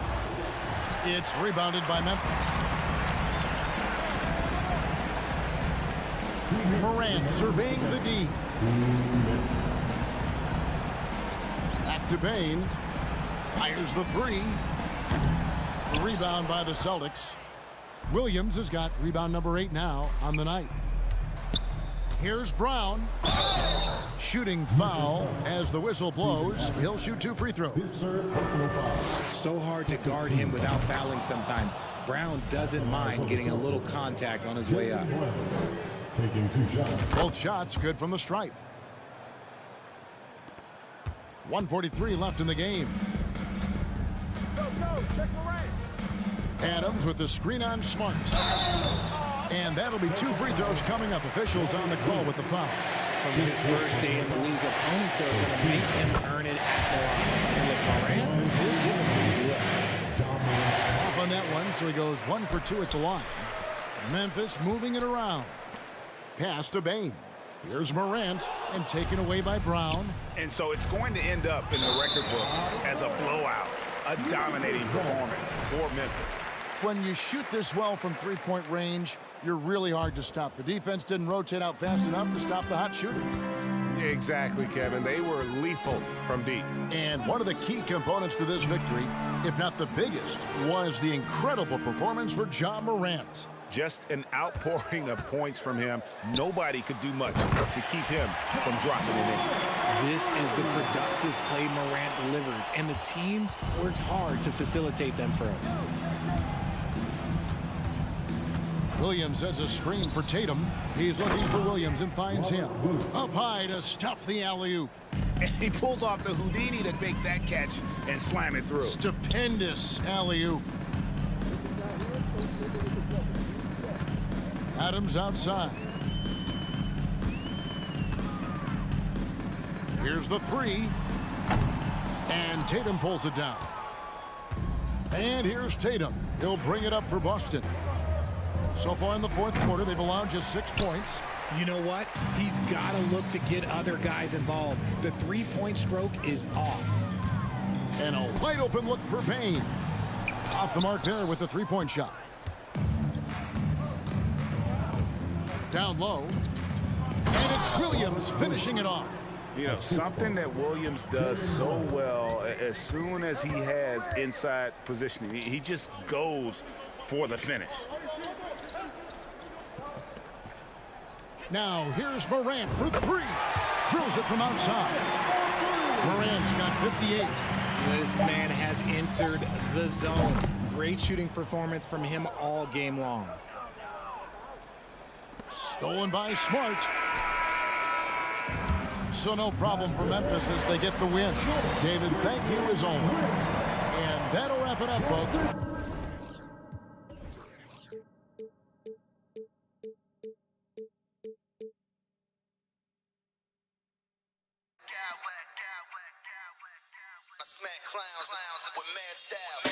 G: It's rebounded by Memphis. Morant surveying the D. Back to Bain. Fires the 3. Rebound by the Celtics. Williams has got rebound number 8 now on the night. Here's Brown. Shooting foul as the whistle blows. He'll shoot 2 free throws.
A: So hard to guard him without fouling sometimes. Brown doesn't mind getting a little contact on his way up.
D: Taking 2 shots.
G: Both shots good from the stripe. 1:43 left in the game. Adams with the screen on Smart. And that'll be 2 free throws coming up. Officials on the call with the foul.
A: From his first day in the league, opponents are going to make him earn it at the line. And with Morant, he'll give him easy look.
G: Off on that one, so he goes 1 for 2 at the line. Memphis moving it around. Pass to Bain. Here's Morant, and taken away by Brown.
H: And so it's going to end up in the record books as a blowout, a dominating performance for Memphis.
G: When you shoot this well from 3-point range, you're really hard to stop. The defense didn't rotate out fast enough to stop the hot shooter.
B: Exactly, Kevin. They were lethal from deep.
G: And one of the key components to this victory, if not the biggest, was the incredible performance for Ja Morant.
H: Just an outpouring of points from him. Nobody could do much to keep him from dropping it in.
A: This is the productive play Morant delivers, and the team works hard to facilitate them for him.
G: Williams sets a screen for Tatum. He's looking for Williams and finds him. Up high to stuff the alley-oop.
H: And he pulls off the Houdini to make that catch and slam it through.
G: Stupendous alley-oop. Adams outside. Here's the 3. And Tatum pulls it down. And here's Tatum. He'll bring it up for Boston. So far in the fourth quarter, they've allowed just 6 points.
A: You know what? He's got to look to get other guys involved. The 3-point stroke is off.
G: And a wide open look for Bain. Off the mark there with the 3-point shot. Down low. And it's Williams finishing it off.
H: You know, something that Williams does so well, as soon as he has inside positioning, he just goes for the finish.
G: Now, here's Morant for 3. Drills it from outside. Morant's got 58.
A: This man has entered the zone. Great shooting performance from him all game long. Stolen by Smart.
G: So no problem for Memphis as they get the win. David, thank you as always. And that'll wrap it up, folks.
F: I smack clowns with mad style.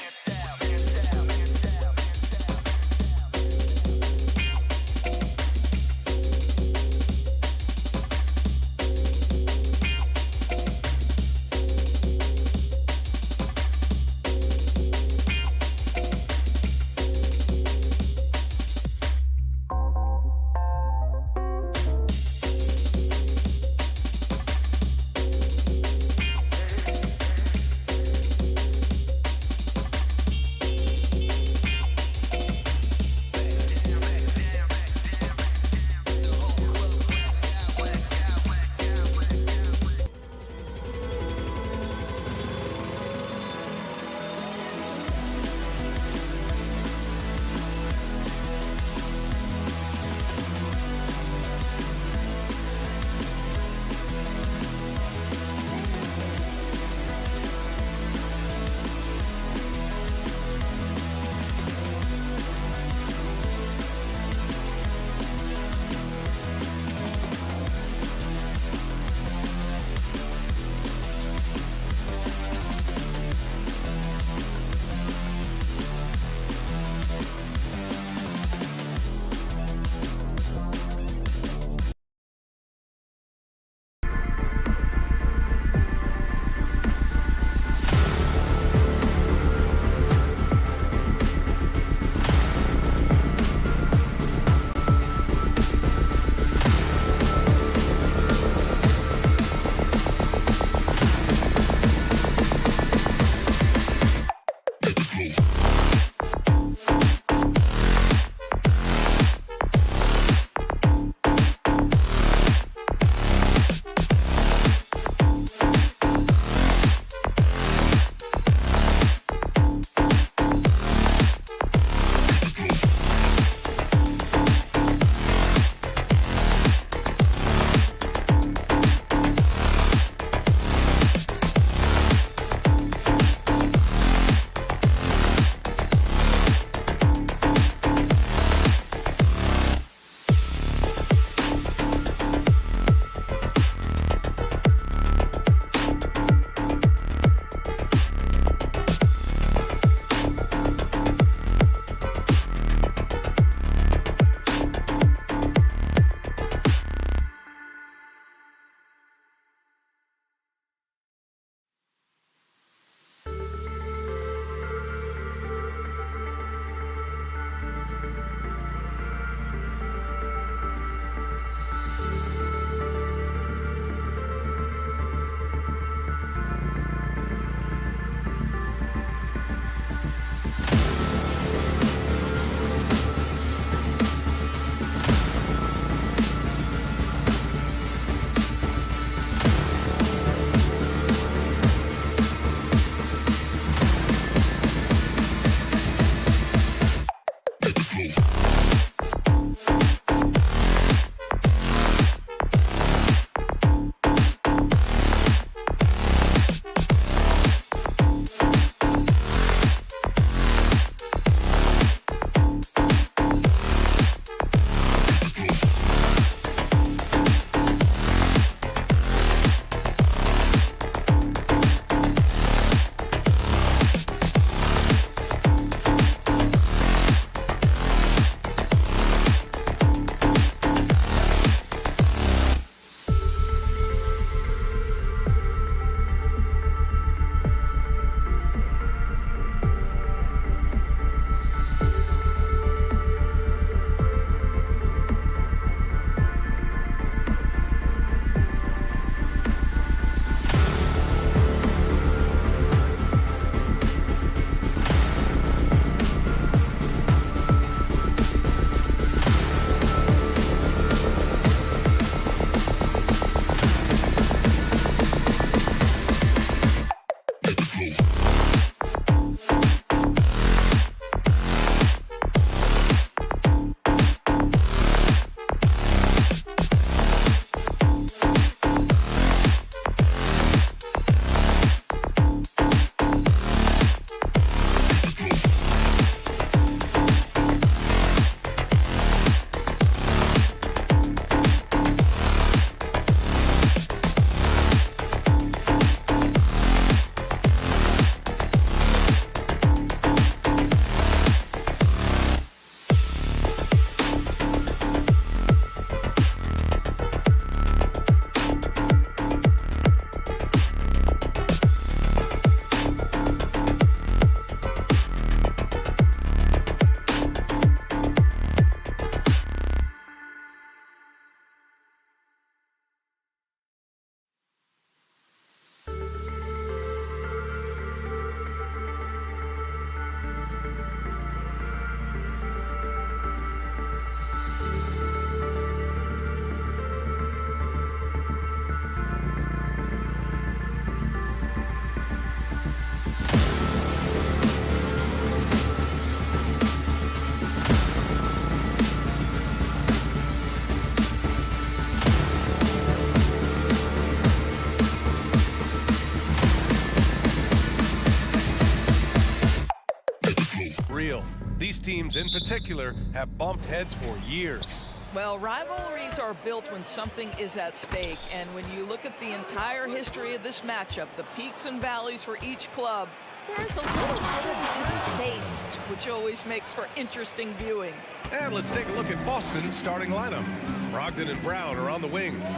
B: teams in particular have bumped heads for years.
I: Well, rivalries are built when something is at stake, and when you look at the entire history of this matchup, the peaks and valleys for each club, there's a little bit of distaste, which always makes for interesting viewing.
B: And let's take a look at Boston's starting lineup. Brogdon and Brown are on the wings.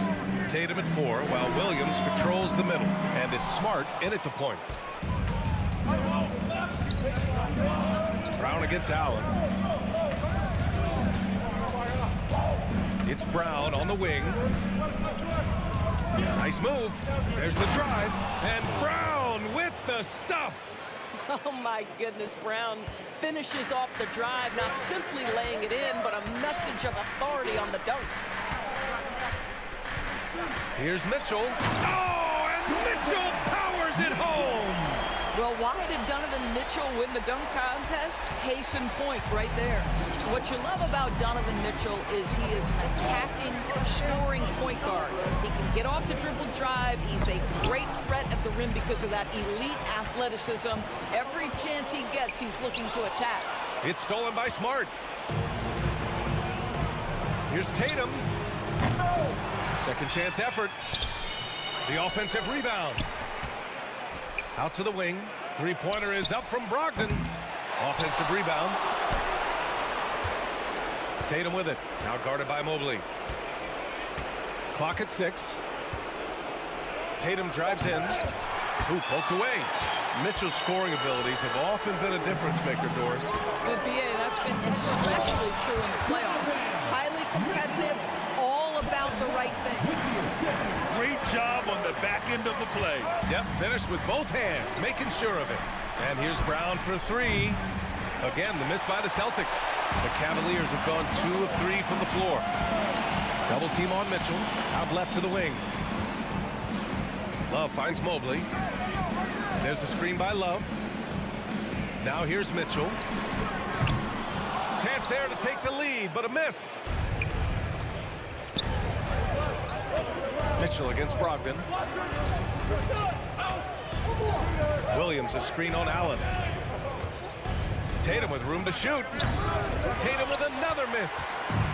B: Tatum at 4, while Williams patrols the middle. And it's Smart in at the point. Brown against Allen. It's Brown on the wing. Nice move. There's the drive. And Brown with the stuff.
K: Oh, my goodness. Brown finishes off the drive, not simply laying it in, but a message of authority on the dunk.
B: Here's Mitchell. Oh, and Mitchell powers it home.
I: Well, why did Donovan Mitchell win the dunk contest? Case in point right there. What you love about Donovan Mitchell is he is an attacking, scoring point guard. He can get off the dribble drive. He's a great threat at the rim because of that elite athleticism. Every chance he gets, he's looking to attack.
B: It's stolen by Smart. Here's Tatum. Second chance effort. The offensive rebound. Out to the wing. Three-pointer is up from Brogdon. Offensive rebound. Tatum with it. Now guarded by Mobley. Clock at 6. Tatum drives in. Ooh, poked away. Mitchell's scoring abilities have often been a difference maker, Doris.
I: But BA, that's been especially true in the playoffs. Highly competitive, all about the right things.
C: Great job on the back end of the play.
B: Yep, finished with both hands, making sure of it. And here's Brown for 3. Again, the miss by the Celtics. The Cavaliers have gone 2 of 3 from the floor. Double team on Mitchell. Out left to the wing. Love finds Mobley. There's a screen by Love. Now here's Mitchell. Chance there to take the lead, but a miss. Mitchell against Brogdon. Williams a screen on Allen. Tatum with room to shoot. Tatum with another miss.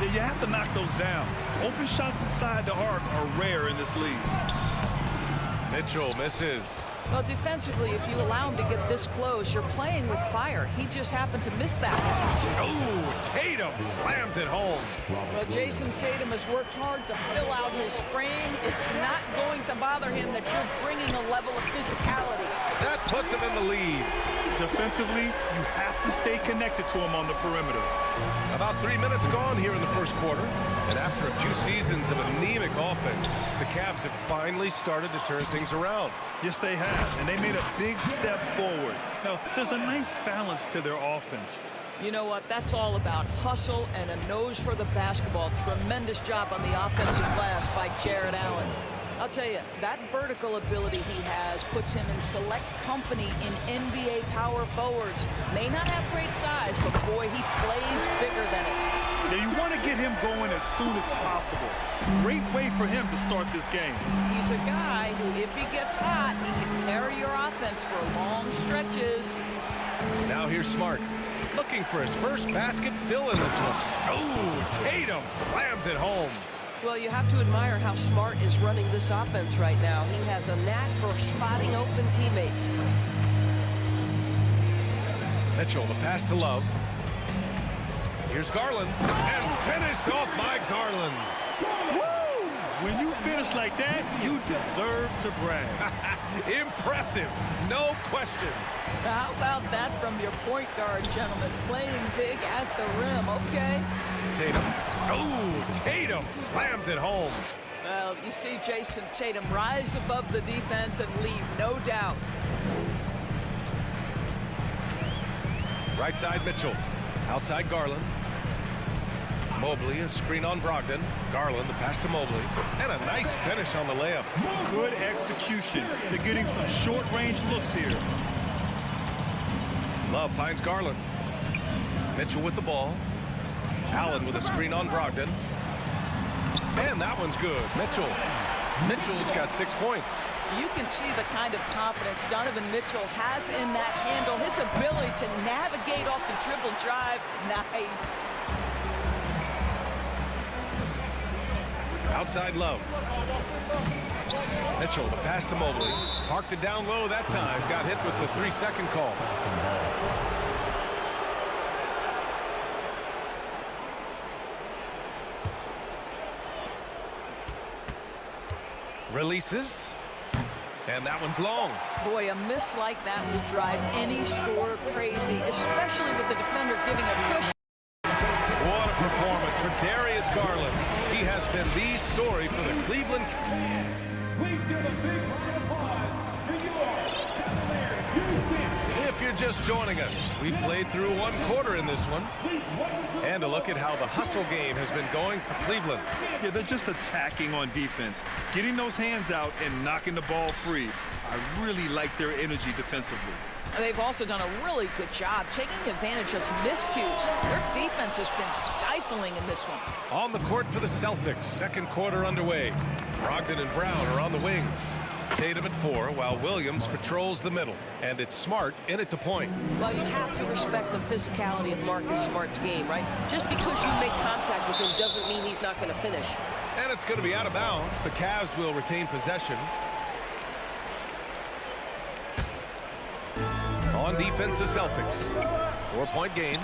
C: Yeah, you have to knock those down. Open shots inside the arc are rare in this league.
B: Mitchell misses.
I: Well, defensively, if you allow him to get this close, you're playing with fire. He just happened to miss that.
B: Oh, Tatum slams it home.
I: Well, Jason Tatum has worked hard to fill out his frame. It's not going to bother him that you're bringing a level of physicality.
B: That puts him in the lead.
C: Defensively, you have to stay connected to him on the perimeter.
B: About 3 minutes gone here in the first quarter. And after a few seasons of anemic offense, the Cavs have finally started to turn things around.
C: Yes, they have, and they made a big step forward. Now, there's a nice balance to their offense.
I: You know what? That's all about hustle and a nose for the basketball. Tremendous job on the offensive glass by Jared Allen. I'll tell you, that vertical ability he has puts him in select company in NBA power forwards. May not have great size, but boy, he plays bigger than it.
C: Yeah, you want to get him going as soon as possible. Great way for him to start this game.
I: He's a guy who, if he gets hot, he can carry your offense for long stretches.
B: Now here's Smart. Looking for his first basket, still in this one. Oh, Tatum slams it home.
I: Well, you have to admire how Smart is running this offense right now. He has a knack for spotting open teammates.
B: Mitchell, the pass to Love. Here's Garland, and finished off by Garland.
C: Woo! When you finish like that, you deserve to brag.
B: Impressive, no question.
I: How about that from your point guard, gentlemen? Playing big at the rim, okay?
B: Tatum. Oh, Tatum slams it home.
I: Well, you see Jason Tatum rise above the defense and lead, no doubt.
B: Right side Mitchell. Outside Garland. Mobley, a screen on Brogdon. Garland, the pass to Mobley. And a nice finish on the layup.
C: Good execution. They're getting some short-range looks here.
B: Love finds Garland. Mitchell with the ball. Allen with a screen on Brogdon. And that one's good. Mitchell's got 6 points.
I: You can see the kind of confidence Donovan Mitchell has in that handle. His ability to navigate off the dribble drive. Nice.
B: Outside Love. Mitchell, the pass to Mobley. Parked it down low that time. Got hit with the 3-second call. Releases. And that one's long.
I: Boy, a miss like that will drive any scorer crazy, especially with the defender giving a push.
B: What a performance for Darius Garland. He has been the story for the Cleveland. Please give a big round of applause to yours. If you're just joining us, we've played through one quarter in this one. And a look at how the hustle game has been going for Cleveland.
C: Yeah, they're just attacking on defense, getting those hands out and knocking the ball free. I really like their energy defensively.
I: They've also done a really good job taking advantage of miscues. Their defense has been stifling in this one.
B: On the court for the Celtics, second quarter underway. Brogdon and Brown are on the wings. Tatum at 4, while Williams patrols the middle. And it's Smart in at the point.
K: Well, you have to respect the physicality of Marcus Smart's game, right? Just because you make contact with him doesn't mean he's not going to finish.
B: And it's going to be out of bounds. The Cavs will retain possession. On defense, the Celtics. 4-point game.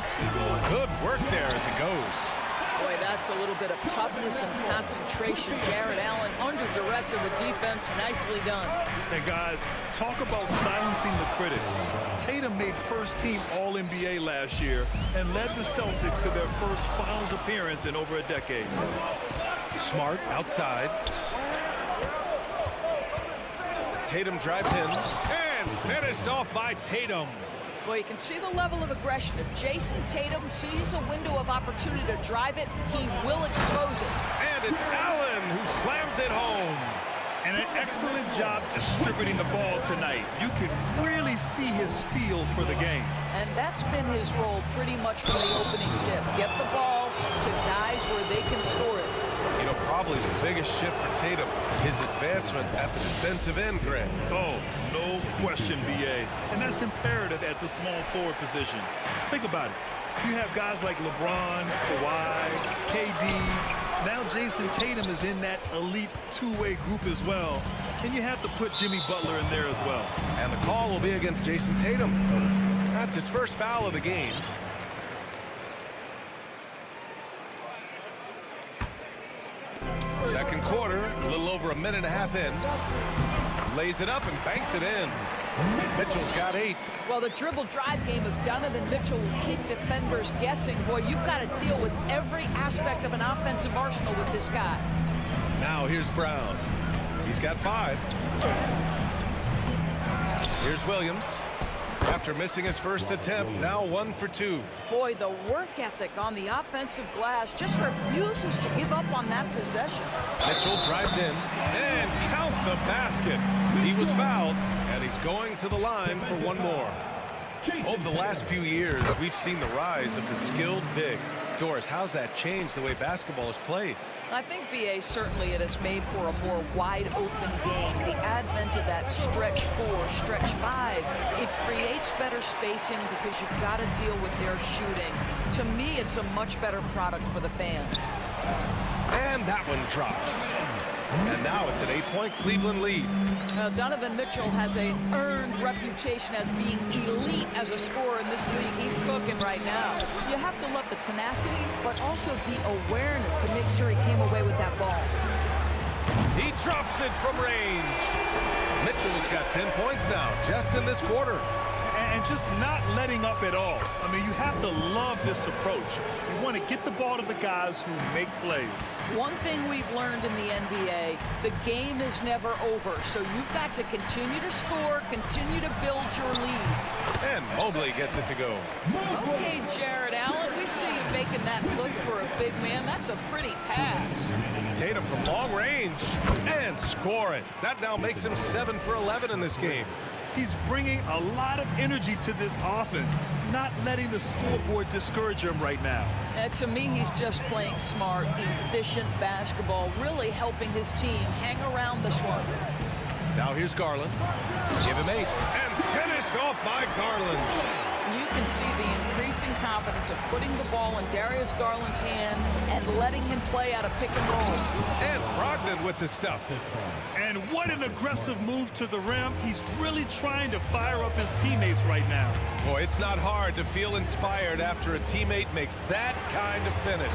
B: Good work there as it goes.
I: Boy, that's a little bit of toughness and concentration. Jared Allen under duress of the defense. Nicely done.
C: Hey, guys, talk about silencing the critics. Tatum made first-team All-NBA last year and led the Celtics to their first finals appearance in over a decade.
B: Smart outside. Tatum drives in and finished off by Tatum.
I: Well, you can see the level of aggression. If Jason Tatum sees a window of opportunity to drive it, he will expose it.
B: And it's Allen who slams it home.
C: And an excellent job distributing the ball tonight. You can really see his feel for the game.
I: And that's been his role pretty much from the opening tip. Get the ball to guys where they can score it.
B: You know, probably the biggest shift for Tatum, his advancement at the defensive end, Grant.
C: Oh, no question, B.A. And that's imperative at the small forward position. Think about it. You have guys like LeBron, Kawhi, KD. Now Jason Tatum is in that elite two-way group as well. And you have to put Jimmy Butler in there as well.
B: And the call will be against Jason Tatum. That's his first foul of the game. Second quarter, a little over a minute and a half in. Lays it up and banks it in. Mitchell's got 8.
I: Well, the dribble drive game of Donovan Mitchell will keep defenders guessing. Boy, you've got to deal with every aspect of an offensive arsenal with this guy.
B: Now here's Brown. He's got 5. Here's Williams. After missing his first attempt, now 1 for 2.
I: Boy, the work ethic on the offensive glass just refuses to give up on that possession.
B: Mitchell drives in and count the basket. He was fouled, and he's going to the line for one more. Over the last few years, we've seen the rise of the skilled big. Doris, how's that changed the way basketball is played?
I: I think, B.A., certainly it has made for a more wide-open game. The advent of that stretch 4, stretch 5, it creates better spacing because you've got to deal with their shooting. To me, it's a much better product for the fans.
B: And that one drops. And now it's an 8-point Cleveland lead.
I: Donovan Mitchell has an earned reputation as being elite as a scorer in this league. He's cooking right now. You have to love the tenacity, but also the awareness to make sure he came away with that ball.
B: He drops it from range. Mitchell's got 10 points now, just in this quarter.
C: And just not letting up at all. I mean, you have to love this approach. You want to get the ball to the guys who make plays.
I: One thing we've learned in the NBA, the game is never over. So you've got to continue to score, continue to build your lead.
B: And Mobley gets it to go.
I: Okay, Jared Allen, we see you making that look for a big man. That's a pretty pass.
B: Tatum from long range and score it. That now makes him 7 for 11 in this game.
C: He's bringing a lot of energy to this offense, not letting the scoreboard discourage him right now.
I: To me, he's just playing smart, efficient basketball, really helping his team hang around this one.
B: Now here's Garland. Give him 8. And finished off by Garland.
I: You can see the increasing confidence of putting the ball in Darius Garland's hand and letting him play out of pick and roll.
B: And Brogdon with the stuff.
C: And what an aggressive move to the rim. He's really trying to fire up his teammates right now.
B: Boy, it's not hard to feel inspired after a teammate makes that kind of finish.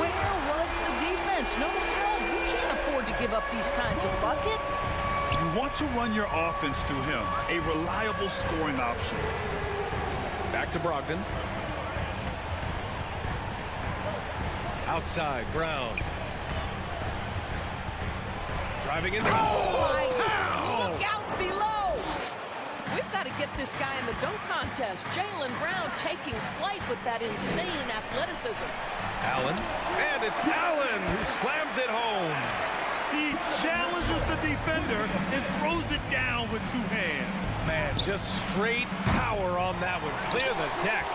I: Where was the defense? No help. You can't afford to give up these kinds of buckets.
C: You want to run your offense through him, a reliable scoring option.
B: Back to Brogdon. Outside, Brown. Driving in.
K: Look out below. We've got to get this guy in the dunk contest. Jaylen Brown taking flight with that insane athleticism.
B: Allen. And it's Allen who slams it home.
C: He challenges the defender and throws it down with 2 hands.
B: Man, just straight power on that one. Clear the deck.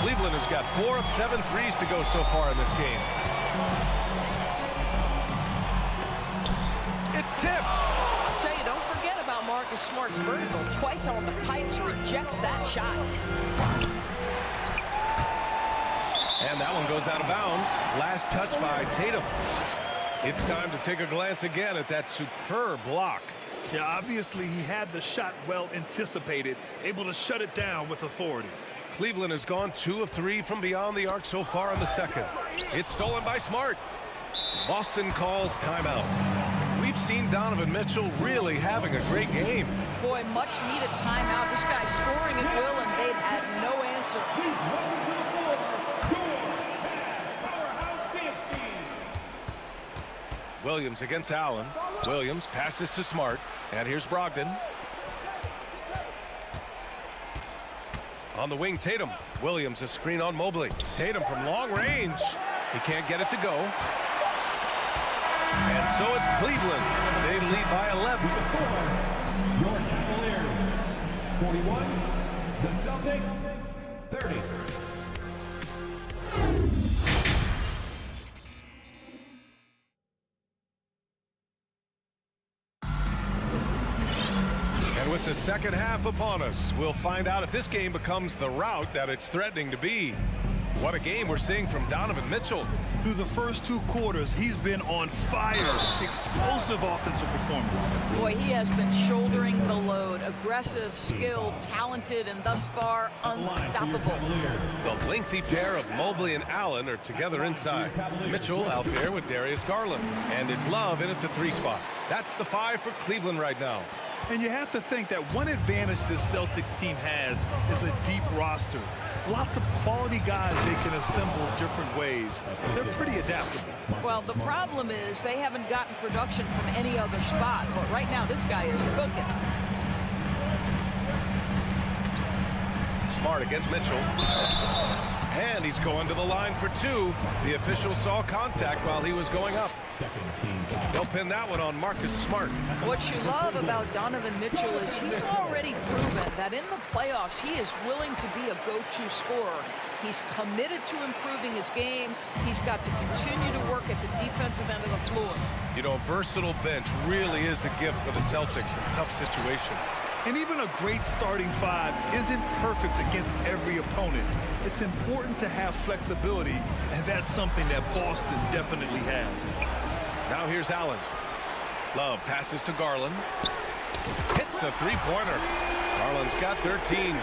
B: Cleveland has got 4 of 7 threes to go so far in this game. It's tipped.
K: I'll tell you, don't forget about Marcus Smart's vertical. Twice on the pipes, rejects that shot.
B: And that one goes out of bounds. Last touch by Tatum. It's time to take a glance again at that superb block.
C: Yeah, obviously he had the shot well anticipated, able to shut it down with authority.
B: Cleveland has gone 2 of 3 from beyond the arc so far in the second. It's stolen by Smart. Boston calls timeout. We've seen Donovan Mitchell really having a great game.
I: Boy, much needed timeout. This guy's scoring at will, and they've had no answer.
B: Williams against Allen. Williams passes to Smart. And here's Brogdon. On the wing, Tatum. Williams a screen on Mobley. Tatum from long range. He can't get it to go. And so it's Cleveland. They lead by 11.
D: The score, your Cavaliers, 41. The Celtics, 30.
B: With the second half upon us, we'll find out if this game becomes the rout that it's threatening to be. What a game we're seeing from Donovan Mitchell.
C: Through the first 2 quarters, he's been on fire. Explosive offensive performance.
I: Boy, he has been shouldering the load. Aggressive, skilled, talented, and thus far unstoppable.
B: The lengthy pair of Mobley and Allen are together inside. Mitchell out there with Darius Garland. And it's Love in at the 3 spot. That's the 5 for Cleveland right now.
C: And you have to think that one advantage this Celtics team has is a deep roster. Lots of quality guys they can assemble different ways. They're pretty adaptable.
I: Well, the problem is they haven't gotten production from any other spot. But right now, this guy is cooking.
B: Smart against Mitchell. And he's going to the line for 2. The official saw contact while he was going up. They'll pin that one on Marcus Smart.
I: What you love about Donovan Mitchell is he's already proven that in the playoffs he is willing to be a go-to scorer. He's committed to improving his game. He's got to continue to work at the defensive end of the floor.
B: You know, a versatile bench really is a gift for the Celtics in tough situations.
C: And even a great starting 5 isn't perfect against every opponent. It's important to have flexibility, and that's something that Boston definitely has.
B: Now here's Allen. Love passes to Garland. Hits the 3-pointer. Garland's got 13.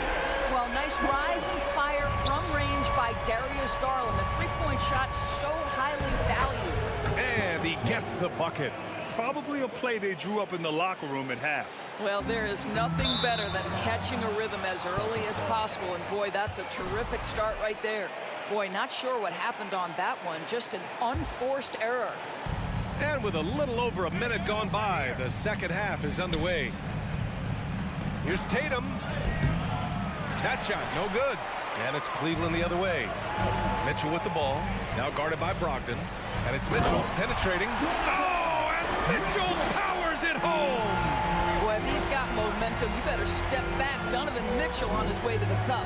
I: Well, nice rise and fire from range by Darius Garland. The 3-point shot so highly valued.
B: And he gets the bucket.
C: Probably a play they drew up in the locker room at half.
I: Well, there is nothing better than catching a rhythm as early as possible. And boy, that's a terrific start right there. Boy, not sure what happened on that one. Just an unforced error.
B: And with a little over a minute gone by, the second half is underway. Here's Tatum. That shot, no good. And it's Cleveland the other way. Mitchell with the ball. Now guarded by Brogdon. And it's Mitchell penetrating. Oh, and Mitchell powers it home.
I: Boy, if he's got momentum, you better step back. Donovan Mitchell on his way to the cup.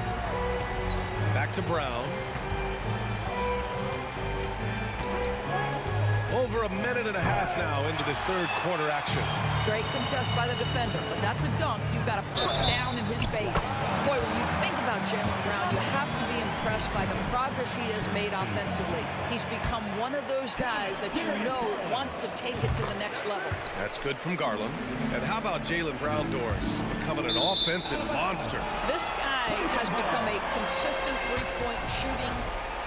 B: Back to Brown. Over a minute and a half now into this third quarter action.
I: Great contest by the defender, but that's a dunk you've got to put down in his face. Boy, when you think about Jaylen Brown, you have to be impressed by the progress he has made offensively. He's become one of those guys that you know wants to take it to the next level.
B: That's good from Garland. And how about Jaylen Brown doors? Becoming an offensive monster.
I: This guy has become a consistent three-point shooting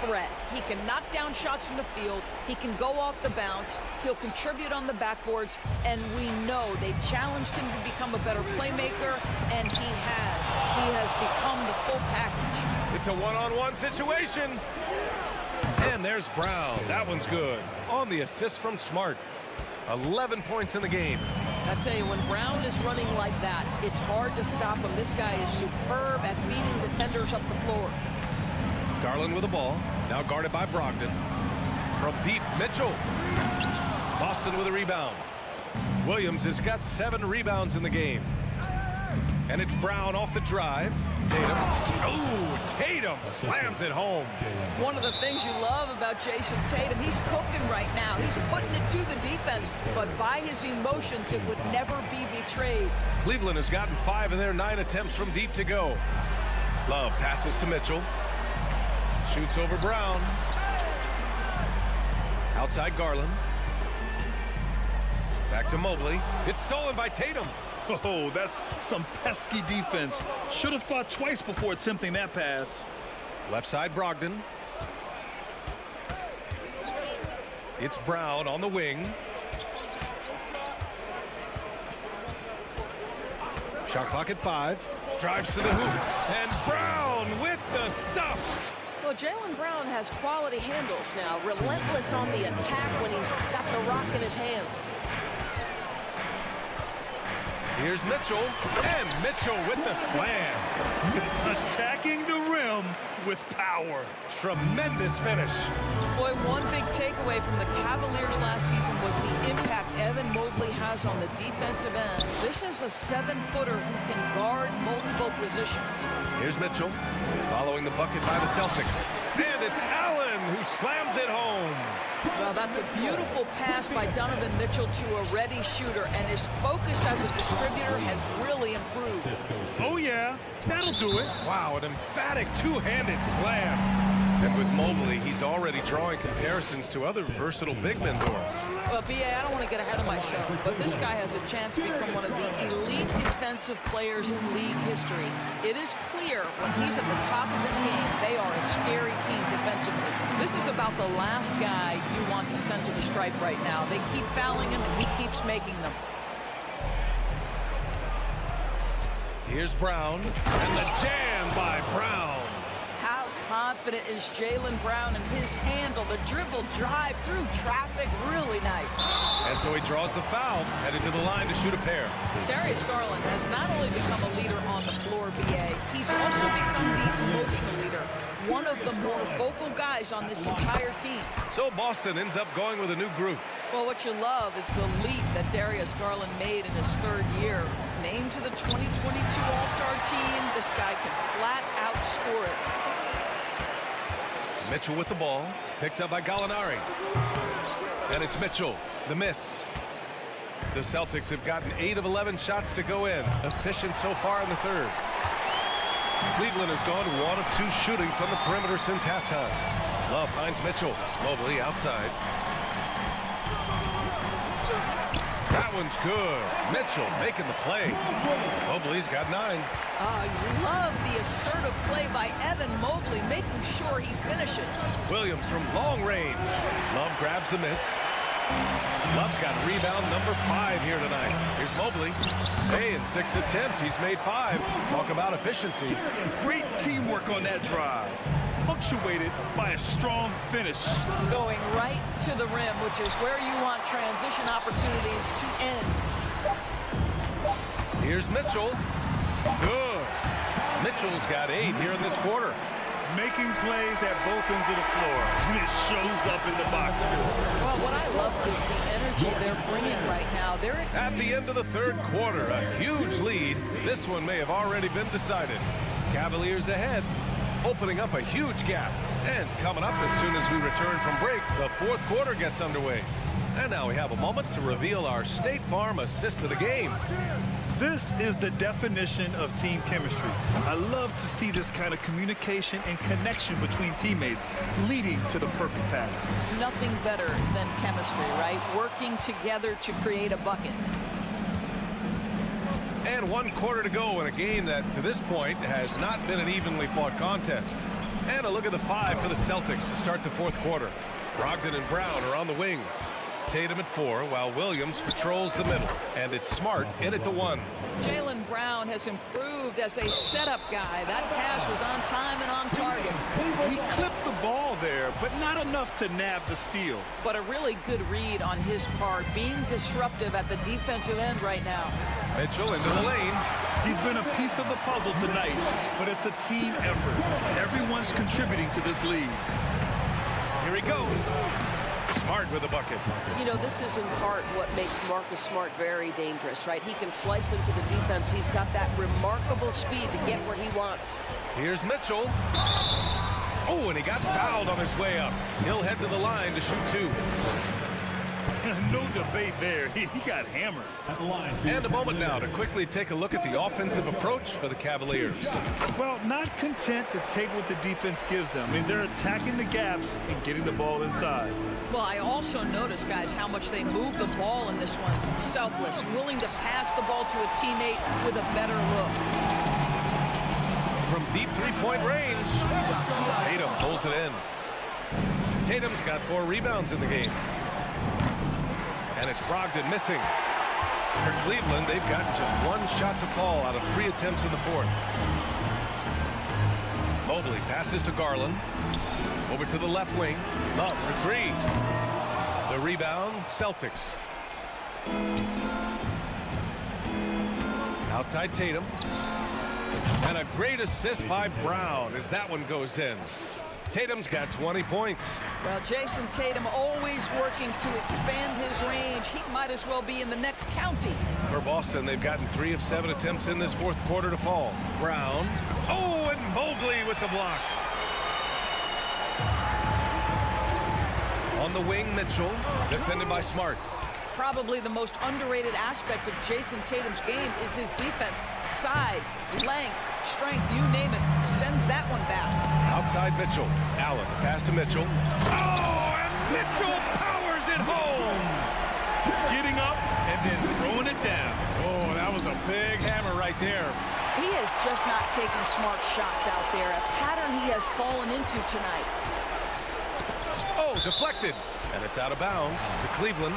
I: threat. He can knock down shots from the field. He can go off the bounce. He'll contribute on the backboards. And we know they challenged him to become a better playmaker, and he has. He has become the full package.
B: It's a one-on-one situation. And there's Brown. That one's good. On the assist from Smart. 11 points in the game.
I: I tell you, when Brown is running like that, it's hard to stop him. This guy is superb at beating defenders up the floor.
B: Garland with the ball. Now guarded by Brogdon. From deep, Mitchell. Boston with a rebound. Williams has got 7 rebounds in the game. And it's Brown off the drive. Tatum. Oh, Tatum slams it home.
I: One of the things you love about Jason Tatum, he's cooking right now. He's putting it to the defense, but by his emotions, it would never be betrayed.
B: Cleveland has gotten 5 of their 9 attempts from deep to go. Love passes to Mitchell. Shoots over Brown. Outside Garland. Back to Mobley. It's stolen by Tatum.
C: Oh, that's some pesky defense. Should have thought twice before attempting that pass.
B: Left side Brogdon. It's Brown on the wing. Shot clock at 5. Drives to the hoop. And Brown with the stuff.
K: Well, Jaylen Brown has quality handles now. Relentless on the attack when he's got the rock in his hands.
B: Here's Mitchell, and Mitchell with the slam.
C: Attacking the rim with power.
B: Tremendous finish.
I: Boy, one big takeaway from the Cavaliers last season was the impact Evan Mobley has on the defensive end. This is a 7-footer who can guard multiple positions.
B: Here's Mitchell, following the bucket by the Celtics. And it's Allen who slams it home.
I: Well, that's a beautiful pass by Donovan Mitchell to a ready shooter, and his focus as a distributor has really improved.
C: Oh, yeah, that'll do it.
B: Wow, an emphatic two-handed slam. And with Mobley, he's already drawing comparisons to other versatile big men doors.
I: Well, B.A., I don't want to get ahead of myself, but this guy has a chance to become one of the elite defensive players in league history. It is clear when he's at the top of his game, they are a scary team defensively. This is about the last guy you want to send to the stripe right now. They keep fouling him, and he keeps making them.
B: Here's Brown, and the jam by Brown.
I: How confident is Jaylen Brown in his handle? The dribble drive through traffic, really nice.
B: And so he draws the foul, headed to the line to shoot a pair.
I: Darius Garland has not only become a leader on the floor, B.A., he's also become the emotional leader. One of the more vocal guys on this entire team.
B: So Boston ends up going with a new group.
I: Well, what you love is the leap that Darius Garland made in his 3rd year. Named to the 2022 All-Star team, this guy can flat out score it.
B: Mitchell with the ball, picked up by Gallinari. And it's Mitchell, the miss. The Celtics have gotten 8 of 11 shots to go in. Efficient so far in the 3rd. Cleveland has gone 1 of 2 shooting from the perimeter since halftime. Love finds Mitchell. Mobley outside. That one's good. Mitchell making the play. Mobley's got 9.
I: You love the assertive play by Evan Mobley, making sure he finishes.
B: Williams from long range. Love grabs the miss. Love's got rebound number 5 here tonight. Here's Mobley. Hey, in 6 attempts, he's made 5. Talk about efficiency.
C: Great teamwork on that drive. Punctuated by a strong finish.
I: Going right to the rim, which is where you want transition opportunities to end.
B: Here's Mitchell. Good. Mitchell's got 8 here in this quarter.
C: Making plays at both ends of the floor. And it shows up in the box score.
I: Well, what I love is the energy they're bringing right now. They're
B: at the end of the 3rd quarter, a huge lead. This one may have already been decided. Cavaliers ahead, opening up a huge gap. And coming up as soon as we return from break, the 4th quarter gets underway. And now we have a moment to reveal our State Farm assist of the game.
C: This is the definition of team chemistry. I love to see this kind of communication and connection between teammates leading to the perfect pass.
I: Nothing better than chemistry, right? Working together to create a bucket.
B: And 1 quarter to go in a game that, to this point, has not been an evenly fought contest. And a look at the 5 for the Celtics to start the 4th quarter. Brogdon and Brown are on the wings. Tatum at 4, while Williams patrols the middle. And it's Smart in at the 1.
I: Jaylen Brown has improved as a setup guy. That pass was on time and on target.
C: He clipped the ball there, but not enough to nab the steal.
I: But a really good read on his part, being disruptive at the defensive end right now.
B: Mitchell into the lane.
C: He's been a piece of the puzzle tonight, but it's a team effort. Everyone's contributing to this lead.
B: Here he goes. Smart with a bucket.
K: You know, this is in part what makes Marcus Smart very dangerous, right? He can slice into the defense. He's got that remarkable speed to get where he wants.
B: Here's Mitchell. Oh, and he got fouled on his way up. He'll head to the line to shoot 2.
C: No debate there. He got hammered.
D: At the line.
B: And a moment now to quickly take a look at the offensive approach for the Cavaliers.
C: Well, not content to take what the defense gives them. I mean, they're attacking the gaps and getting the ball inside.
I: Well, I also noticed, guys, how much they move the ball in this one. Selfless, willing to pass the ball to a teammate with a better look.
B: From deep 3-point range, Tatum pulls it in. Tatum's got 4 rebounds in the game. And it's Brogdon missing. For Cleveland, they've got just 1 shot to fall out of 3 attempts in the 4th. Mobley passes to Garland. Over to the left wing. Love for 3. The rebound, Celtics. Outside Tatum. And a great assist by Brown as that one goes in. Tatum's got 20 points.
I: Well, Jason Tatum always working to expand his range. He might as well be in the next county.
B: For Boston, they've gotten 3 of 7 attempts in this 4th quarter to fall. Brown. Oh, and Mobley with the block. On the wing, Mitchell, defended by Smart.
I: Probably the most underrated aspect of Jason Tatum's game is his defense. Size, length, strength, you name it, sends that one back.
B: Outside Mitchell. Allen, pass to Mitchell. Oh, and Mitchell powers it home.
C: Getting up and then throwing it down.
B: Oh, that was a big hammer right there.
I: He is just not taking smart shots out there, a pattern he has fallen into tonight.
B: Oh, deflected. And it's out of bounds to Cleveland.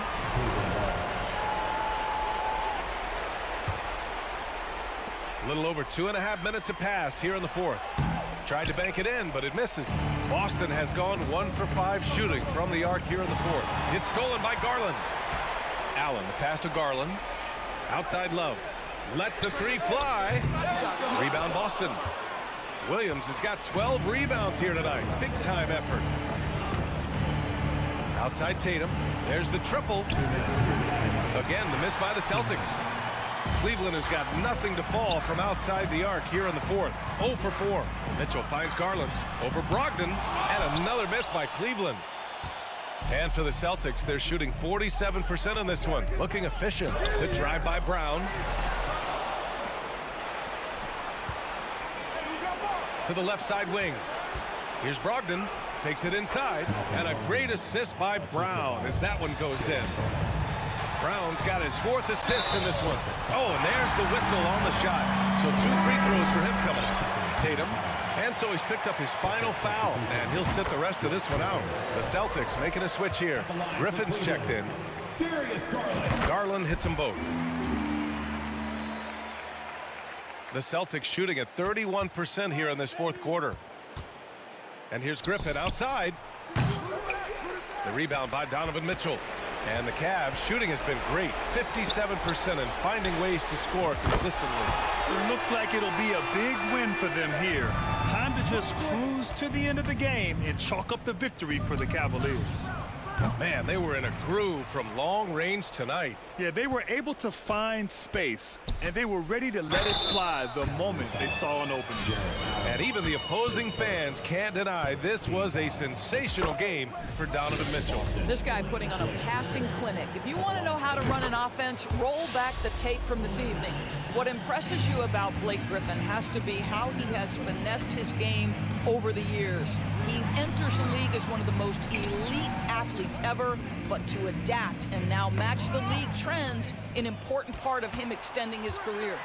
B: A little over 2.5 minutes have passed here in the 4th. Tried to bank it in, but it misses. Boston has gone 1 for 5 shooting from the arc here in the 4th. It's stolen by Garland. Allen, the pass to Garland. Outside Love. Lets the 3 fly. Rebound Boston. Williams has got 12 rebounds here tonight. Big time effort. Outside Tatum. There's the triple. Again, the miss by the Celtics. Cleveland has got nothing to fall from outside the arc here in the 4th. 0 for 4. Mitchell finds Garland over Brogdon, and another miss by Cleveland. And for the Celtics, they're shooting 47% on this one. Looking efficient. The drive by Brown. To the left side wing. Here's Brogdon. Takes it inside. And a great assist by Brown as that one goes in. Brown's got his 4th assist in this one. Oh, and there's the whistle on the shot. So 2 free throws for him coming. Tatum. And so he's picked up his final foul, and he'll sit the rest of this one out. The Celtics making a switch here. Griffin's checked in. Garland hits them both. The Celtics shooting at 31% here in this 4th quarter. And here's Griffin outside. The rebound by Donovan Mitchell. And the Cavs shooting has been great. 57% and finding ways to score consistently.
C: It looks like it'll be a big win for them here. Time to just cruise to the end of the game and chalk up the victory for the Cavaliers.
B: Man, they were in a groove from long range tonight.
C: Yeah, they were able to find space, and they were ready to let it fly the moment they saw an opening.
B: And even the opposing fans can't deny this was a sensational game for Donovan Mitchell.
I: This guy putting on a passing clinic. If you want to know how to run an offense, roll back the tape from this evening. What impresses you about Blake Griffin has to be how he has finessed his game over the years. He enters the league as one of the most elite athletes ever, but to adapt and now match the league trends, an important part of him extending his career.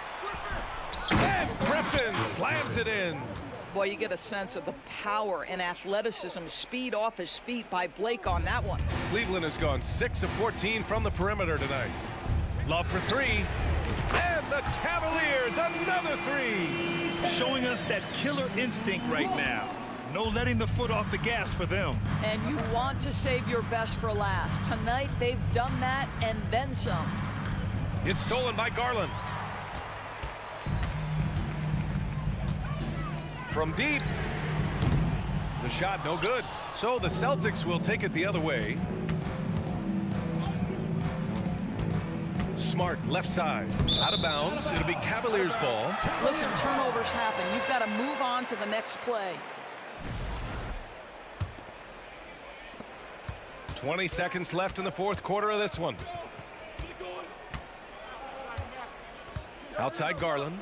B: And Griffin slams it in.
I: Boy, you get a sense of the power and athleticism, speed off his feet by Blake on that one.
B: Cleveland has gone 6 of 14 from the perimeter tonight. Love for three. And the Cavaliers, another three.
C: Showing us that killer instinct right now. No letting the foot off the gas for them.
I: And you want to save your best for last. Tonight, they've done that and then some.
B: It's stolen by Garland. From deep. The shot no good. So the Celtics will take it the other way. Smart left side. Out of bounds. It'll be Cavaliers ball.
I: Listen, turnovers happen. You've got to move on to the next play.
B: 20 seconds left in the fourth quarter of this one. Outside Garland.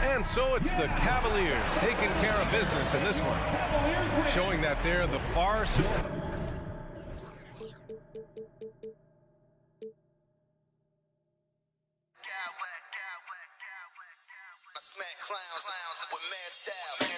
B: And so it's the Cavaliers taking care of business in this one, showing that they're the far superior.
F: Smack clowns with mad style.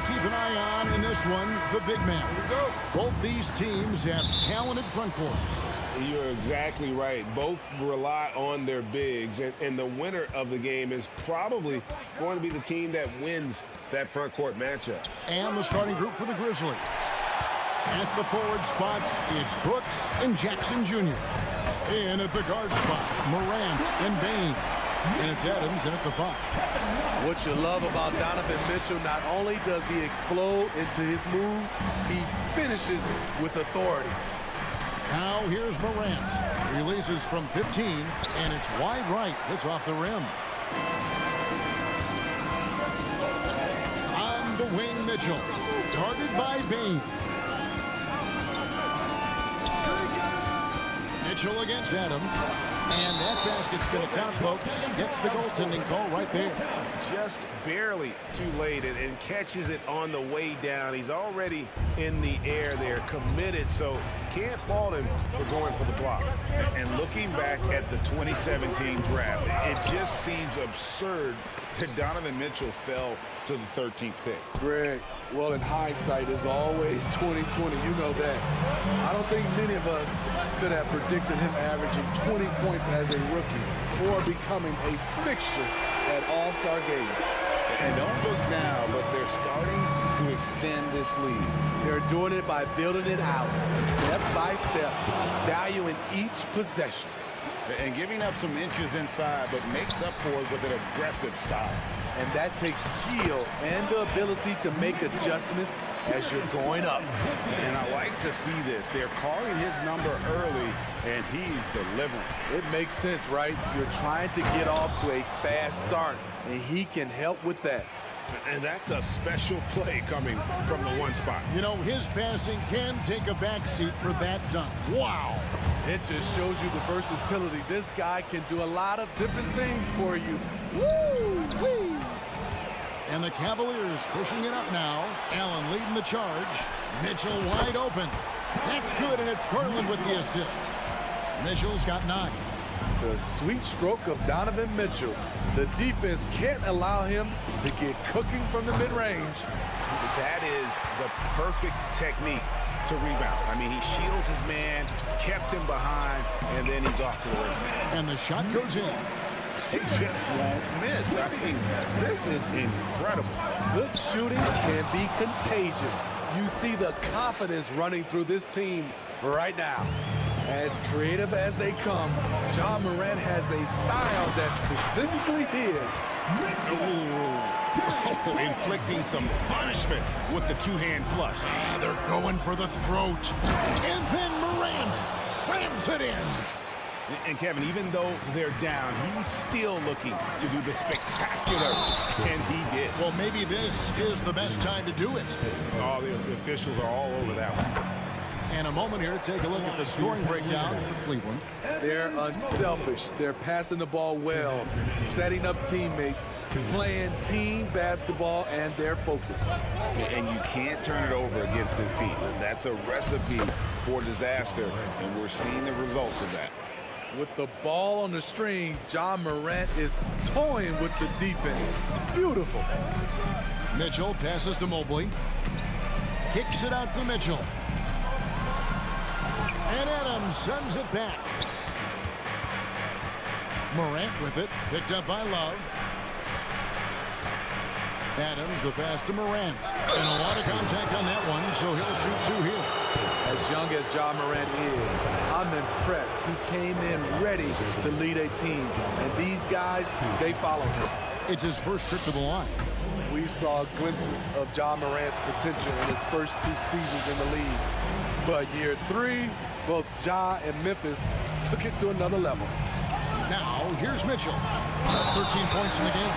G: keep an eye on in this one, the big man. Both these teams have talented front courts.
H: You're exactly right. Both rely on their bigs, and the winner of the game is probably going to be the team that wins that front court matchup.
G: And the starting group for the Grizzlies. At the forward spots, it's Brooks and Jackson Jr. In at the guard spots, Morant and Bane. And it's Adams at the 5.
L: What you love about Donovan Mitchell, not only does he explode into his moves, he finishes with authority.
G: Now here's Morant. Releases from 15, and it's wide right. It's off the rim. On the wing, Mitchell. Guarded by Bane. Mitchell against Adams. And that basket's going to count, folks. Gets the goaltending call right there.
H: Just barely too late and catches it on the way down. He's already in the air there, committed, so can't fault him for going for the block. And looking back at the 2017 draft, it just seems absurd that Donovan Mitchell fell to the 13th pick.
L: Greg, well, in hindsight, is always 2020. You know that. I don't think many of us could have predicted him averaging 20 points as a rookie or becoming a fixture at All-Star games.
H: And don't look now, but they're starting to extend this lead.
L: They're doing it by building it out, step by step, valuing each possession.
H: And giving up some inches inside, but makes up for it with an aggressive style.
L: And that takes skill and the ability to make adjustments as you're going up.
H: And I like to see this. They're calling his number early, and he's delivering.
L: It makes sense, right? You're trying to get off to a fast start, and he can help with that.
H: And that's a special play coming from the one spot.
G: You know, his passing can take a backseat for that dunk. Wow.
L: It just shows you the versatility. This guy can do a lot of different things for you. Woo-wee!
G: And the Cavaliers pushing it up now. Allen leading the charge. Mitchell wide open. That's good, and it's Garland with the assist. Mitchell's got 9.
L: The sweet stroke of Donovan Mitchell. The defense can't allow him to get cooking from the mid-range.
H: That is the perfect technique to rebound. I mean, he shields his man, kept him behind, and then he's off to the races.
G: And the shot goes in.
H: It just won't miss. I mean, this is incredible.
L: Good shooting can be contagious. You see the confidence running through this team right now. As creative as they come, Ja Morant has a style that's specifically his.
H: Inflicting some punishment with the two-hand flush.
G: They're going for the throat. And then Morant slams it in.
H: And Kevin, even though they're down, he's still looking to do the spectacular, and he did.
G: Well, maybe this is the best time to do it.
H: Oh, the officials are all over that one.
G: And a moment here to take a look at the scoring breakdown for Cleveland.
L: They're unselfish. They're passing the ball well, setting up teammates, playing team basketball, and they're focused.
H: And you can't turn it over against this team. That's a recipe for disaster, and we're seeing the results of that.
L: With the ball on the string, Ja Morant is toying with the defense. Beautiful.
G: Mitchell passes to Mobley. Kicks it out to Mitchell. And Adams sends it back. Morant with it. Picked up by Love. Adams, the pass to Morant. And a lot of contact on that one, so he'll shoot 2 here.
L: As young as Ja Morant is, I'm impressed. He came in ready to lead a team. And these guys, they follow him.
G: It's his first trip to the line.
L: We saw glimpses of Ja Morant's potential in his first 2 seasons in the league. But year 3, both Ja and Memphis took it to another level.
G: Now, here's Mitchell. 13 points in the game.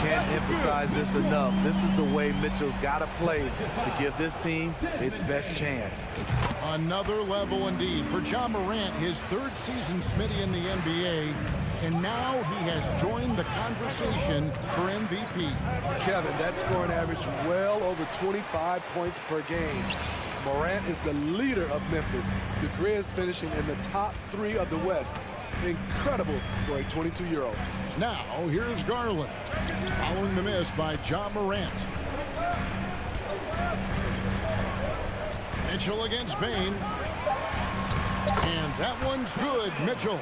L: Can't emphasize this enough. This is the way Mitchell's got to play to give this team its best chance.
G: Another level indeed for Ja Morant, his 3rd season Smitty in the NBA. And now he has joined the conversation for MVP.
L: Kevin, that scoring average well over 25 points per game. Morant is the leader of Memphis. The Grizz finishing in the top 3 of the West. Incredible for a 22-year-old.
G: Now, here's Garland. Following the miss by Ja Morant. Mitchell against Bain. And that one's good, Mitchell.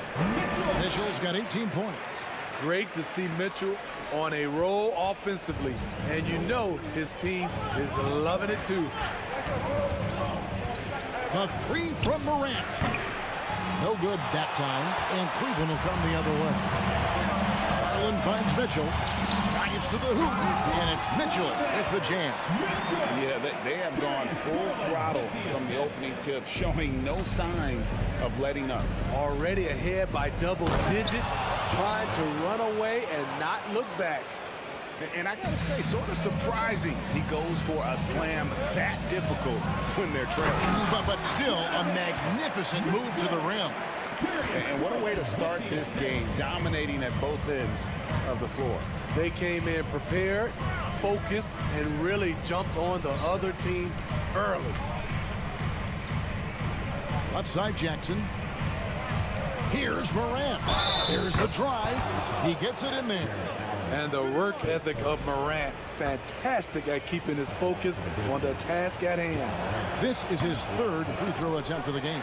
G: Mitchell's got 18 points.
L: Great to see Mitchell on a roll offensively. And you know his team is loving it too.
G: A three from Morant. No good that time, and Cleveland will come the other way. Garland finds Mitchell. Drives to the hoop, and it's Mitchell with the jam.
H: Yeah, they have gone full throttle from the opening tip, showing no signs of letting up.
L: Already ahead by double digits, trying to run away and not look back.
H: And I gotta say, sort of surprising he goes for a slam that difficult when they're trailing.
G: But still, a magnificent move to the rim.
H: And what a way to start this game, dominating at both ends of the floor.
L: They came in prepared, focused, and really jumped on the other team early.
G: Left side, Jackson. Here's Morant. Here's the drive. He gets it in there.
L: And the work ethic of Morant, fantastic at keeping his focus on the task at hand.
G: This is his third free throw attempt of the game.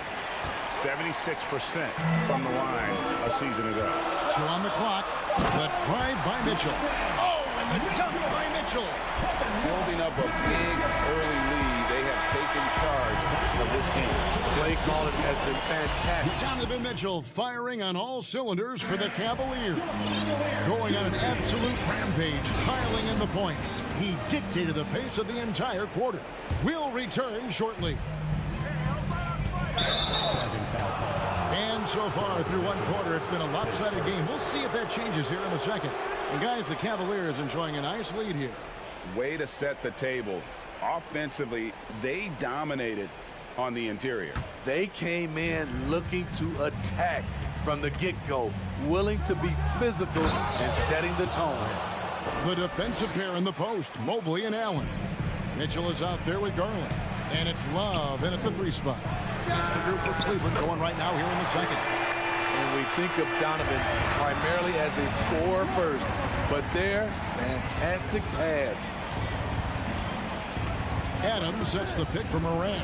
H: 76% from the line a season ago.
G: 2 on the clock. The drive by Mitchell. Oh, and the dunk by Mitchell.
H: Building up a big early lead, they have taken charge of this game.
L: Play calling has been fantastic.
G: Donovan Mitchell firing on all cylinders for the Cavaliers. Going on an absolute rampage, piling in the points. He dictated the pace of the entire quarter. We'll return shortly. And so far through one quarter, it's been a lopsided game. We'll see if that changes here in a second. And guys, the Cavaliers enjoying a nice lead here.
H: Way to set the table. Offensively, they dominated on the interior.
L: They came in looking to attack from the get-go, willing to be physical and setting the tone.
G: The defensive pair in the post, Mobley and Allen. Mitchell is out there with Garland. And it's Love in at the 3 spot. It's the group for Cleveland going right now here in the second.
L: And we think of Donovan primarily as a scorer first, but their fantastic pass.
G: Adams sets the pick for Morant.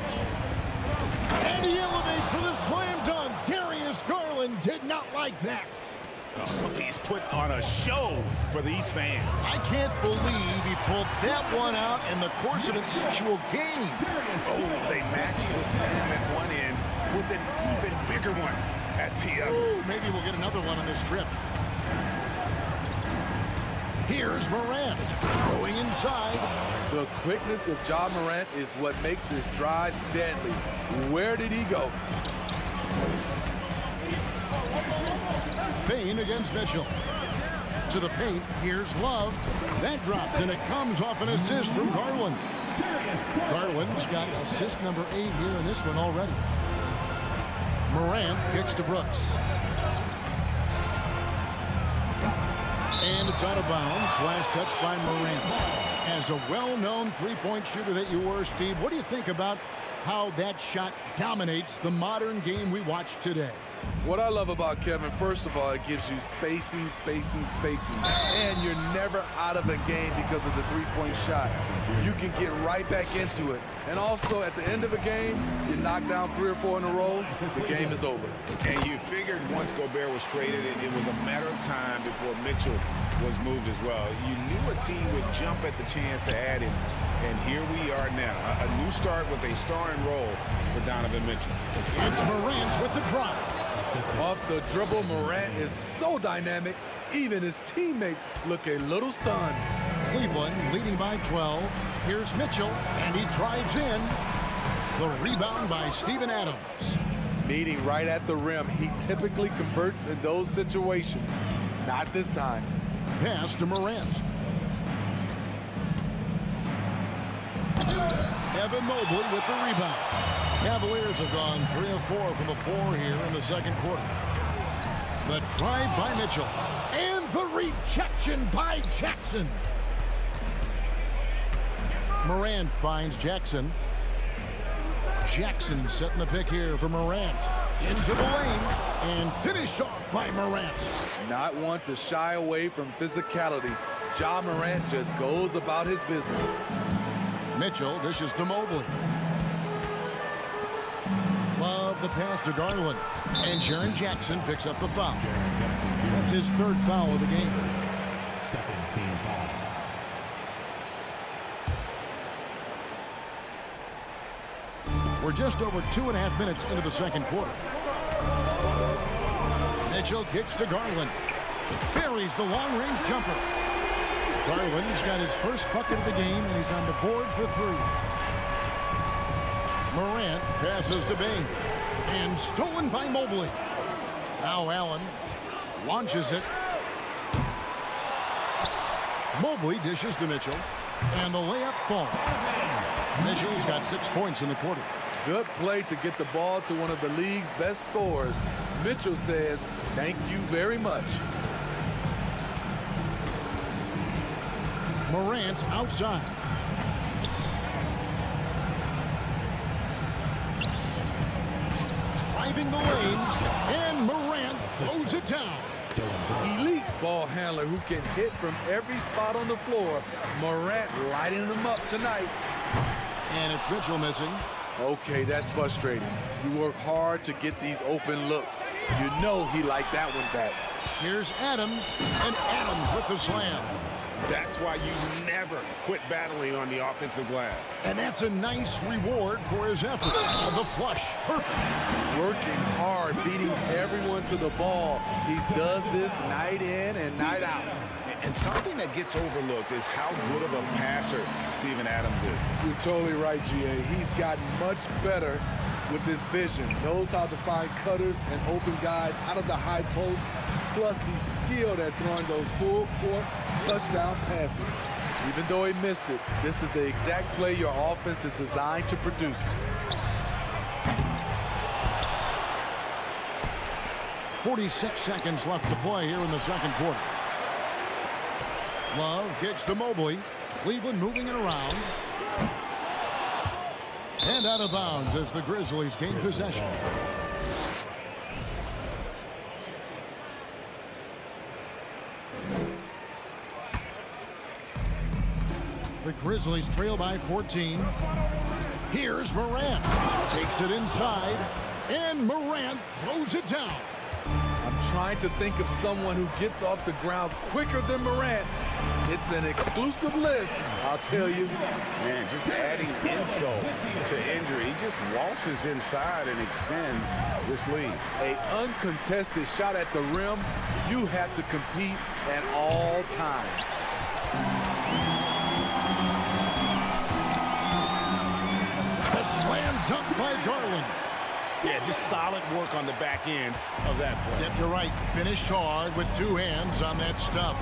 G: And he elevates for the slam dunk. Darius Garland did not like that.
H: Oh, he's put on a show for these fans.
G: I can't believe he pulled that one out in the course of an actual game.
H: Oh, they matched the slam at one end with an even bigger one at the other.
G: Ooh, maybe we'll get another one on this trip. Here's Morant going inside.
L: The quickness of Ja Morant is what makes his drives deadly. Where did he go?
G: Bain against Mitchell. To the paint, here's Love. That drops, and it comes off an assist from Garland. Garland's got assist number 8 here in this one already. Morant kicks to Brooks. And it's out of bounds. Last touch by Morant. As a well-known three-point shooter that you were, Steve, what do you think about how that shot dominates the modern game we watch today?
L: What I love about Kevin, first of all, it gives you spacing. And you're never out of a game because of the three-point shot. You can get right back into it. And also, at the end of a game, you knock down 3 or 4 in a row, the game is over.
H: And you figured once Gobert was traded, it was a matter of time before Mitchell was moved as well. You knew a team would jump at the chance to add him. And here we are now. A new start with a starring role for Donovan Mitchell.
G: It's Morant with the drop.
L: Off the dribble, Morant is so dynamic, even his teammates look a little stunned.
G: Cleveland leading by 12. Here's Mitchell, and he drives in. The rebound by Steven Adams.
L: Meeting right at the rim, he typically converts in those situations. Not this time.
G: Pass to Morant. Evan Mobley with the rebound. Cavaliers have gone 3 of 4 from the floor here in the second quarter. The drive by Mitchell. And the rejection by Jackson. Morant finds Jackson. Jackson setting the pick here for Morant. Into the lane. And finished off by Morant.
L: Not one to shy away from physicality. Ja Morant just goes about his business.
G: Mitchell dishes to Mobley. Love the pass to Garland. And Jaren Jackson picks up the foul. That's his third foul of the game.
D: Second team foul.
G: We're just over 2.5 minutes into the second quarter. Mitchell kicks to Garland. Buries the long-range jumper. Garland's got his first bucket of the game, and he's on the board for 3. Morant passes to Bain. And stolen by Mobley. Now Allen launches it. Mobley dishes to Mitchell. And the layup falls. Mitchell's got 6 points in the quarter.
L: Good play to get the ball to one of the league's best scorers. Mitchell says, thank you very much.
G: Morant outside. Driving the lanes, and Morant throws it down.
L: Elite ball handler who can hit from every spot on the floor. Morant lighting them up tonight.
G: And it's Mitchell missing.
L: Okay, that's frustrating. You work hard to get these open looks. You know he liked that one back.
G: Here's Adams, and Adams with the slam.
H: That's why you never quit battling on the offensive glass.
G: And that's a nice reward for his effort. The flush, perfect.
L: Working hard, beating everyone to the ball. He does this night in and night out.
H: And something that gets overlooked is how good of a passer Steven Adams is.
L: You're totally right, GA. He's gotten much better with his vision. Knows how to find cutters and open guys out of the high post. Plus, he's skilled at throwing those full court touchdown passes. Even though he missed it, this is the exact play your offense is designed to produce.
G: .46 seconds left to play here in the second quarter. Love kicks to Mobley. Cleveland moving it around. And out of bounds as the Grizzlies gain possession. The Grizzlies trail by 14. Here's Morant. Takes it inside. And Morant throws it down.
L: I'm trying to think of someone who gets off the ground quicker than Morant. It's an exclusive list, I'll tell you.
H: Man, just adding insult to injury. He just waltzes inside and extends this lead.
L: An uncontested shot at the rim, you have to compete at all times.
G: Slam dunk by Garland.
H: Yeah, just solid work on the back end of that play.
G: Yep, you're right. Finished hard with 2 hands on that stuff.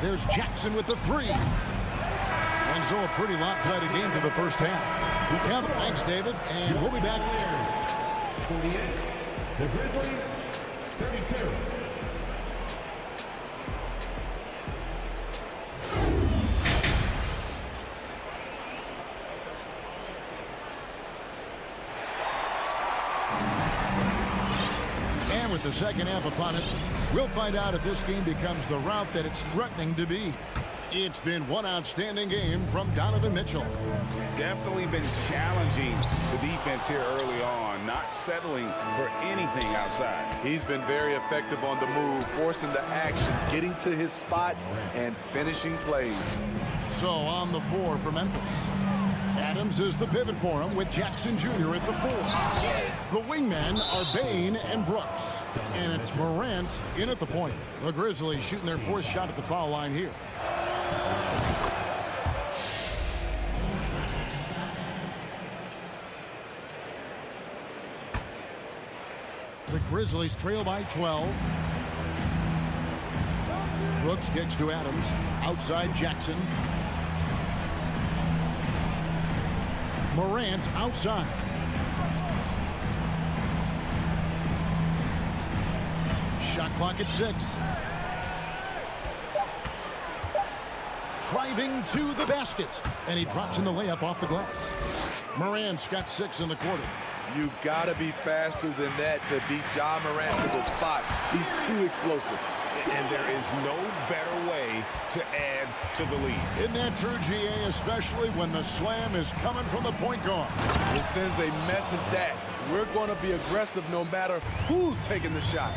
G: There's Jackson with the 3. And so a pretty lopsided game for the first half. Yeah, thanks, David. And we'll be back.
D: 48. The Grizzlies, 32.
G: With the second half upon us, we'll find out if this game becomes the route that it's threatening to be. It's been one outstanding game from Donovan Mitchell.
H: Definitely been challenging the defense here early on, not settling for anything outside.
L: He's been very effective on the move, forcing the action, getting to his spots, and finishing plays.
G: So on the 4 for Memphis. Adams is the pivot for him with Jackson Jr. at the 4. The wingmen are Bain and Brooks. And it's Morant in at the point. The Grizzlies shooting their 4th shot at the foul line here. The Grizzlies trail by 12. Brooks kicks to Adams. Outside Jackson. Morant outside. Shot clock at 6. Driving to the basket. And he drops in the layup off the glass. Morant's got 6 in the quarter.
L: You gotta be faster than that to beat Ja Morant to the spot. He's too explosive.
H: And there is no better way to add to the lead.
G: Isn't that true, GA, especially when the slam is coming from the point guard?
L: It sends a message that we're going to be aggressive no matter who's taking the shot.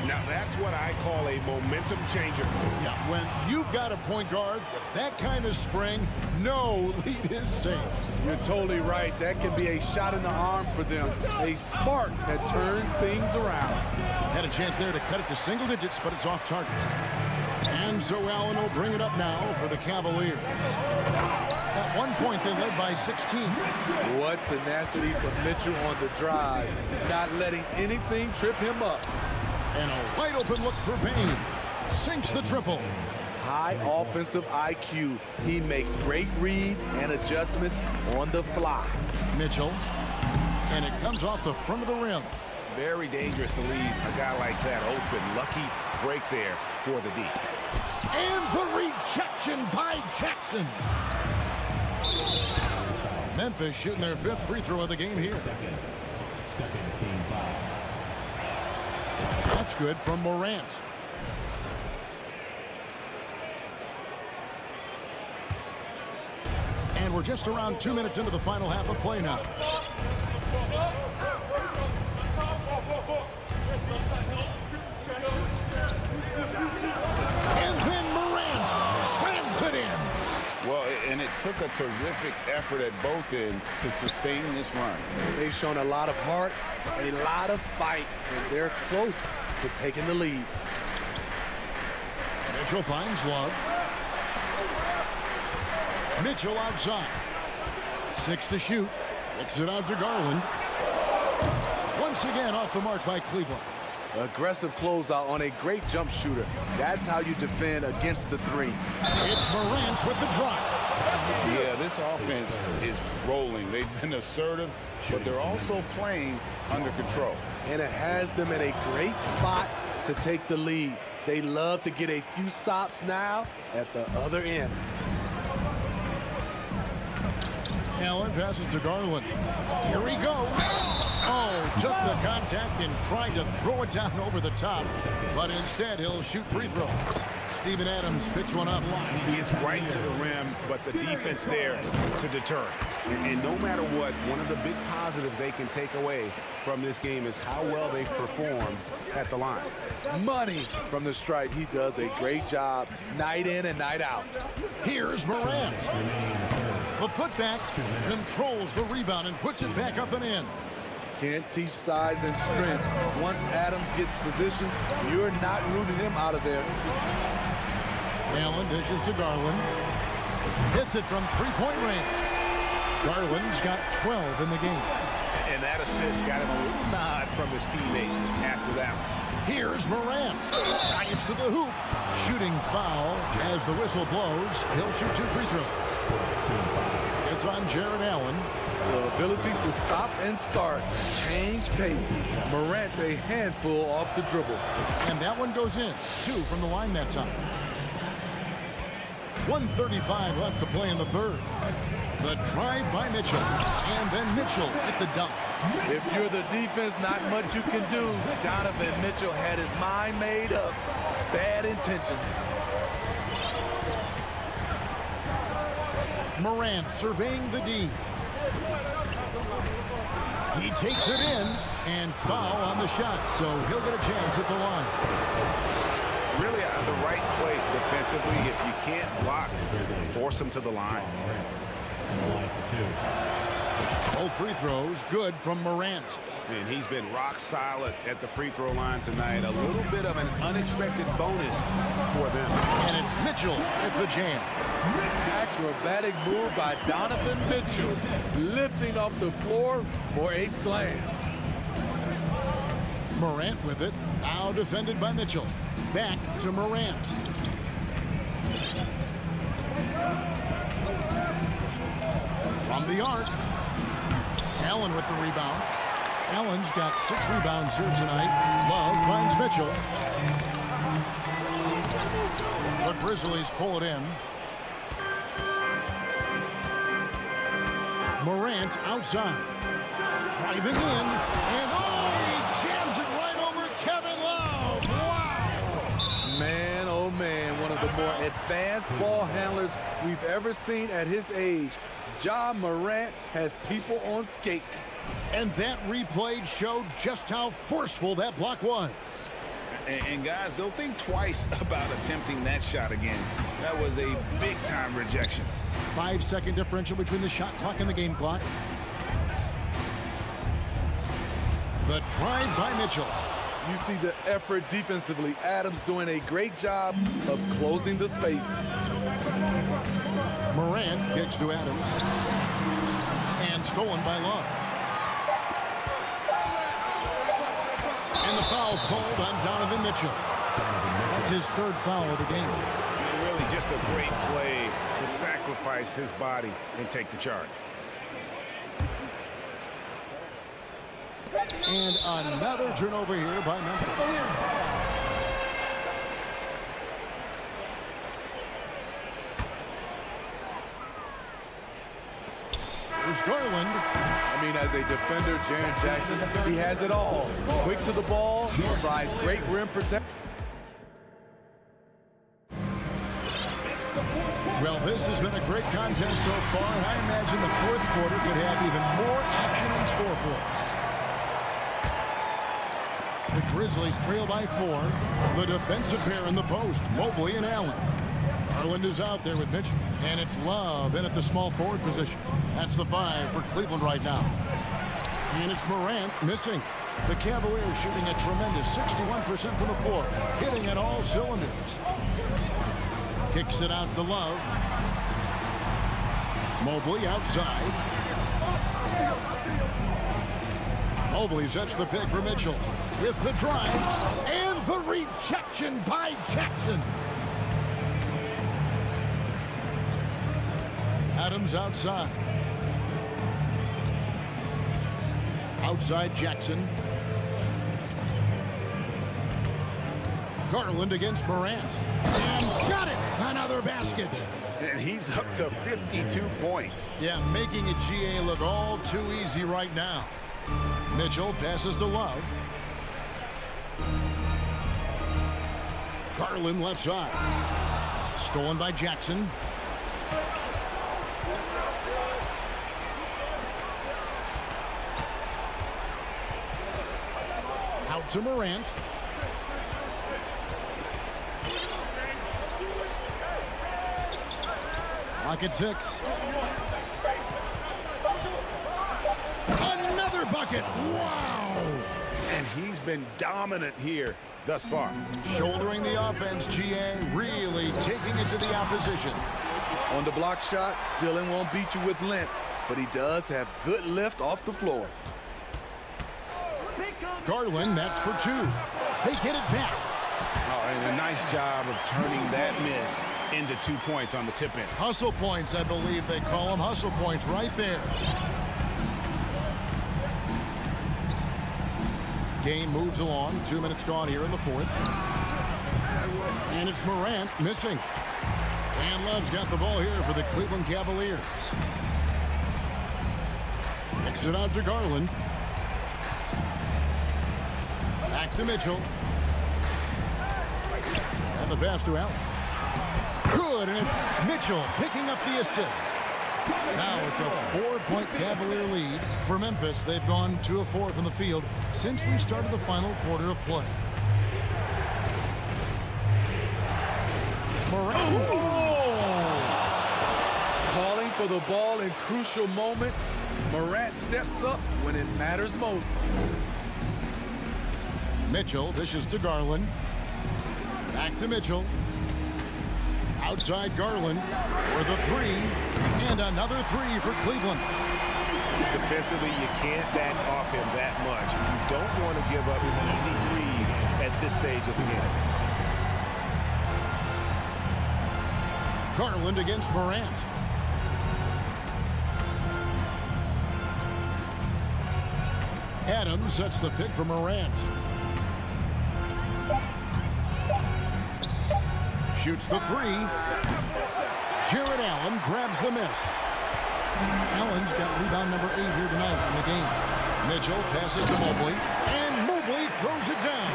H: Now, that's what I call a momentum changer.
G: Yeah, when you've got a point guard with that kind of spring, no lead is safe.
L: You're totally right. That can be a shot in the arm for them. A spark that turned things around.
G: Had a chance there to cut it to single digits, but it's off target. And so Allen will bring it up now for the Cavaliers. At one point, they led by 16.
L: What tenacity from Mitchell on the drive. Not letting anything trip him up.
G: And a wide open look for Payne. Sinks the triple.
L: High offensive IQ. He makes great reads and adjustments on the fly.
G: Mitchell. And it comes off the front of the rim.
H: Very dangerous to leave a guy like that open. Lucky break there for the D.
G: And the rejection by Jackson. Memphis shooting their 5th free throw of the game here.
D: Second team foul.
G: That's good from Morant. And we're just around 2 minutes into the final half of play now. And then Morant slams it in.
H: Well, and it took a terrific effort at both ends to sustain this run.
L: They've shown a lot of heart, a lot of fight, and they're close to taking the lead.
G: Mitchell finds Love. Mitchell outside. 6 to shoot. Kicks it out to Garland. Once again off the mark by Cleveland.
L: Aggressive closeout on a great jump shooter. That's how you defend against the 3.
G: It's Morant with the drive.
H: Yeah, this offense is rolling. They've been assertive, but they're also playing under control.
L: And it has them in a great spot to take the lead. They love to get a few stops now at the other end.
G: Allen passes to Garland. Here he goes. Oh, took the contact and tried to throw it down over the top, but instead he'll shoot free throws. Steven Adams picks one up.
H: He gets right to the rim, but the defense there to deter. And no matter what, one of the big positives they can take away from this game is how well they perform at the line.
L: Money from the stripe. He does a great job night in and night out.
G: Here's Morant. The putback controls the rebound and puts it back up and in.
L: Can't teach size and strength. Once Adams gets position, you're not rooting him out of there.
G: Allen dishes to Garland. Hits it from three-point range. Garland's got 12 in the game.
H: And that assist got him a little nod from his teammate after that one.
G: Here's Morant. Drives to the hoop. Shooting foul as the whistle blows. He'll shoot 2 free throws. It's on Jared Allen.
L: The ability to stop and start, change pace. Morant's a handful off the dribble.
G: And that one goes in. 2 from the line that time. 1:35 left to play in the third. The drive by Mitchell. And then Mitchell with the dunk.
L: If you're the defense, not much you can do. Donovan Mitchell had his mind made up. Bad intentions.
G: Morant surveying the D. He takes it in and foul on the shot, so he'll get a chance at the line.
H: Really the right play defensively. If you can't block, force him to the line.
G: Both free throws good from Morant.
H: And he's been rock solid at the free throw line tonight. A little bit of an unexpected bonus for them.
G: And it's Mitchell at the jam.
L: Acrobatic move by Donovan Mitchell. Lifting off the floor for a slam.
G: Morant with it. Now defended by Mitchell. Back to Morant. From the arc. Allen with the rebound. Allen's got 6 rebounds here tonight. Love finds Mitchell. The Grizzlies pull it in. Morant outside. Driving in. And he jams it right over Kevin Love. Wow.
L: Man, oh man, one of the more advanced ball handlers we've ever seen at his age. Ja Morant has people on skates.
G: And that replay showed just how forceful that block was.
H: And guys, they'll think twice about attempting that shot again. That was a big-time rejection.
G: 5-second differential between the shot clock and the game clock. The drive by Mitchell.
L: You see the effort defensively. Adams doing a great job of closing the space.
G: Morant kicks to Adams. And stolen by Love. And the foul called on Donovan Mitchell. That's his third foul of the game.
H: And really just a great play to sacrifice his body and take the charge.
G: And another turnover here by Memphis. There's Garland.
L: I mean, as a defender, Jaren Jackson, he has it all. Quick to the ball, provides great rim protection.
G: Well, this has been a great contest so far, and I imagine the fourth quarter could have even more action in store for us. The Grizzlies trail by 4. The defensive pair in the post, Mobley and Allen. Garland is out there with Mitchell, and it's Love in at the small forward position. That's the 5 for Cleveland right now. And it's Morant missing. The Cavaliers shooting a tremendous 61% from the floor, hitting at all cylinders. Kicks it out to Love. Mobley outside. Mobley sets the pick for Mitchell with the drive and the rejection by Jackson. Adams outside. Outside Jackson. Garland against Morant. And got it! Another basket.
H: And he's up to 52 points.
G: Yeah, making it GA look all too easy right now. Mitchell passes to Love. Garland left side. Stolen by Jackson. Out to Morant. Lock at 6. Another bucket. Wow.
H: And he's been dominant here thus far.
G: Shouldering the offense, GA, really taking it to the opposition.
L: On the block shot, Dillon won't beat you with length, but he does have good lift off the floor.
G: Garland, that's for 2. They get it back.
H: Oh, and a nice job of turning that miss into 2 points on the tip in.
G: Hustle points, I believe they call them. Hustle points right there. Game moves along. 2 minutes gone here in the fourth. And it's Morant missing. And Love's got the ball here for the Cleveland Cavaliers. Kicks it out to Garland. Back to Mitchell. And the pass to Allen. Good, and it's Mitchell picking up the assist. Now it's a 4-point Cavalier lead for Memphis. They've gone 2 of 4 from the field since we started the final quarter of play. Morant.
L: Calling for the ball in crucial moments. Morant steps up when it matters most.
G: Mitchell dishes to Garland. Back to Mitchell. Outside Garland for the 3. And another 3 for Cleveland.
B: Defensively, you can't back off him that much. You don't want to give up easy threes at this stage of the game.
G: Garland against Morant. Adams sets the pick for Morant. Shoots the 3. Jared Allen grabs the miss. Allen's got rebound number 8 here tonight in the game. Mitchell passes to Mobley, and Mobley throws it down.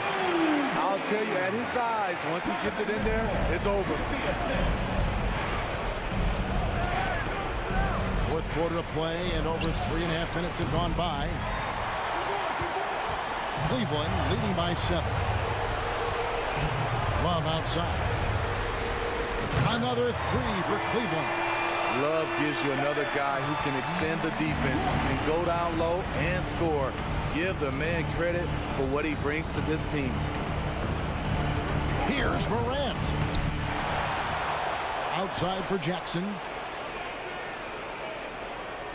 J: I'll
L: tell you, at his size, once he gets it in there, it's over.
G: Fourth quarter of play, and over 3.5 minutes have gone by. Cleveland leading by 7. Love outside. Another 3 for Cleveland.
L: Love gives you another guy who can extend the defense and go down low and score. Give the man credit for what he brings to this team.
G: Here's Morant. Outside for Jackson.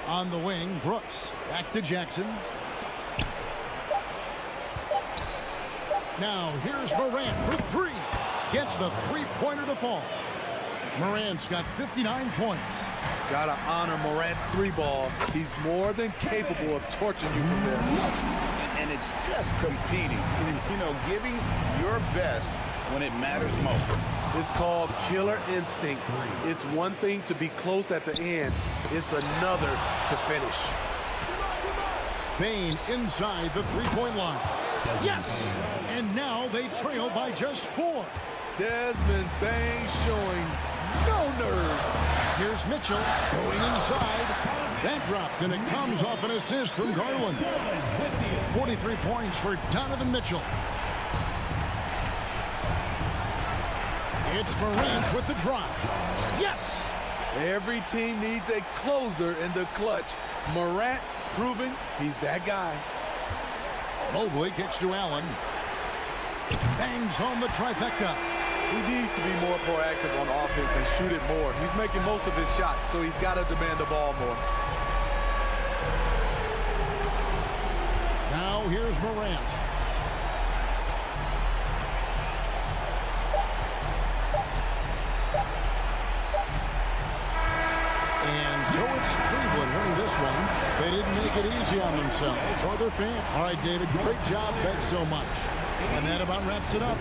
G: On the wing, Brooks. Back to Jackson. Now here's Morant for 3. Gets the three-pointer to fall. Morant's got 59 points.
L: Gotta honor Morant's 3-ball. He's more than capable of torching you from there.
H: And it's just competing. You know, giving your best when it matters most.
L: It's called killer instinct. It's one thing to be close at the end. It's another to finish.
G: Bane inside the three-point line. Yes! And now they trail by just 4.
L: Desmond Bane showing no nerves.
G: Here's Mitchell going inside. That dropped, and it comes off an assist from Garland. 43 points for Donovan Mitchell. It's Morant with the drop. Yes!
L: Every team needs a closer in the clutch. Morant proving he's that guy.
G: Mobley kicks to Allen. Bangs home the trifecta.
L: He needs to be more proactive on offense and shoot it more. He's making most of his shots, so he's got to demand the ball more.
G: Now here's Morant. And so it's Cleveland winning this one. They didn't make it easy on themselves or their fans. All right, David, great job. Thanks so much. And that about wraps it up.